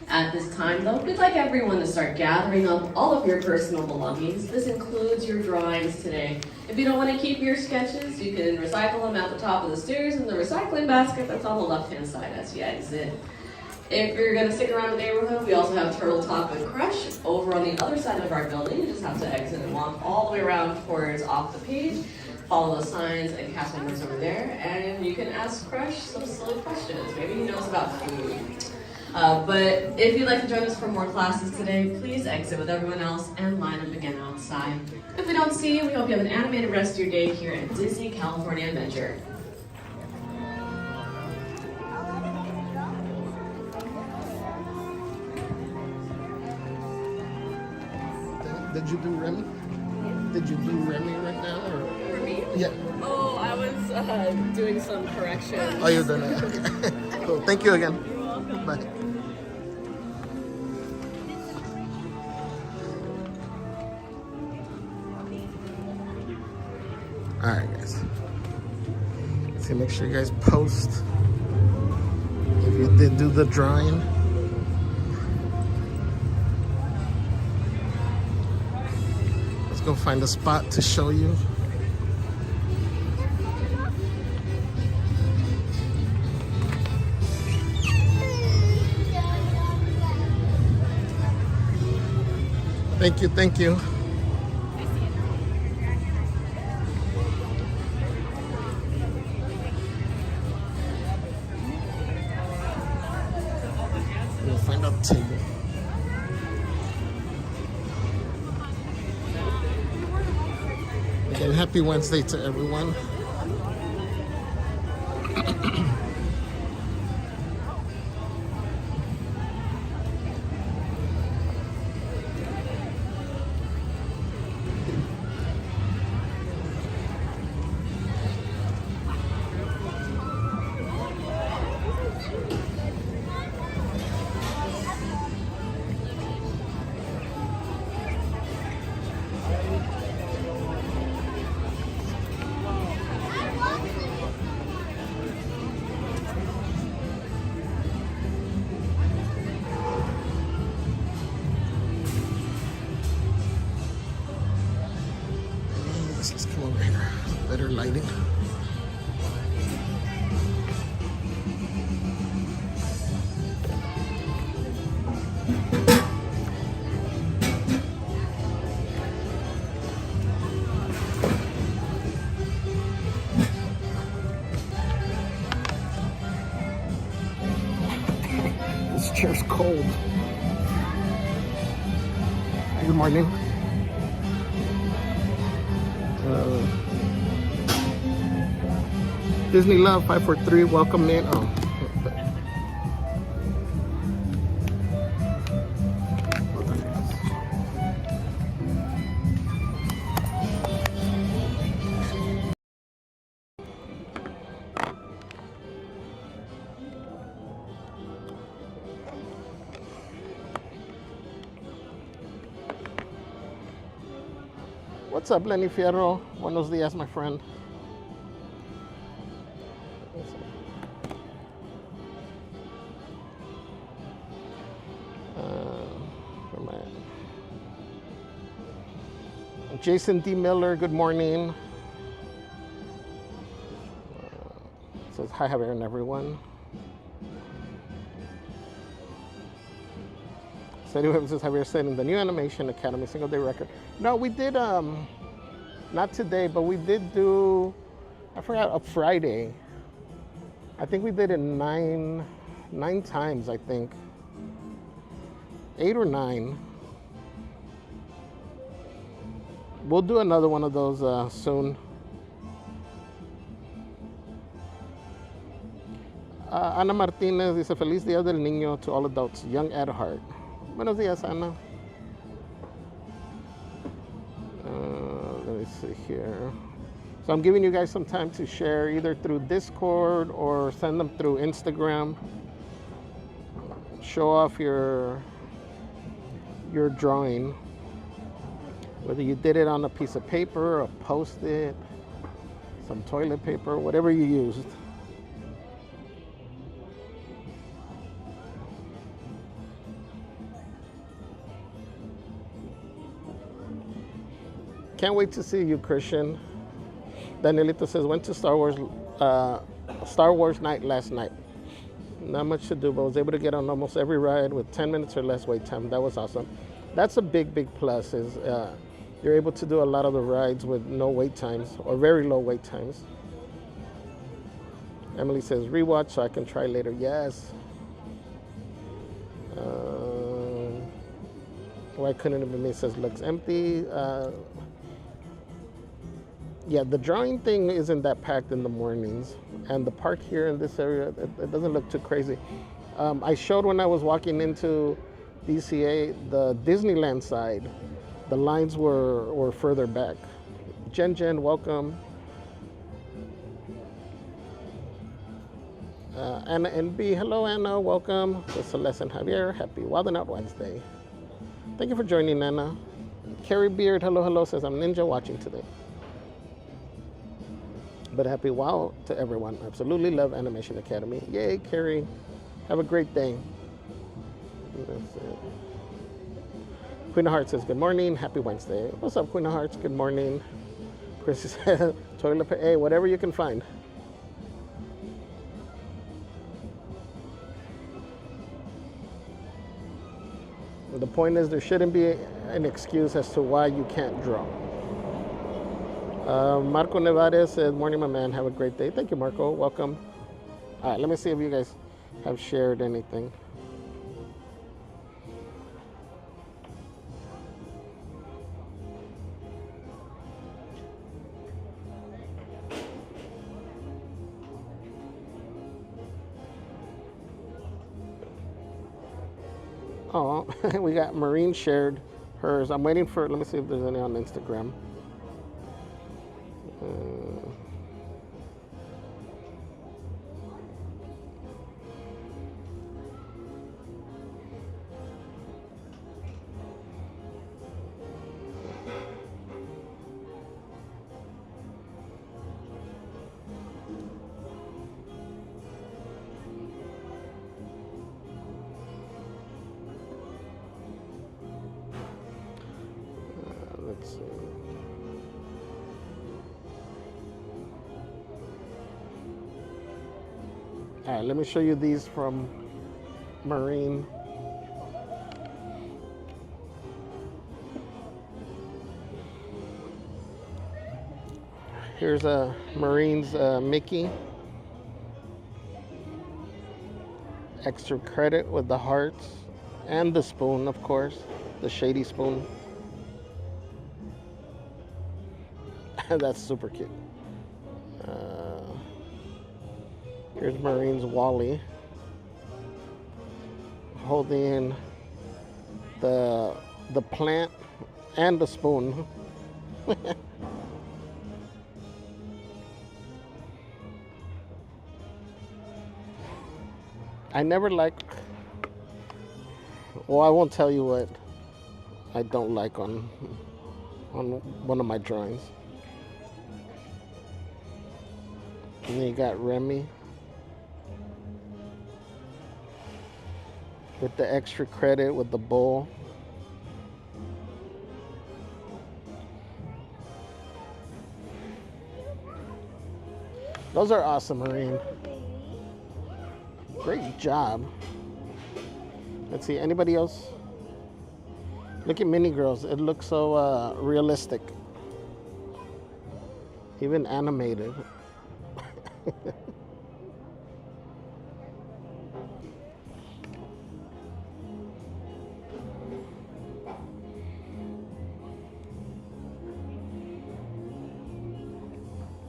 At this time, though, we'd like everyone to start gathering up all of your personal belongings. This includes your drawings today. If you don't want to keep your sketches, you can recycle them at the top of the stairs in the recycling basket that's on the left-hand side as you exit. If you're going to stick around the neighborhood, we also have Turtle Talk with Crush over on the other side of our building. You just have to exit and walk all the way around towards off the page. Follow the signs and cast members over there, and you can ask Crush some silly questions. Maybe he knows about food. But if you'd like to join us for more classes today, please exit with everyone else and line up again outside. If we don't see you, we hope you have an animated rest of your day here at Disney California Adventure. Did you do Remy? Did you do Remy right now? Or? Remy? Yeah. Oh, I was doing some corrections. Oh, you're done it. Okay. Cool. Thank you again. You're welcome. Bye. Alright, guys. So make sure you guys post if you did do the drawing. Let's go find a spot to show you. Thank you, thank you. We'll find a table. Again, happy Wednesday to everyone. Let's come over here. Better lighting. This chair's cold. Good morning. Disney Love 543, welcome in. Oh. What's up, Lenny Fierro? Buenos días, my friend. Jason D. Miller, good morning. Says hi, Javier, and everyone. Says Javier said in the new Animation Academy single day record. No, we did, not today, but we did do, I forgot, a Friday. I think we did it nine times, I think. 8 or 9. We'll do another one of those soon. Ana Martinez dice, Feliz Día del Niño to all adults, young at heart. Buenos días, Ana. Let me see here. So I'm giving you guys some time to share either through Discord or send them through Instagram. Show off your drawing. Whether you did it on a piece of paper, a Post-it, some toilet paper, whatever you used. Can't wait to see you, Christian. Danielito says, went to Star Wars night last night. Not much to do, but was able to get on almost every ride with 10 minutes or less wait time. That was awesome. That's a big, big plus is you're able to do a lot of the rides with no wait times or very low wait times. Emily says, rewatch so I can try later. Yes. Why couldn't it be me? Says, looks empty. Yeah, the drawing thing isn't that packed in the mornings. And the park here in this area, it doesn't look too crazy. I showed when I was walking into DCA, the Disneyland side, the lines were further back. Jen, welcome. Anna NB, hello Anna, welcome. To Celeste and Javier, happy Wildin Out Wednesday. Thank you for joining, Anna. Carrie Beard, hello, says I'm ninja watching today. But happy wow to everyone. Absolutely love Animation Academy. Yay, Carrie. Have a great day. That's it. Queen of Hearts says, good morning. Happy Wednesday. What's up, Queen of Hearts? Good morning. Chris says, toilet paper. Hey, whatever you can find. The point is there shouldn't be an excuse as to why you can't draw. Marco Nevares says, morning, my man. Have a great day. Thank you, Marco. Welcome. All right, let me see if you guys have shared anything. Oh, we got Maureen shared hers. I'm waiting for, let me see if there's any on Instagram. Let's see. All right, let me show you these from Marine. Here's a Marine's Mickey. Extra credit with the hearts and the spoon, of course, the shady spoon. That's super cute. Here's Marine's Wally holding the plant and the spoon. I never like, well, I won't tell you what I don't like on one of my drawings. And then you got Remy with the extra credit with the bowl. Those are awesome, Marine. Great job. Let's see, anybody else? Look at Mini Girls. It looks so realistic. Even animated.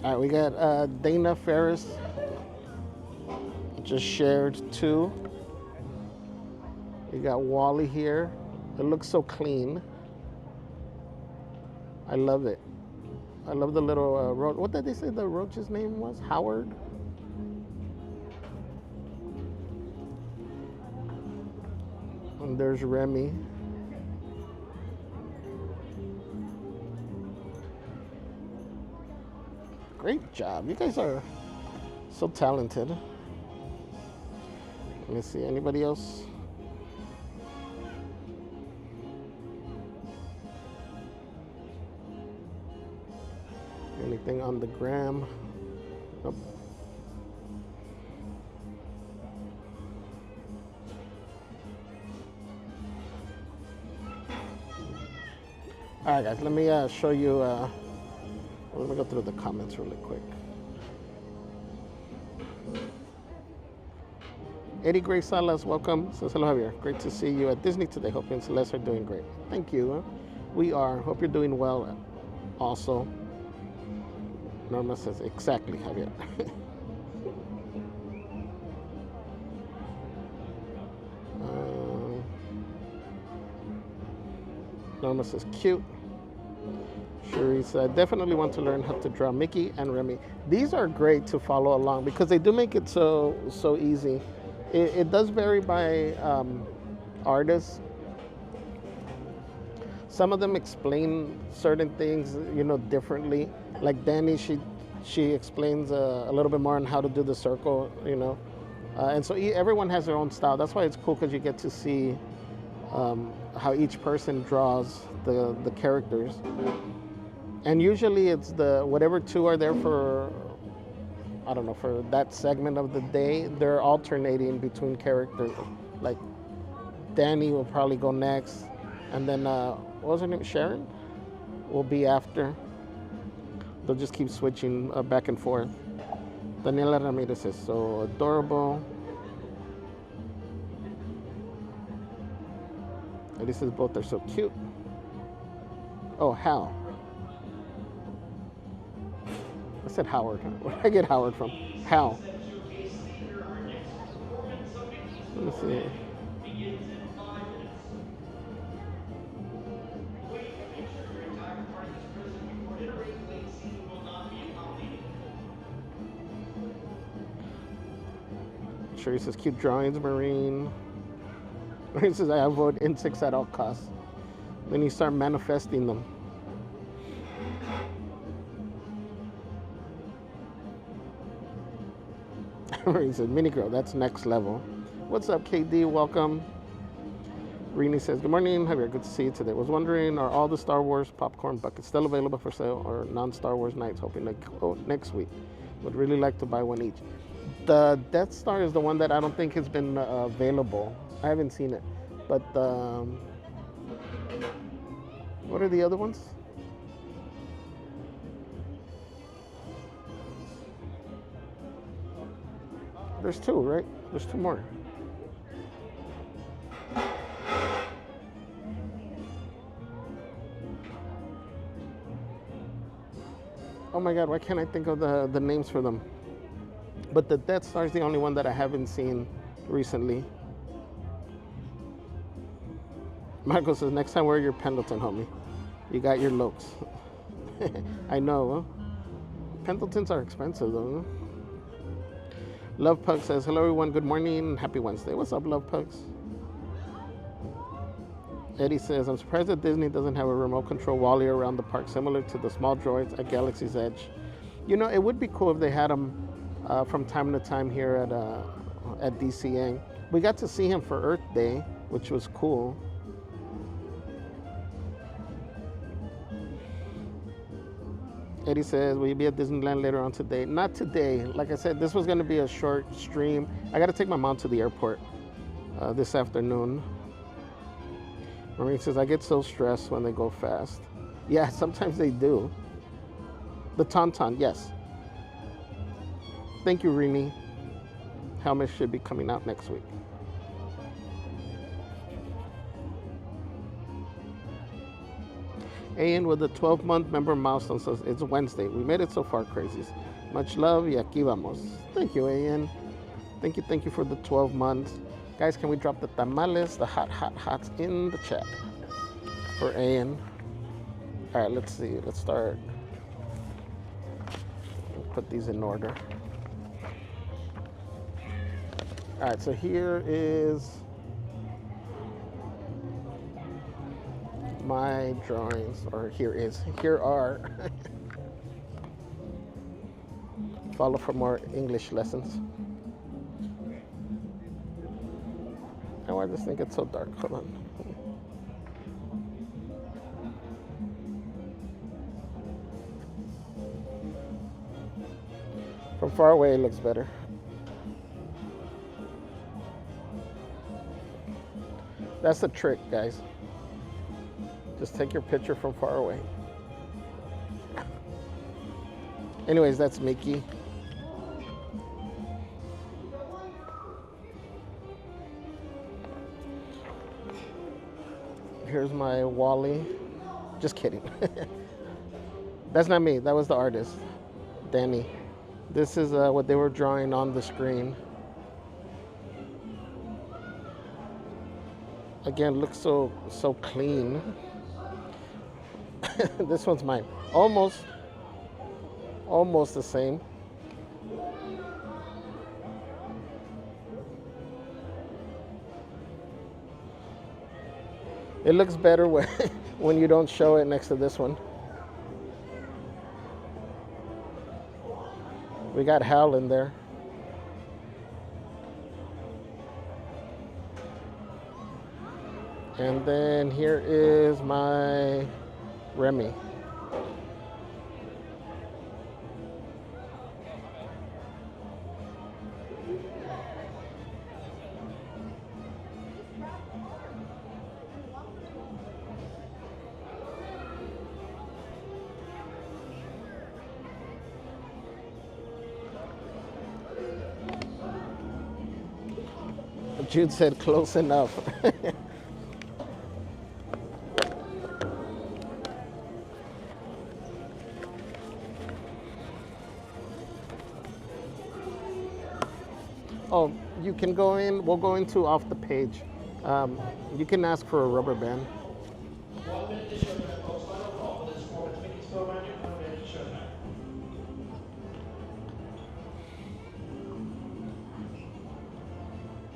All right, we got Dana Ferris just shared 2. We got Wally here. It looks so clean. I love it. I love the little roach. What did they say the roach's name was? Howard? And there's Remy. Great job. You guys are so talented. Let me see. Anybody else? Anything on the gram? Nope. All right, guys. Let me show you. Let me go through the comments really quick. Eddie Gray Salas, welcome. Says hello, Javier. Great to see you at Disney today. Hope you and Celeste are doing great. Thank you. We are. Hope you're doing well. Also, Norma says exactly, Javier. Norma says cute. Cherise, I definitely want to learn how to draw Mickey and Remy. These are great to follow along because they do make it so easy. It does vary by artists. Some of them explain certain things, differently. Like Danny, she explains a little bit more on how to do the circle, and so everyone has their own style. That's why it's cool because you get to see how each person draws the characters. And usually it's whatever two are there for, I don't know, for that segment of the day, they're alternating between characters. Like Danny will probably go next, and then, what was her name? Sharon will be after. They'll just keep switching back and forth. Daniela Ramirez is so adorable. And this is both are so cute. Oh, Hal. I said Howard. Where did I get Howard from? Hal. Let me see. Sherry says cute drawings, Marine. Marine says I avoid insects at all costs. Then you start manifesting them. Marine says mini girl, that's next level. What's up, KD? Welcome. Rini says good morning, Javier. Good to see you today. Was wondering, are all the Star Wars popcorn buckets still available for sale, or non-Star Wars nights? Hoping to go next week. Would really like to buy one each. The Death Star is the one that I don't think has been available. I haven't seen it. But what are the other ones? There's two, right? There's two more. Oh my God, why can't I think of the names for them? But the Death Star is the only one that I haven't seen recently. Marco says, next time wear your Pendleton, homie. You got your looks. I know, huh? Pendletons are expensive, though. Huh? Love Pug says, hello, everyone. Good morning. Happy Wednesday. What's up, Love Pugs? Eddie says, I'm surprised that Disney doesn't have a remote control Wally around the park, similar to the small droids at Galaxy's Edge. It would be cool if they had them from time to time here at DCA. We got to see him for Earth Day, which was cool. Eddie says, will you be at Disneyland later on today? Not today. Like I said, this was going to be a short stream. I got to take my mom to the airport this afternoon. Maureen says, I get so stressed when they go fast. Yeah, sometimes they do. The Tauntaun, yes. Thank you, Remy. Helmet should be coming out next week. Ian with the 12-month member milestone says, it's Wednesday. We made it so far, crazies. Much love, y aquí vamos. Thank you, Ian. Thank you for the 12 months. Guys, can we drop the tamales, the hots in the chat for Ian? All right, let's see. Let's start. Put these in order. All right, so here is my drawings, or here are Follow for more English lessons. And why does this thing get so dark? Hold on. From far away, it looks better. That's the trick, guys. Just take your picture from far away. Anyways, that's Mickey. Here's my Wally. Just kidding. That's not me. That was the artist, Danny. This is what they were drawing on the screen. Again, looks so clean. This one's mine. Almost the same. It looks better when you don't show it next to this one. We got Hal in there. And then here is my Remy. Jude said close enough. Oh, you can go in, we'll go into off the page. You can ask for a rubber band.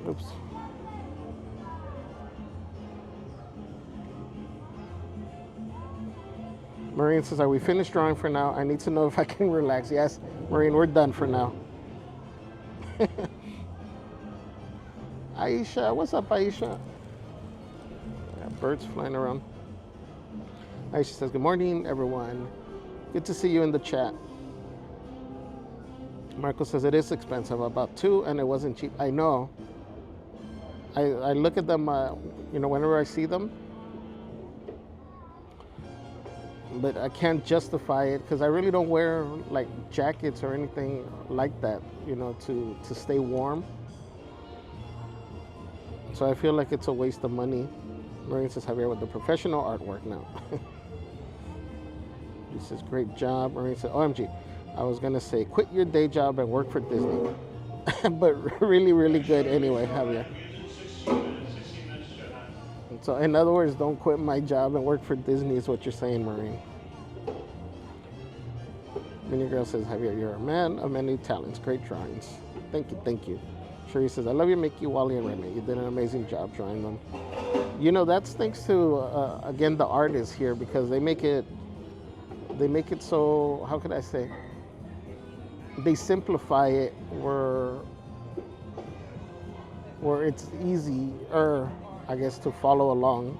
Oops. Maureen says, are we finished drawing for now? I need to know if I can relax. Yes, Maureen, we're done for now. Aisha, what's up, Aisha? Yeah, birds flying around. Aisha says, good morning, everyone. Good to see you in the chat. Marco says, it is expensive, about $2, and it wasn't cheap. I know. I look at them, whenever I see them, but I can't justify it because I really don't wear like jackets or anything like that, to stay warm. So I feel like it's a waste of money. Maureen says, Javier with the professional artwork now. He says, great job. Maureen says, OMG, I was gonna say, quit your day job and work for Disney. But really, really good anyway, Javier. So in other words, don't quit my job and work for Disney is what you're saying, Maureen. Mini Girl says, Javier, you're a man of many talents. Great drawings. Thank you, thank you. Sherry says, I love you, Mickey, Wally, and Remy. You did an amazing job drawing them. That's thanks to, again, the artists here because they make it so, how could I say? They simplify it where it's easier, I guess, to follow along.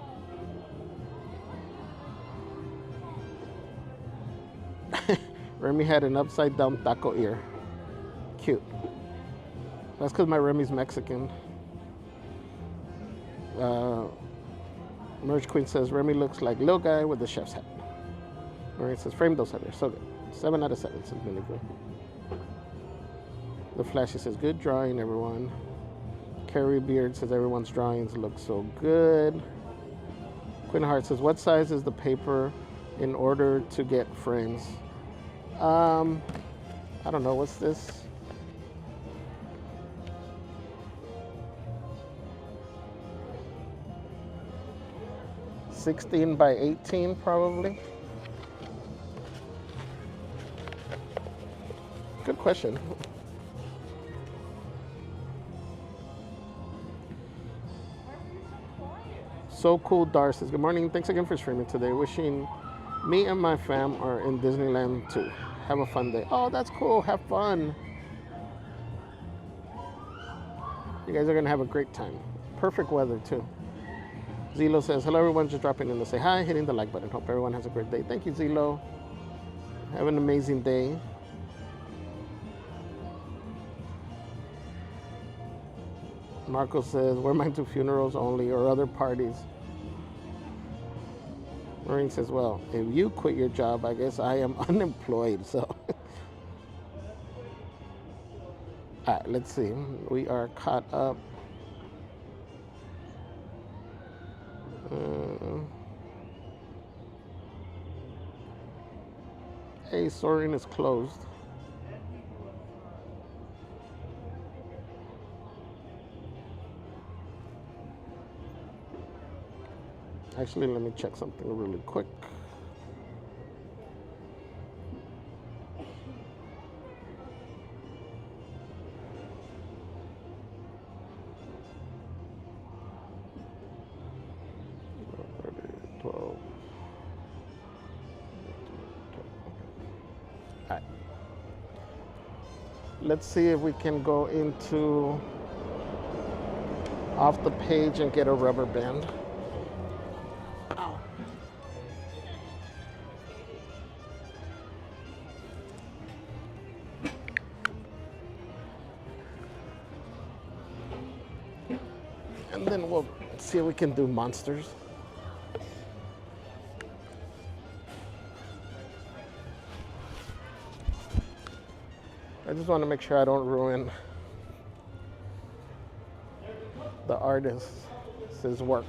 Remy had an upside down taco ear. Cute. That's because my Remy's Mexican. Merge Queen says, Remy looks like little guy with the chef's hat. Maureen says, frame those Javier. So good. 7 out of 7 says really good. The Flashy says, good drawing, everyone. Carrie Beard says, everyone's drawings look so good. Quinn Hart says, what size is the paper in order to get frames? I don't know. What's this? $16 by $18, probably. Good question. So Cool Dar says, good morning. Thanks again for streaming today. Wishing me and my fam are in Disneyland too. have a fun day. Oh, that's cool. Have fun. You guys are going to have a great time. Perfect weather, too. Zilo says, hello, everyone. Just dropping in to say hi, hitting the like button. Hope everyone has a great day. Thank you, Zilo. Have an amazing day. Marco says, we're mine to funerals only or other parties. Maureen says, well, if you quit your job, I guess I am unemployed, so. All right, let's see. We are caught up. Hey, Soaring is closed. Actually, let me check something really quick. Let's see if we can go into off the page and get a rubber band. Ow. And then we'll see if we can do monsters. I just want to make sure I don't ruin the artist's work.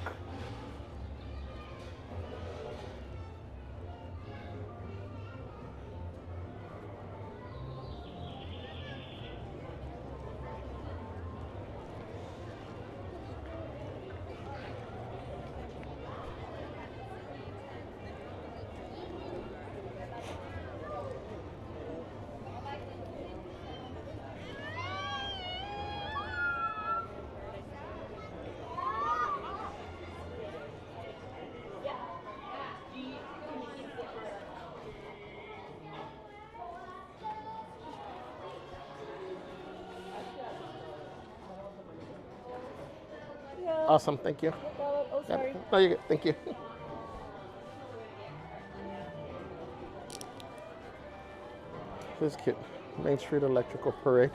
Awesome, thank you. Oh, sorry. No, you're good. Thank you. This is cute. Main Street Electrical Parade.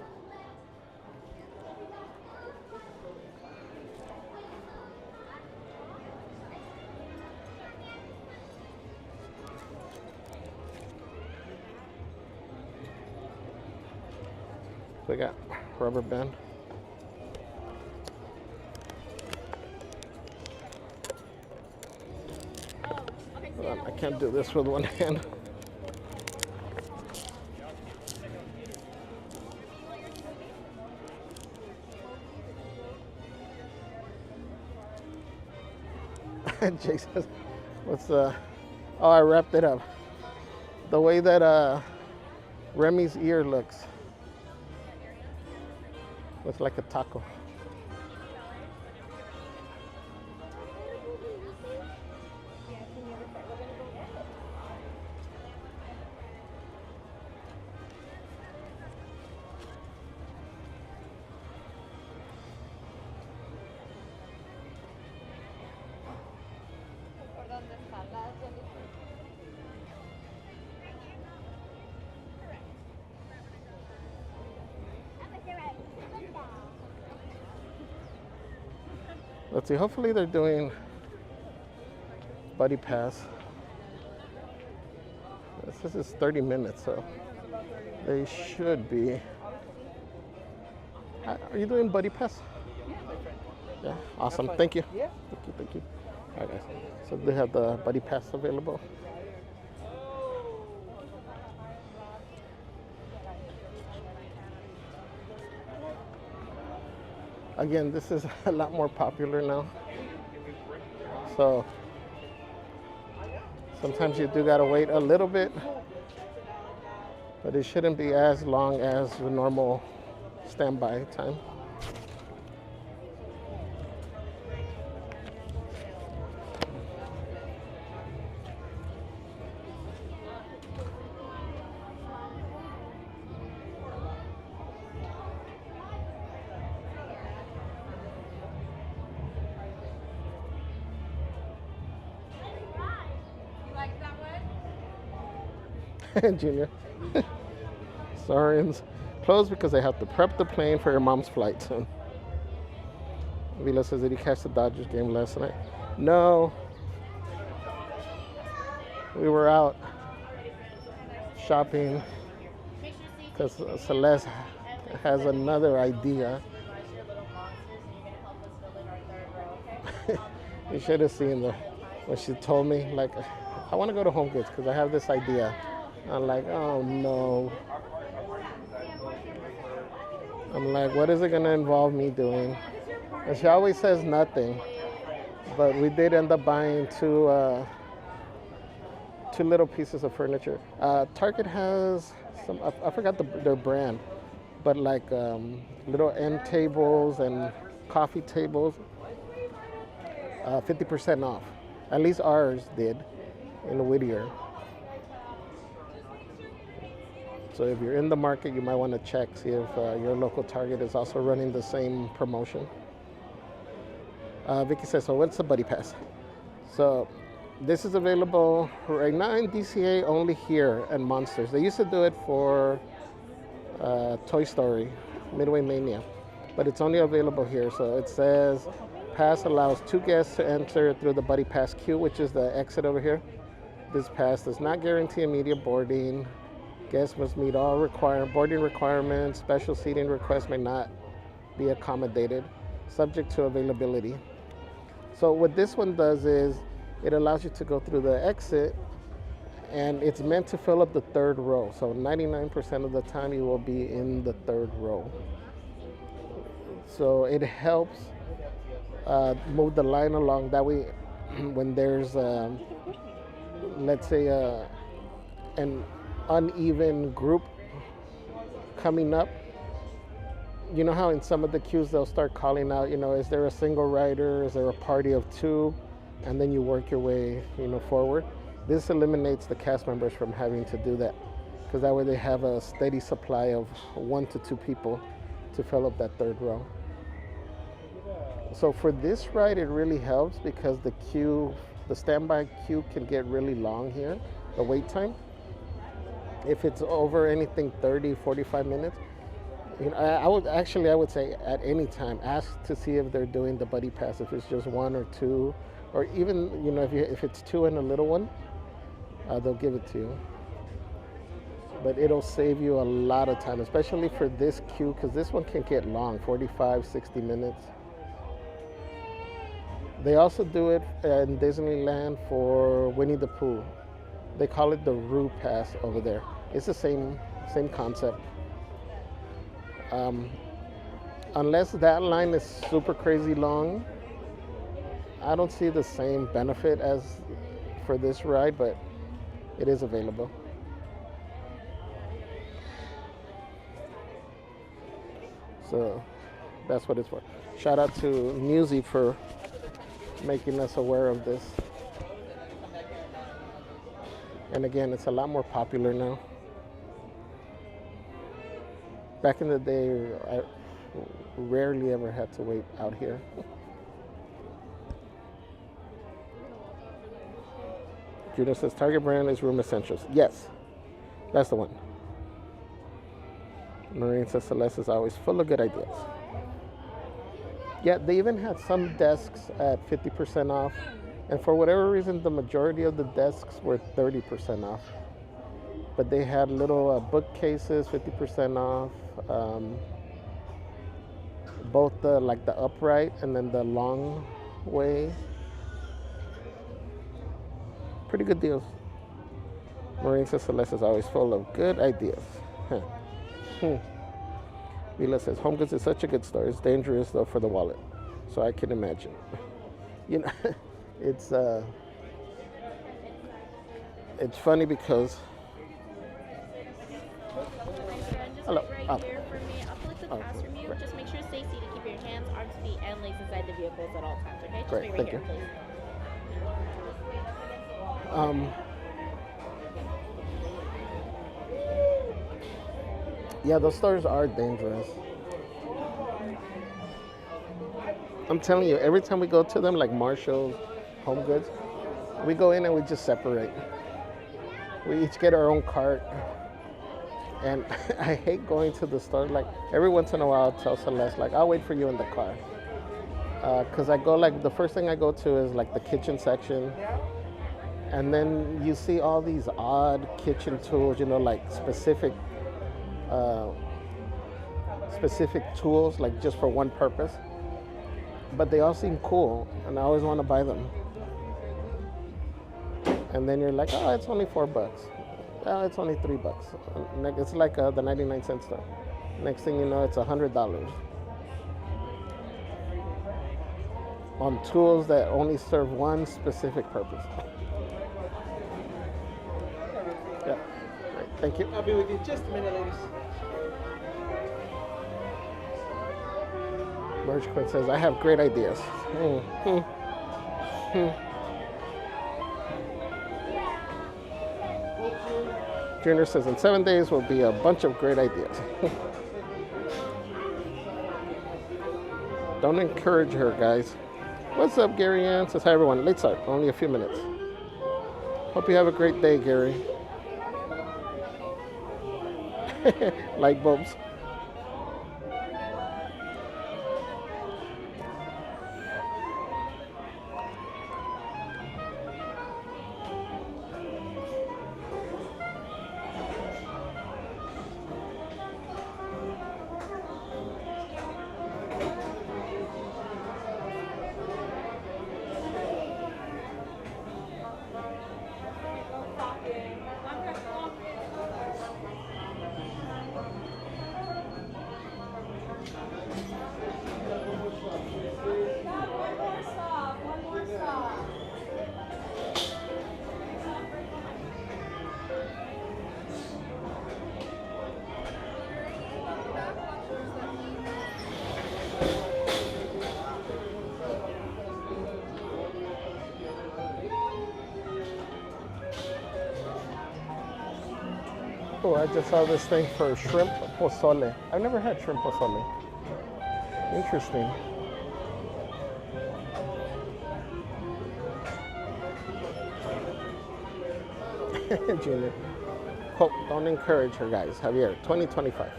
We got rubber band. I can't do this with one hand. Jake says, what's oh, I wrapped it up. The way that Remy's ear looks like a taco. Let's see, hopefully they're doing Buddy Pass. This is 30 minutes, so they should be. Are you doing Buddy Pass? Yeah, awesome. Thank you. Yeah. Thank you. All right, guys. So they have the Buddy Pass available. Again, this is a lot more popular now. So sometimes you do gotta wait a little bit, but it shouldn't be as long as the normal standby time. Junior. Sorry, closed because they have to prep the plane for your mom's flight soon. Vila says, did you catch the Dodgers game last night? No. We were out shopping because Celeste has another idea. You should have seen when she told me, like, I want to go to Home Goods because I have this idea. I'm like, oh no. I'm like, what is it going to involve me doing? And she always says nothing. But we did end up buying two little pieces of furniture. Target has some, I forgot their brand, but like little end tables and coffee tables, 50% off. At least ours did in Whittier. So if you're in the market, you might want to check, see if your local Target is also running the same promotion. Vicky says, so what's the Buddy Pass? So this is available right now in DCA only here and Monsters. They used to do it for Toy Story, Midway Mania, but it's only available here. So it says, pass allows 2 guests to enter through the Buddy Pass queue, which is the exit over here. This pass does not guarantee immediate boarding. Guests must meet all boarding requirements. Special seating requests may not be accommodated, subject to availability. So what this one does is it allows you to go through the exit, and it's meant to fill up the 3rd row. So 99% of the time you will be in the 3rd row. So it helps move the line along. That way, when there's, let's say, an uneven group coming up, you know how in some of the queues they'll start calling out, is there a single rider, is there a party of 2, and then you work your way, forward. This eliminates the cast members from having to do that, because that way they have a steady supply of 1 to 2 people to fill up that 3rd row. So for this ride, it really helps because the standby queue can get really long here, the wait time. If it's over anything 30, 45 minutes, I would say at any time, ask to see if they're doing the Buddy Pass, if it's just 1 or 2, or even, if it's 2 and a little one, they'll give it to you. But it'll save you a lot of time, especially for this queue, because this one can get long, 45, 60 minutes. They also do it in Disneyland for Winnie the Pooh. They call it the Roo Pass over there. It's the same concept. Unless that line is super crazy long, I don't see the same benefit as for this ride, but it is available. So that's what it's for. Shout out to Newsy for making us aware of this. And again, it's a lot more popular now. Back in the day, I rarely ever had to wait out here. Judah says, Target brand is Room Essentials. Yes, that's the one. Marine says, Celeste is always full of good ideas. Yeah, they even had some desks at 50% off. And for whatever reason, the majority of the desks were 30% off. But they had little bookcases, 50% off. Both the upright and then the long way. Pretty good deals. Marine says Celeste is always full of good ideas. Vila says, Home Goods is such a good store. It's dangerous though for the wallet. So I can imagine. It's funny because hello. Right here for me. I'll collect the pass from you. Right. Just make sure to stay seated. Keep your hands, arms, feet, and legs inside the vehicles at all times. Okay? Just Great, wait right thank here, you. please. Yeah, those stores are dangerous. I'm telling you, every time we go to them, like Marshall's, Home Goods, we go in and we just separate. We each get our own cart. And I hate going to the store. Like every once in a while, I'll tell Celeste, like, I'll wait for you in the car. Because I go, like, the first thing I go to is like the kitchen section. And then you see all these odd kitchen tools, you know, like specific tools, like just for one purpose. But they all seem cool, and I always want to buy them. And then you're like, oh, it's only $4. Oh, it's only $3. It's like the 99-cent store. Next thing you know, it's $100 on tools that only serve one specific purpose. Yeah, great. Thank you. I'll be with you in just a minute, ladies. Merge Quinn says, I have great ideas. Junior says, in 7 days will be a bunch of great ideas. Don't encourage her, guys. What's up, Gary Ann? Says, hi, everyone. Late start, only a few minutes. Hope you have a great day, Gary. Light bulbs. Oh, I just saw this thing for shrimp pozole. I've never had shrimp pozole. Interesting. Junior. Quote, don't encourage her, guys. Javier, 2025.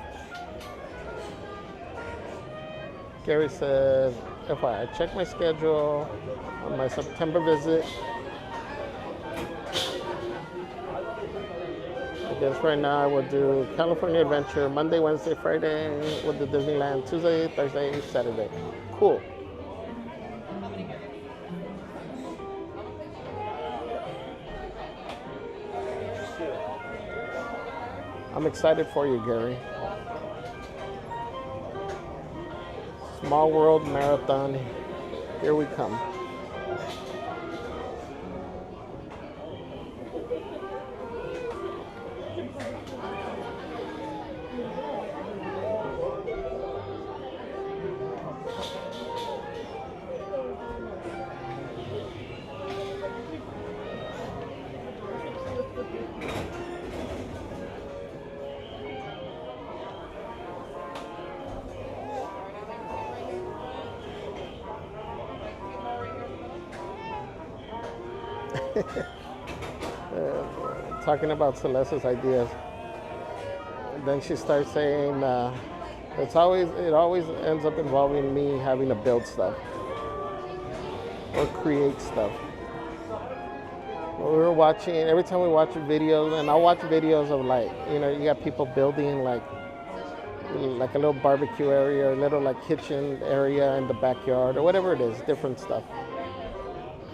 Gary says, if I check my schedule on my September visit, I guess right now I will do California Adventure Monday, Wednesday, Friday with the Disneyland, Tuesday, Thursday, Saturday. Cool. I'm excited for you, Gary. Small World Marathon. Here we come. Talking about Celeste's ideas. Then she starts saying, it always ends up involving me having to build stuff or create stuff. We were watching, every time we watch videos, and I'll watch videos of like, you got people building like a little barbecue area, or a little like kitchen area in the backyard, or whatever it is, different stuff.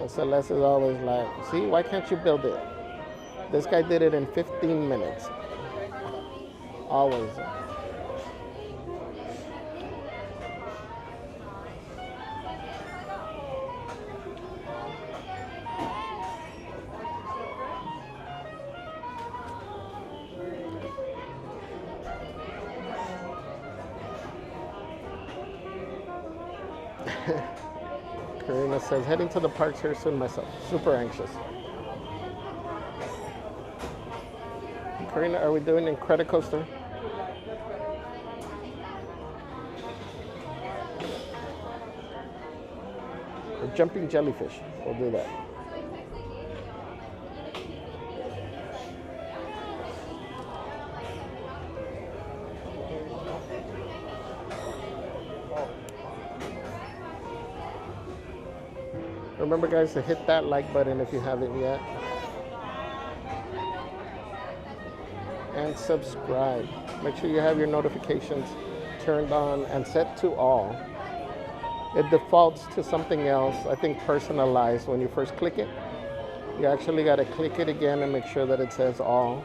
And Celeste is always like, see, why can't you build it? This guy did it in 15 minutes. Always. Karina says, heading to the parks here soon myself. Super anxious. Karina, are we doing Incredicoaster? Or jumping jellyfish? We'll do that. Remember, guys, to hit that like button if you haven't yet. And subscribe. Make sure you have your notifications turned on and set to all. It defaults to something else, I think personalized when you first click it. You actually got to click it again and make sure that it says all.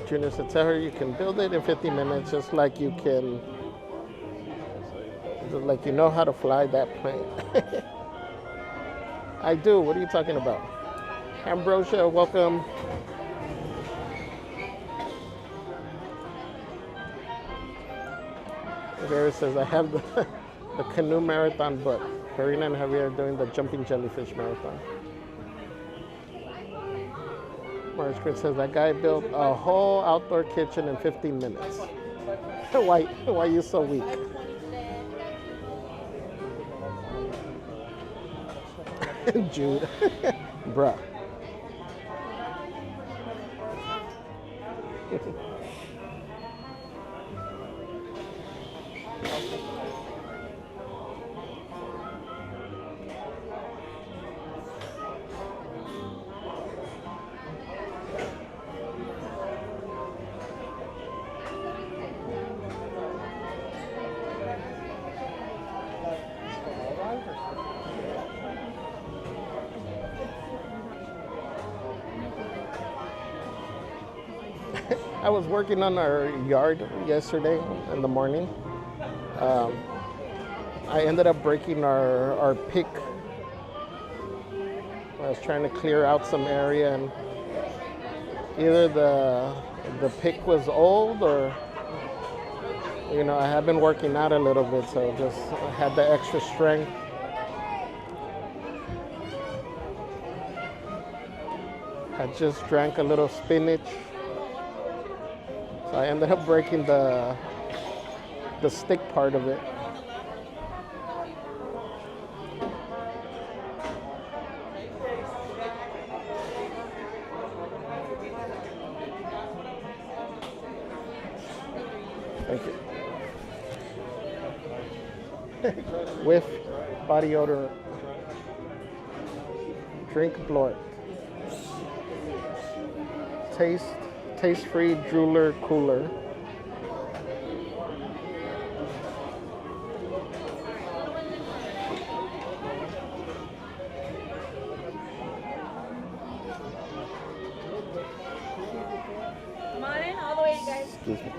Junior said, tell her you can build it in 50 minutes just like you can, just like you know how to fly that plane. I do. What are you talking about? Ambrosia, welcome. Gary says, I have the canoe marathon book. Karina and Javier are doing the jumping jellyfish marathon. Mars Chris says, that guy built a whole outdoor kitchen in 15 minutes. Why are you so weak? Jude. Bruh. I was working on our yard yesterday in the morning. I ended up breaking our pick. I was trying to clear out some area, and either the pick was old, or I have been working out a little bit, so just had the extra strength. I just drank a little spinach. So I ended up breaking the stick part of it. Thank you. With body odor. Drink Blort. Taste-free drooler cooler. Come on in, all the way, you guys. Excuse me.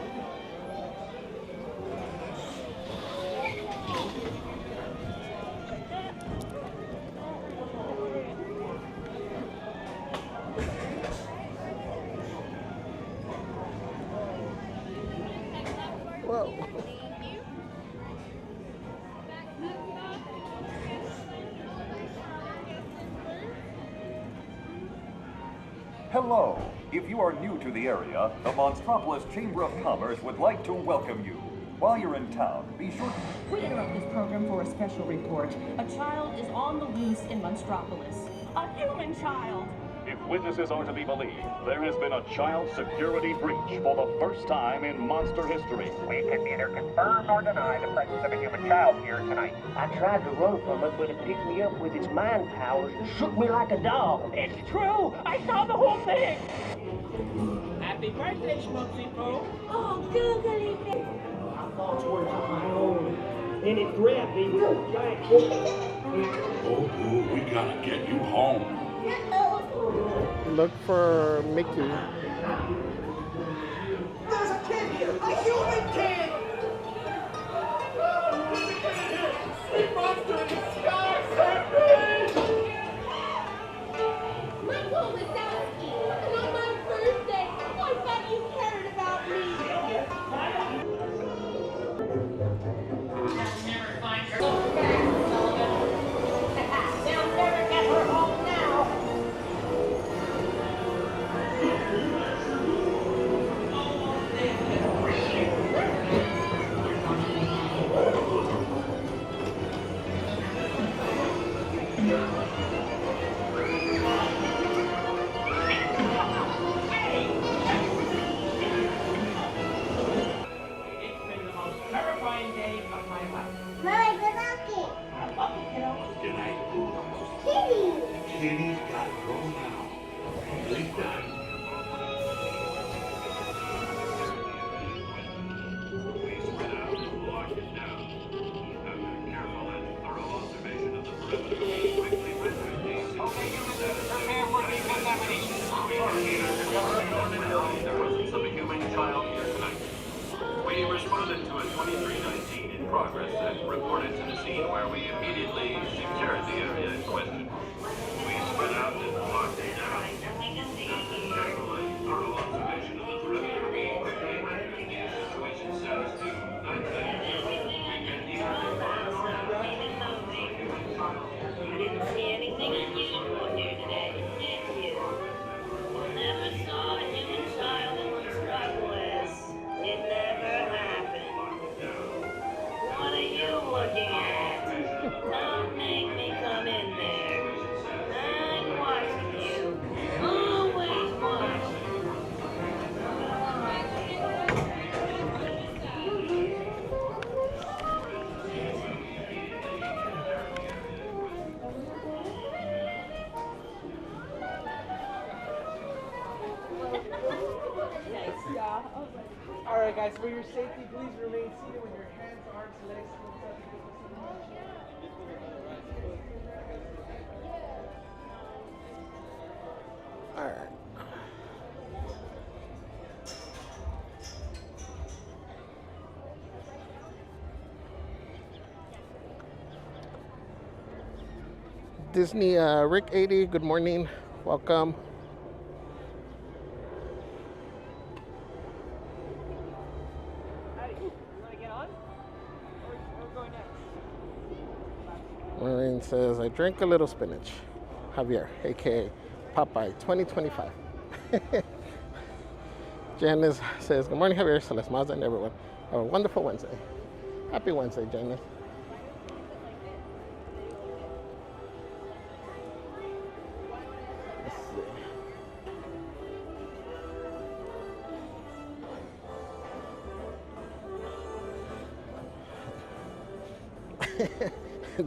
Hello. If you are new to the area, the Monstropolis Chamber of Commerce would like to welcome you. While you're in town, be sure to... We interrupt this program for a special report. A child is on the loose in Monstropolis. A human child! If witnesses are to be believed, there has been a child security breach for the first time in monster history. We can neither confirm nor deny the presence of a human child here tonight. I tried to run from it, but it picked me up with its mind powers and shook me like a dog. It's true! I saw the whole thing! Happy birthday, Schmucksy Poo! Oh, googly thing. My thoughts were on my own. Then it grabbed me with a giant Oh, we gotta get you home. Look for Mickey. There's a kid here! A human kid! Sweet monster in the sky! Save me! Michael Wazowski, and on my birthday, I thought you cared about me. They'll never get her home now! Good night. Kitty's got to go now. Sleep tight. We responded to a 2319 in progress and reported to the scene where we immediately secured the area in question. We spread out and locked it down. Careful and thorough observation of the perimeter rendered the situation status to 910. You didn't see anything unusual here today, did you? Never saw a human child in Metropolis. It never happened. What are you looking at? Don't make me come in there. I'm watching you. Always watching. All right, guys. For your safety, please remain seated with your hands, arms, legs linked up. All right. Disney Rick 80, good morning. Welcome. Maureen says, I drink a little spinach. Javier, aka Popeye 2025. Janice says, good morning, Javier, Celeste Mazda, and everyone. Have a wonderful Wednesday. Happy Wednesday, Janice.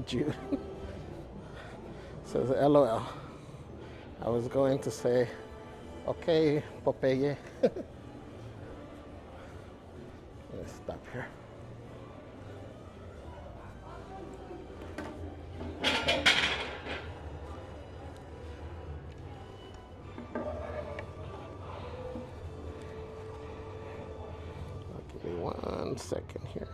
Jude says LOL. I was going to say, okay, Popeye. Let's stop here. Give me 1 second here.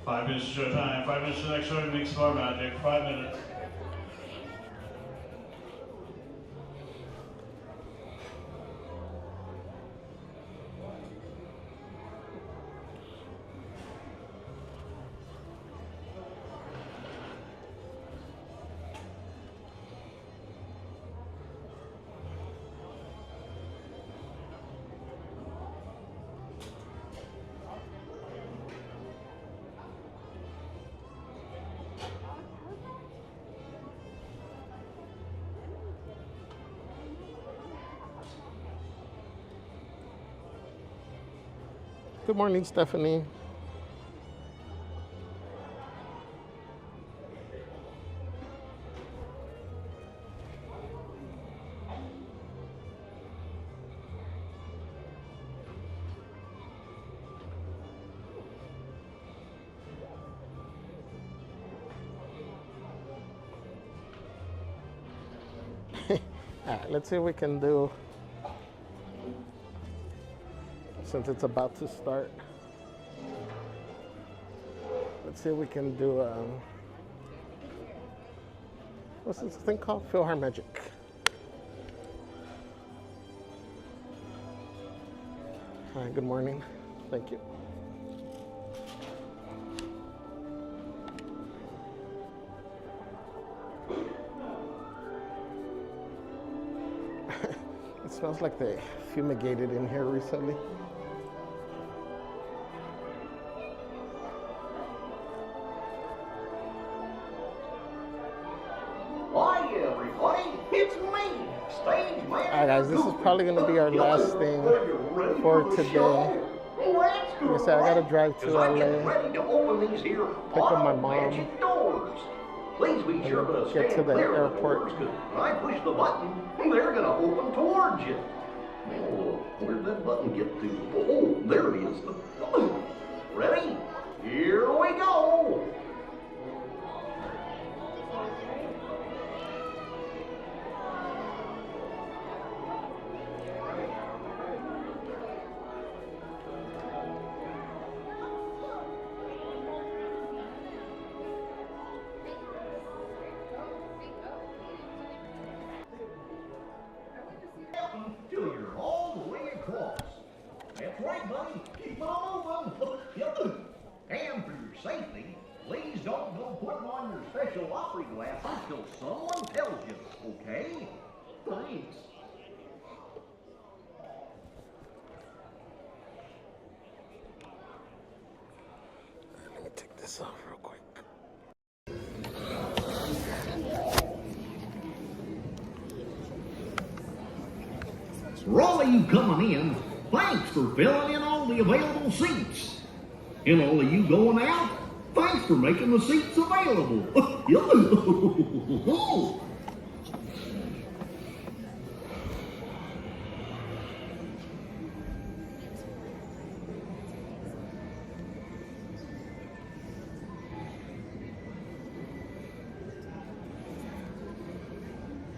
Five minutes to show time. 5 minutes to the next show to make PhilharMagic. 5 minutes. Good morning, Stephanie. All right, let's see if we can do, since it's about to start, let's see if we can do, what's this thing called? PhilharMagic. Hi, good morning. Thank you. It smells like they fumigated in here recently. Hi everybody, it's me, stage manager. Alright guys, this is probably going to be our last thing for today. Like I said, I got to drive to LA, pick up my mom, Please be sure to get to the airport. When I push the button, they're going to open towards you. Oh, where'd that button get to? Oh, there it is. Ready? Here we go. Till you're all the way across. That's right, buddy. Keep on moving. And for your safety, please don't go putting on your special opera glasses till someone tells you, okay? Thanks. Let me take this off real quick. For all of you coming in, thanks for filling in all the available seats. And all of you going out, thanks for making the seats available.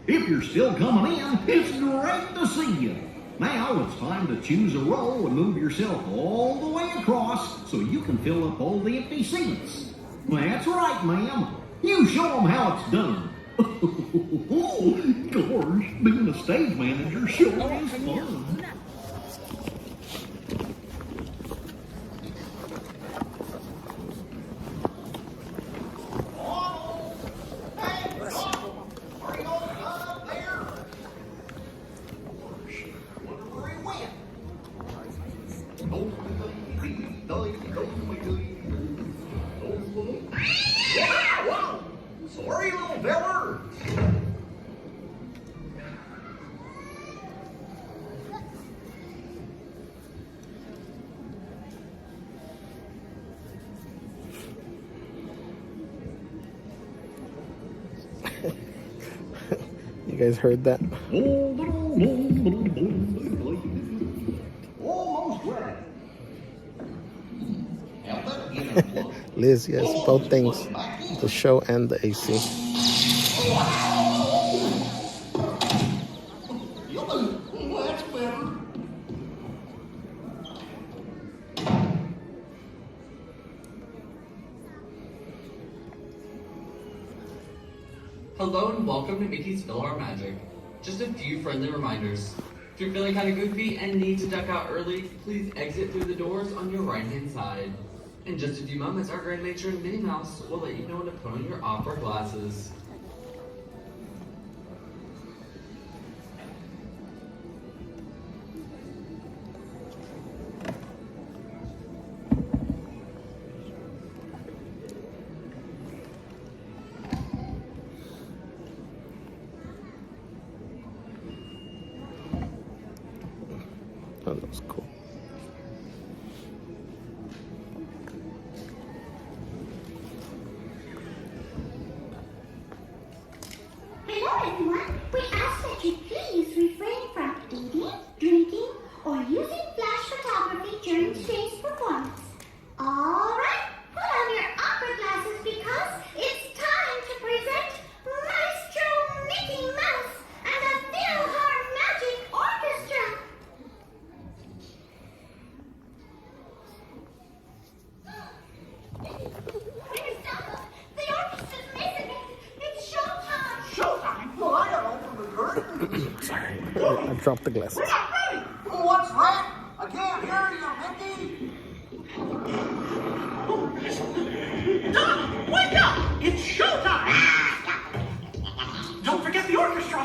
If you're still coming in, it's great to see you. Now it's time to choose a row and move yourself all the way across so you can fill up all the empty seats. That's right, ma'am. You show them how it's done. Gosh, being a stage manager sure is fun. Sorry, little feller. You guys heard that? Almost ready. Liz, yes, both things. The show and the AC. That's better. Hello and welcome to Mickey's PhilharMagic. Just a few friendly reminders. If you're feeling kind of goofy and need to duck out early, please exit through the doors on your right-hand side. In just a few moments, our Grand Matron Minnie Mouse will let you know when to put on your opera glasses. Oh, that was cool. Hello everyone, we ask that you please refrain from eating, drinking, or using flash photography during today's performance. Alright, put on your opera glasses because it's time to present Maestro Mickey Mouse and the PhilharMagic Orchestra. The orchestra's missing it. It's showtime. Showtime? Well, I gotta open the curtain. Sorry, I dropped the glasses. What's that? I can't hear you, Mickey. Don, wake up! It's showtime! Don't forget the orchestra!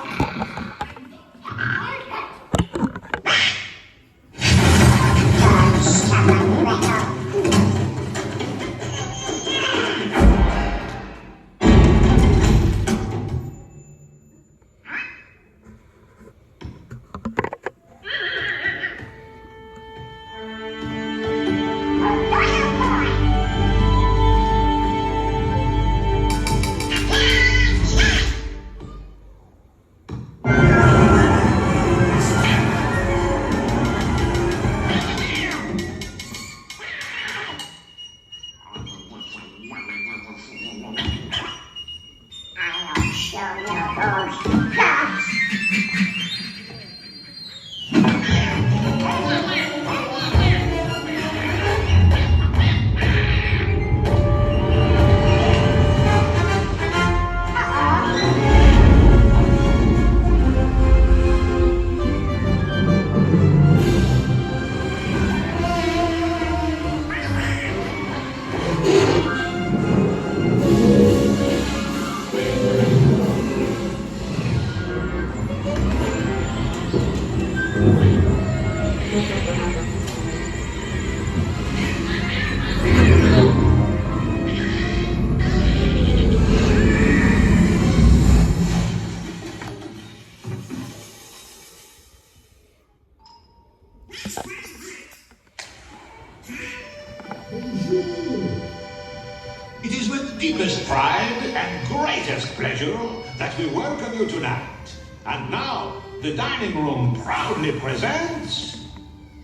It is with deepest pride and greatest pleasure that we welcome you tonight. And now, the dining room proudly presents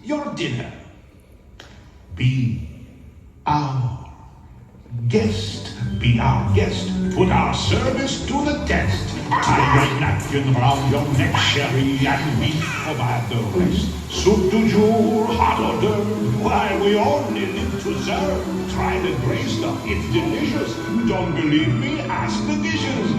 your dinner. Be our guest. Be our guest. Put our service to the test. Tie your napkin round your neck, sherry and meat provide the rest. Soup du jour, hot hors d'oeuvre, while we only live to serve. Try the gray stuff, it's delicious. Don't believe me? Ask the dishes.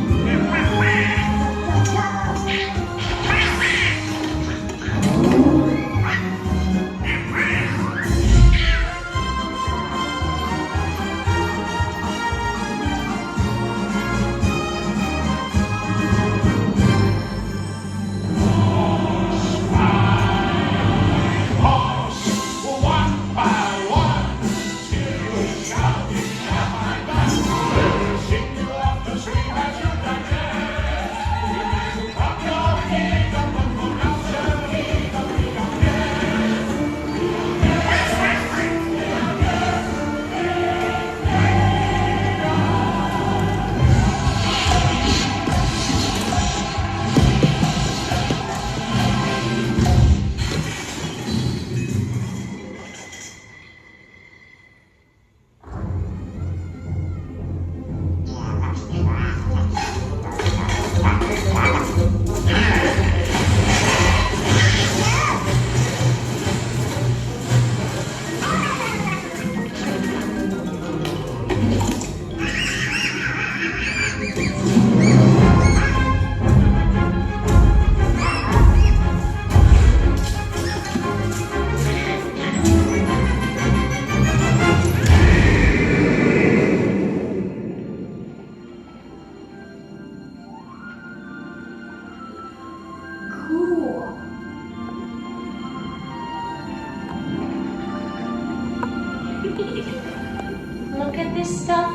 Look at this stuff,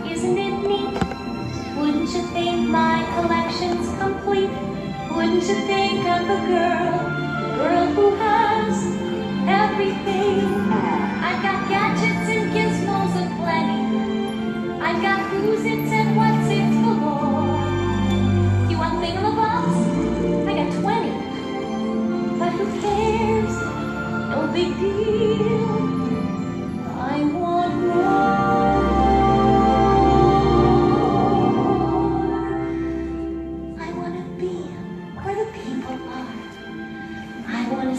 isn't it neat? Wouldn't you think my collection's complete? Wouldn't you think I'm the girl who has everything? I got gadgets and gizmos aplenty. I got who's its and what's its galore. You want thingamabobs? I got 20. But who cares? No big deal. I want more. I want to be where the people are. I want to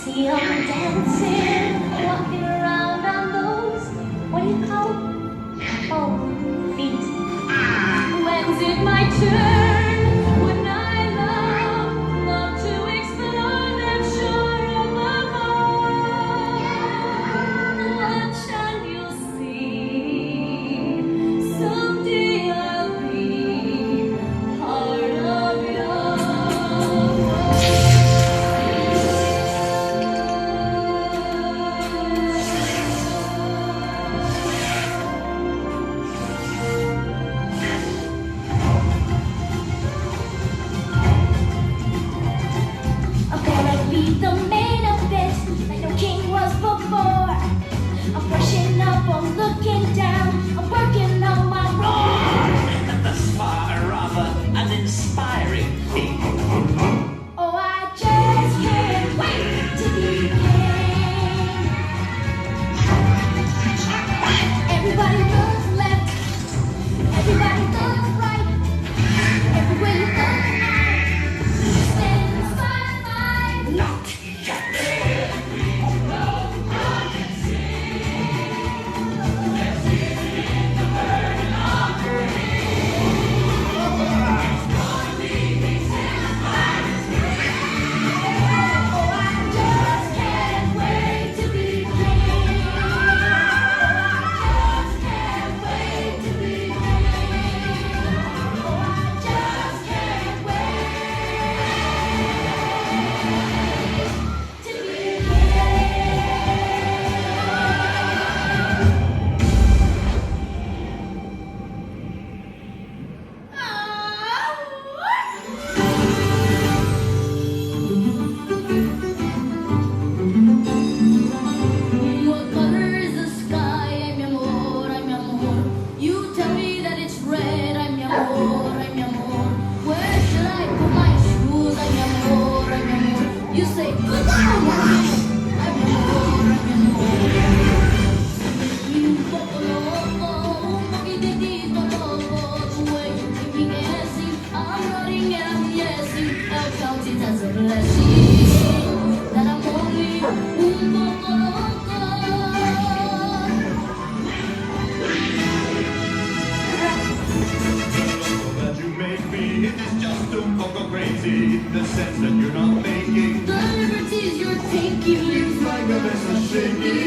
see them dancing, walking around on those, what do you call them? Oh, feet. When's it my turn? Wouldn't I love to explore that shore above? Watch and you'll see. Someday I'll be part of your world. go crazy. The sense that you're not making The liberties you're taking. It's like a mess of shaking.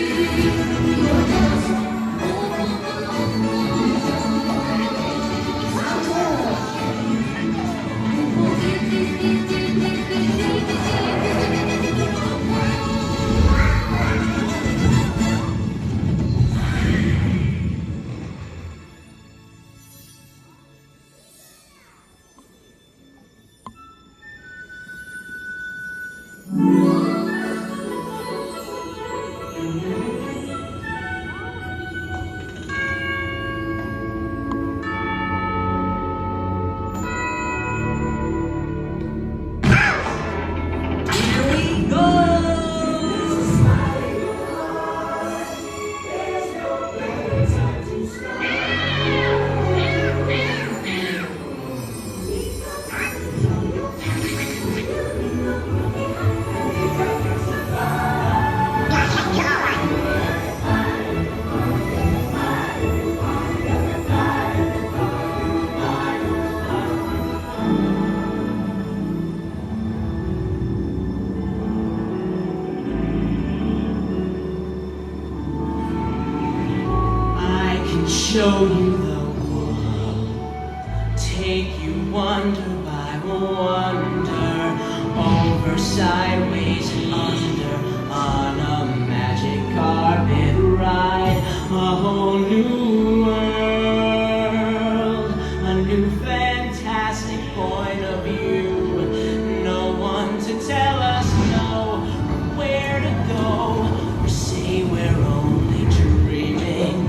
Show you the world, take you wonder by wonder, over, sideways, under, on a magic carpet ride, a whole new world, a new fantastic point of view, no one to tell us no, or where to go, or say we're only dreaming.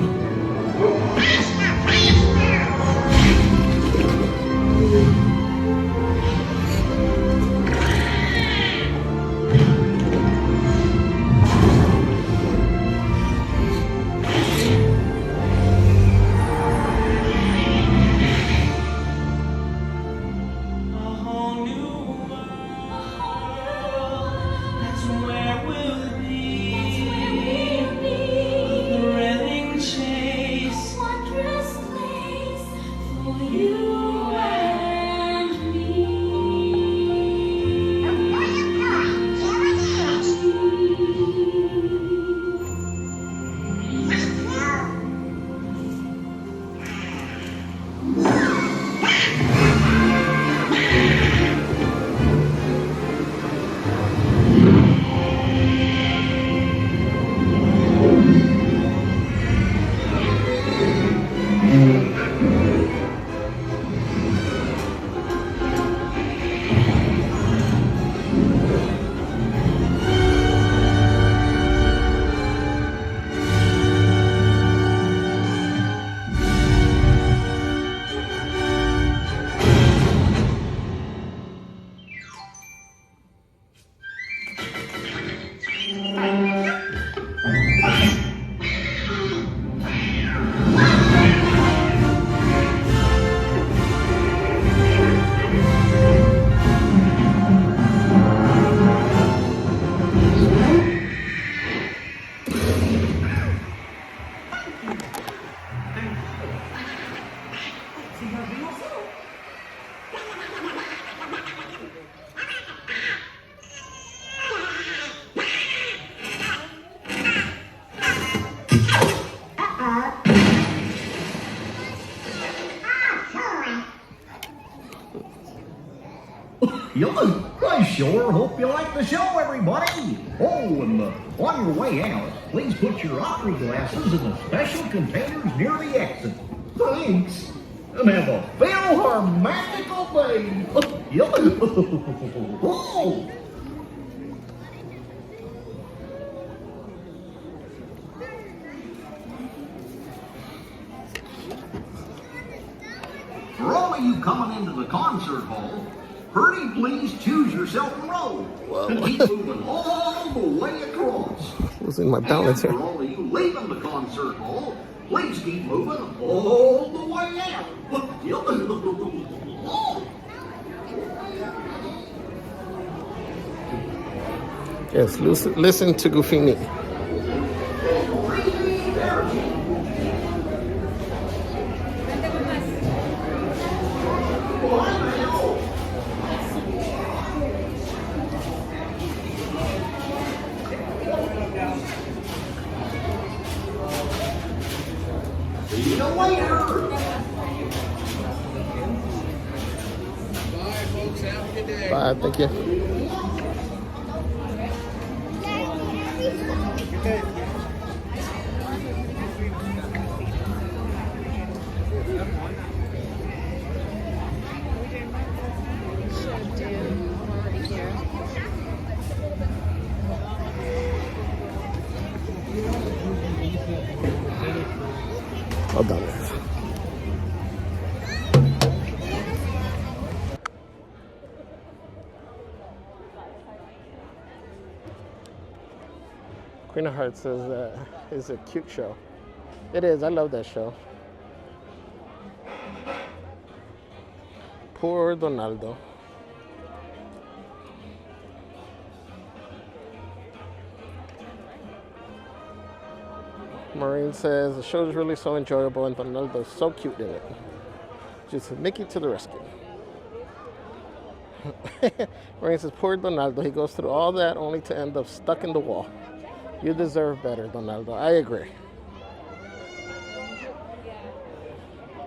I sure hope you like the show, everybody. Oh, and on your way out, please put your opera glasses in the special containers near the exit. Thanks. And have a PhilharMagical day. Oh. For all of you coming into the concert hall, pretty please choose yourself a row and keep moving all the way across. Losing my balance here. For all of you leaving the concert hall, please keep moving all the way out. Yes, listen to Goofy Me. Bye, thank you. Hold on. Queen of Hearts says that is a cute show. It is. I love that show. Poor Donaldo. Maureen says the show is really so enjoyable and Donaldo is so cute in it. Just Mickey to the rescue. Maureen says, poor Donaldo. He goes through all that only to end up stuck in the wall. You deserve better, Donaldo. I agree.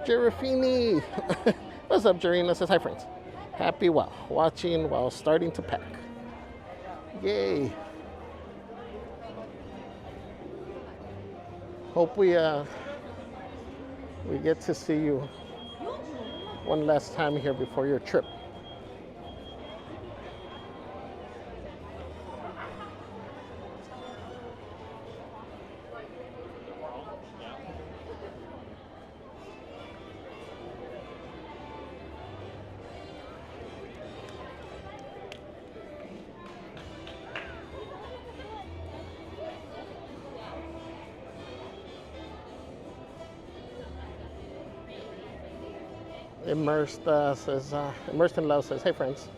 Gerafini. What's up, Jarina? Says, hi, friends. Happy while watching while starting to pack. Yay. Hope we get to see you one last time here before your trip. Immersed says, Immersed in Love says, hey friends,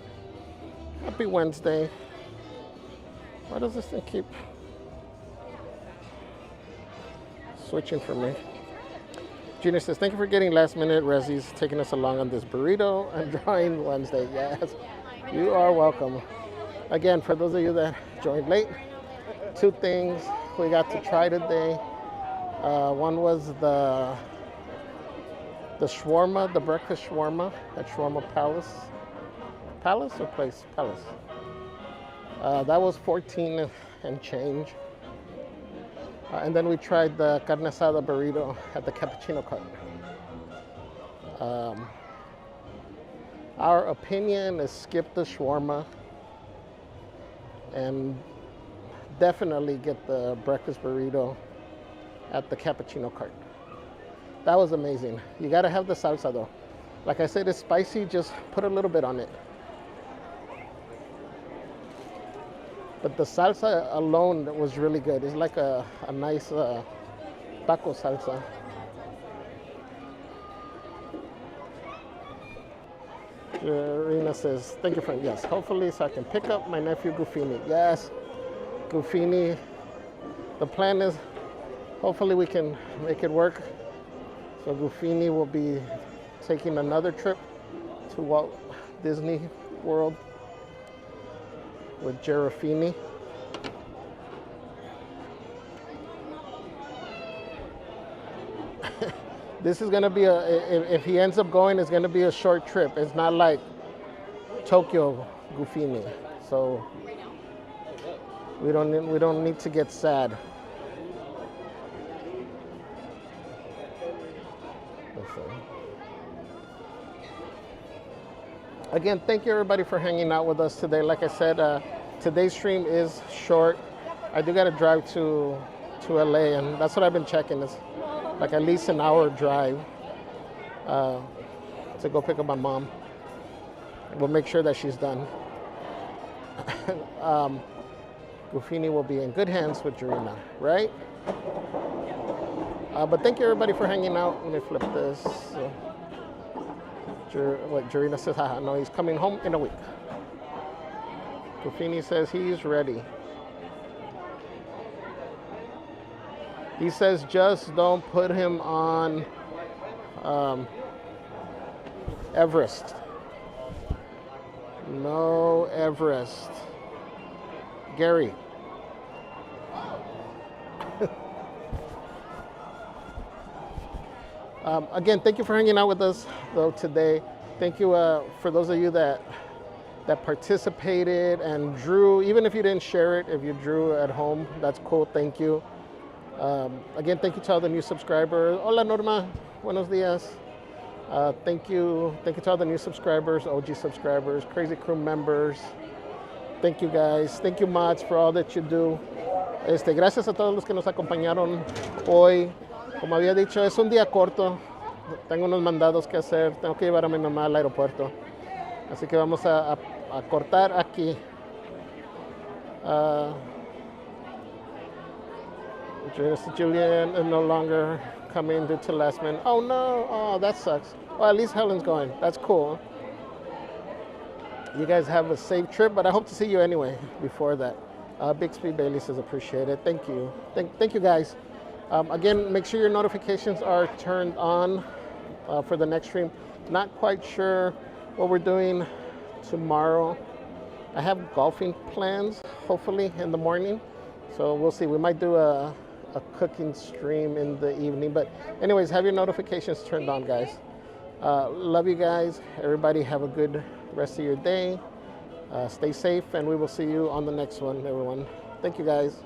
happy Wednesday. Why does this thing keep switching for me? Junior says, thank you for getting last minute resis, taking us along on this burrito and drawing Wednesday. Yes, you are welcome. Again, for those of you that joined late, 2 things we got to try today. One was the shawarma, the breakfast shawarma at Shawarma Palace. Palace or Place? Palace. That was 14 and change. And then we tried the carne asada burrito at the Cappuccino Cart. Our opinion is skip the shawarma and definitely get the breakfast burrito at the Cappuccino Cart. That was amazing. You gotta have the salsa though. Like I said, it's spicy, just put a little bit on it. But the salsa alone was really good. It's like a nice taco salsa. Rena says, thank you, friend. Yes, hopefully so I can pick up my nephew Gufini. Yes, Gufini. The plan is hopefully we can make it work. So Gufini will be taking another trip to Walt Disney World with Gerafini. This is gonna be if he ends up going, it's gonna be a short trip. It's not like Tokyo Gufini. So we don't need to get sad. Again, thank you everybody for hanging out with us today. Like I said, today's stream is short. I do got to drive to LA, and that's what I've been checking. It's like at least an hour drive to go pick up my mom. We'll make sure that she's done. Gufini will be in good hands with Jarina, right? But thank you everybody for hanging out. Let me flip this. Jarina says, haha, no, he's coming home in a week. Gufini says he's ready. He says just don't put him on Everest. No Everest. Gary. Again, thank you for hanging out with us though today. Thank you for those of you that that participated and drew. Even if you didn't share it, if you drew at home, that's cool. Thank you. Again, thank you to all the new subscribers. Hola Norma, buenos dias. Thank you to all the new subscribers, OG subscribers, Crazy Crew members. Thank you guys. Thank you mods for all that you do. Gracias a todos los que nos acompañaron hoy. Como había dicho, es un día corto. Tengo unos mandados que hacer. Tengo que llevar a mi mamá al aeropuerto. Así que vamos a cortar aquí. Julian is no longer coming due to last minute. Oh no, oh that sucks. Well, at least Helen's going. That's cool. You guys have a safe trip, but I hope to see you anyway before that. Bixby Bailey says appreciate it. Thank you. Thank you guys. Again, make sure your notifications are turned on for the next stream. Not quite sure what we're doing tomorrow. I have golfing plans, hopefully in the morning. So we'll see. We might do a cooking stream in the evening. But anyways, have your notifications turned on, guys. Love you guys. Everybody have a good rest of your day. Stay safe, and we will see you on the next one, everyone. Thank you, guys.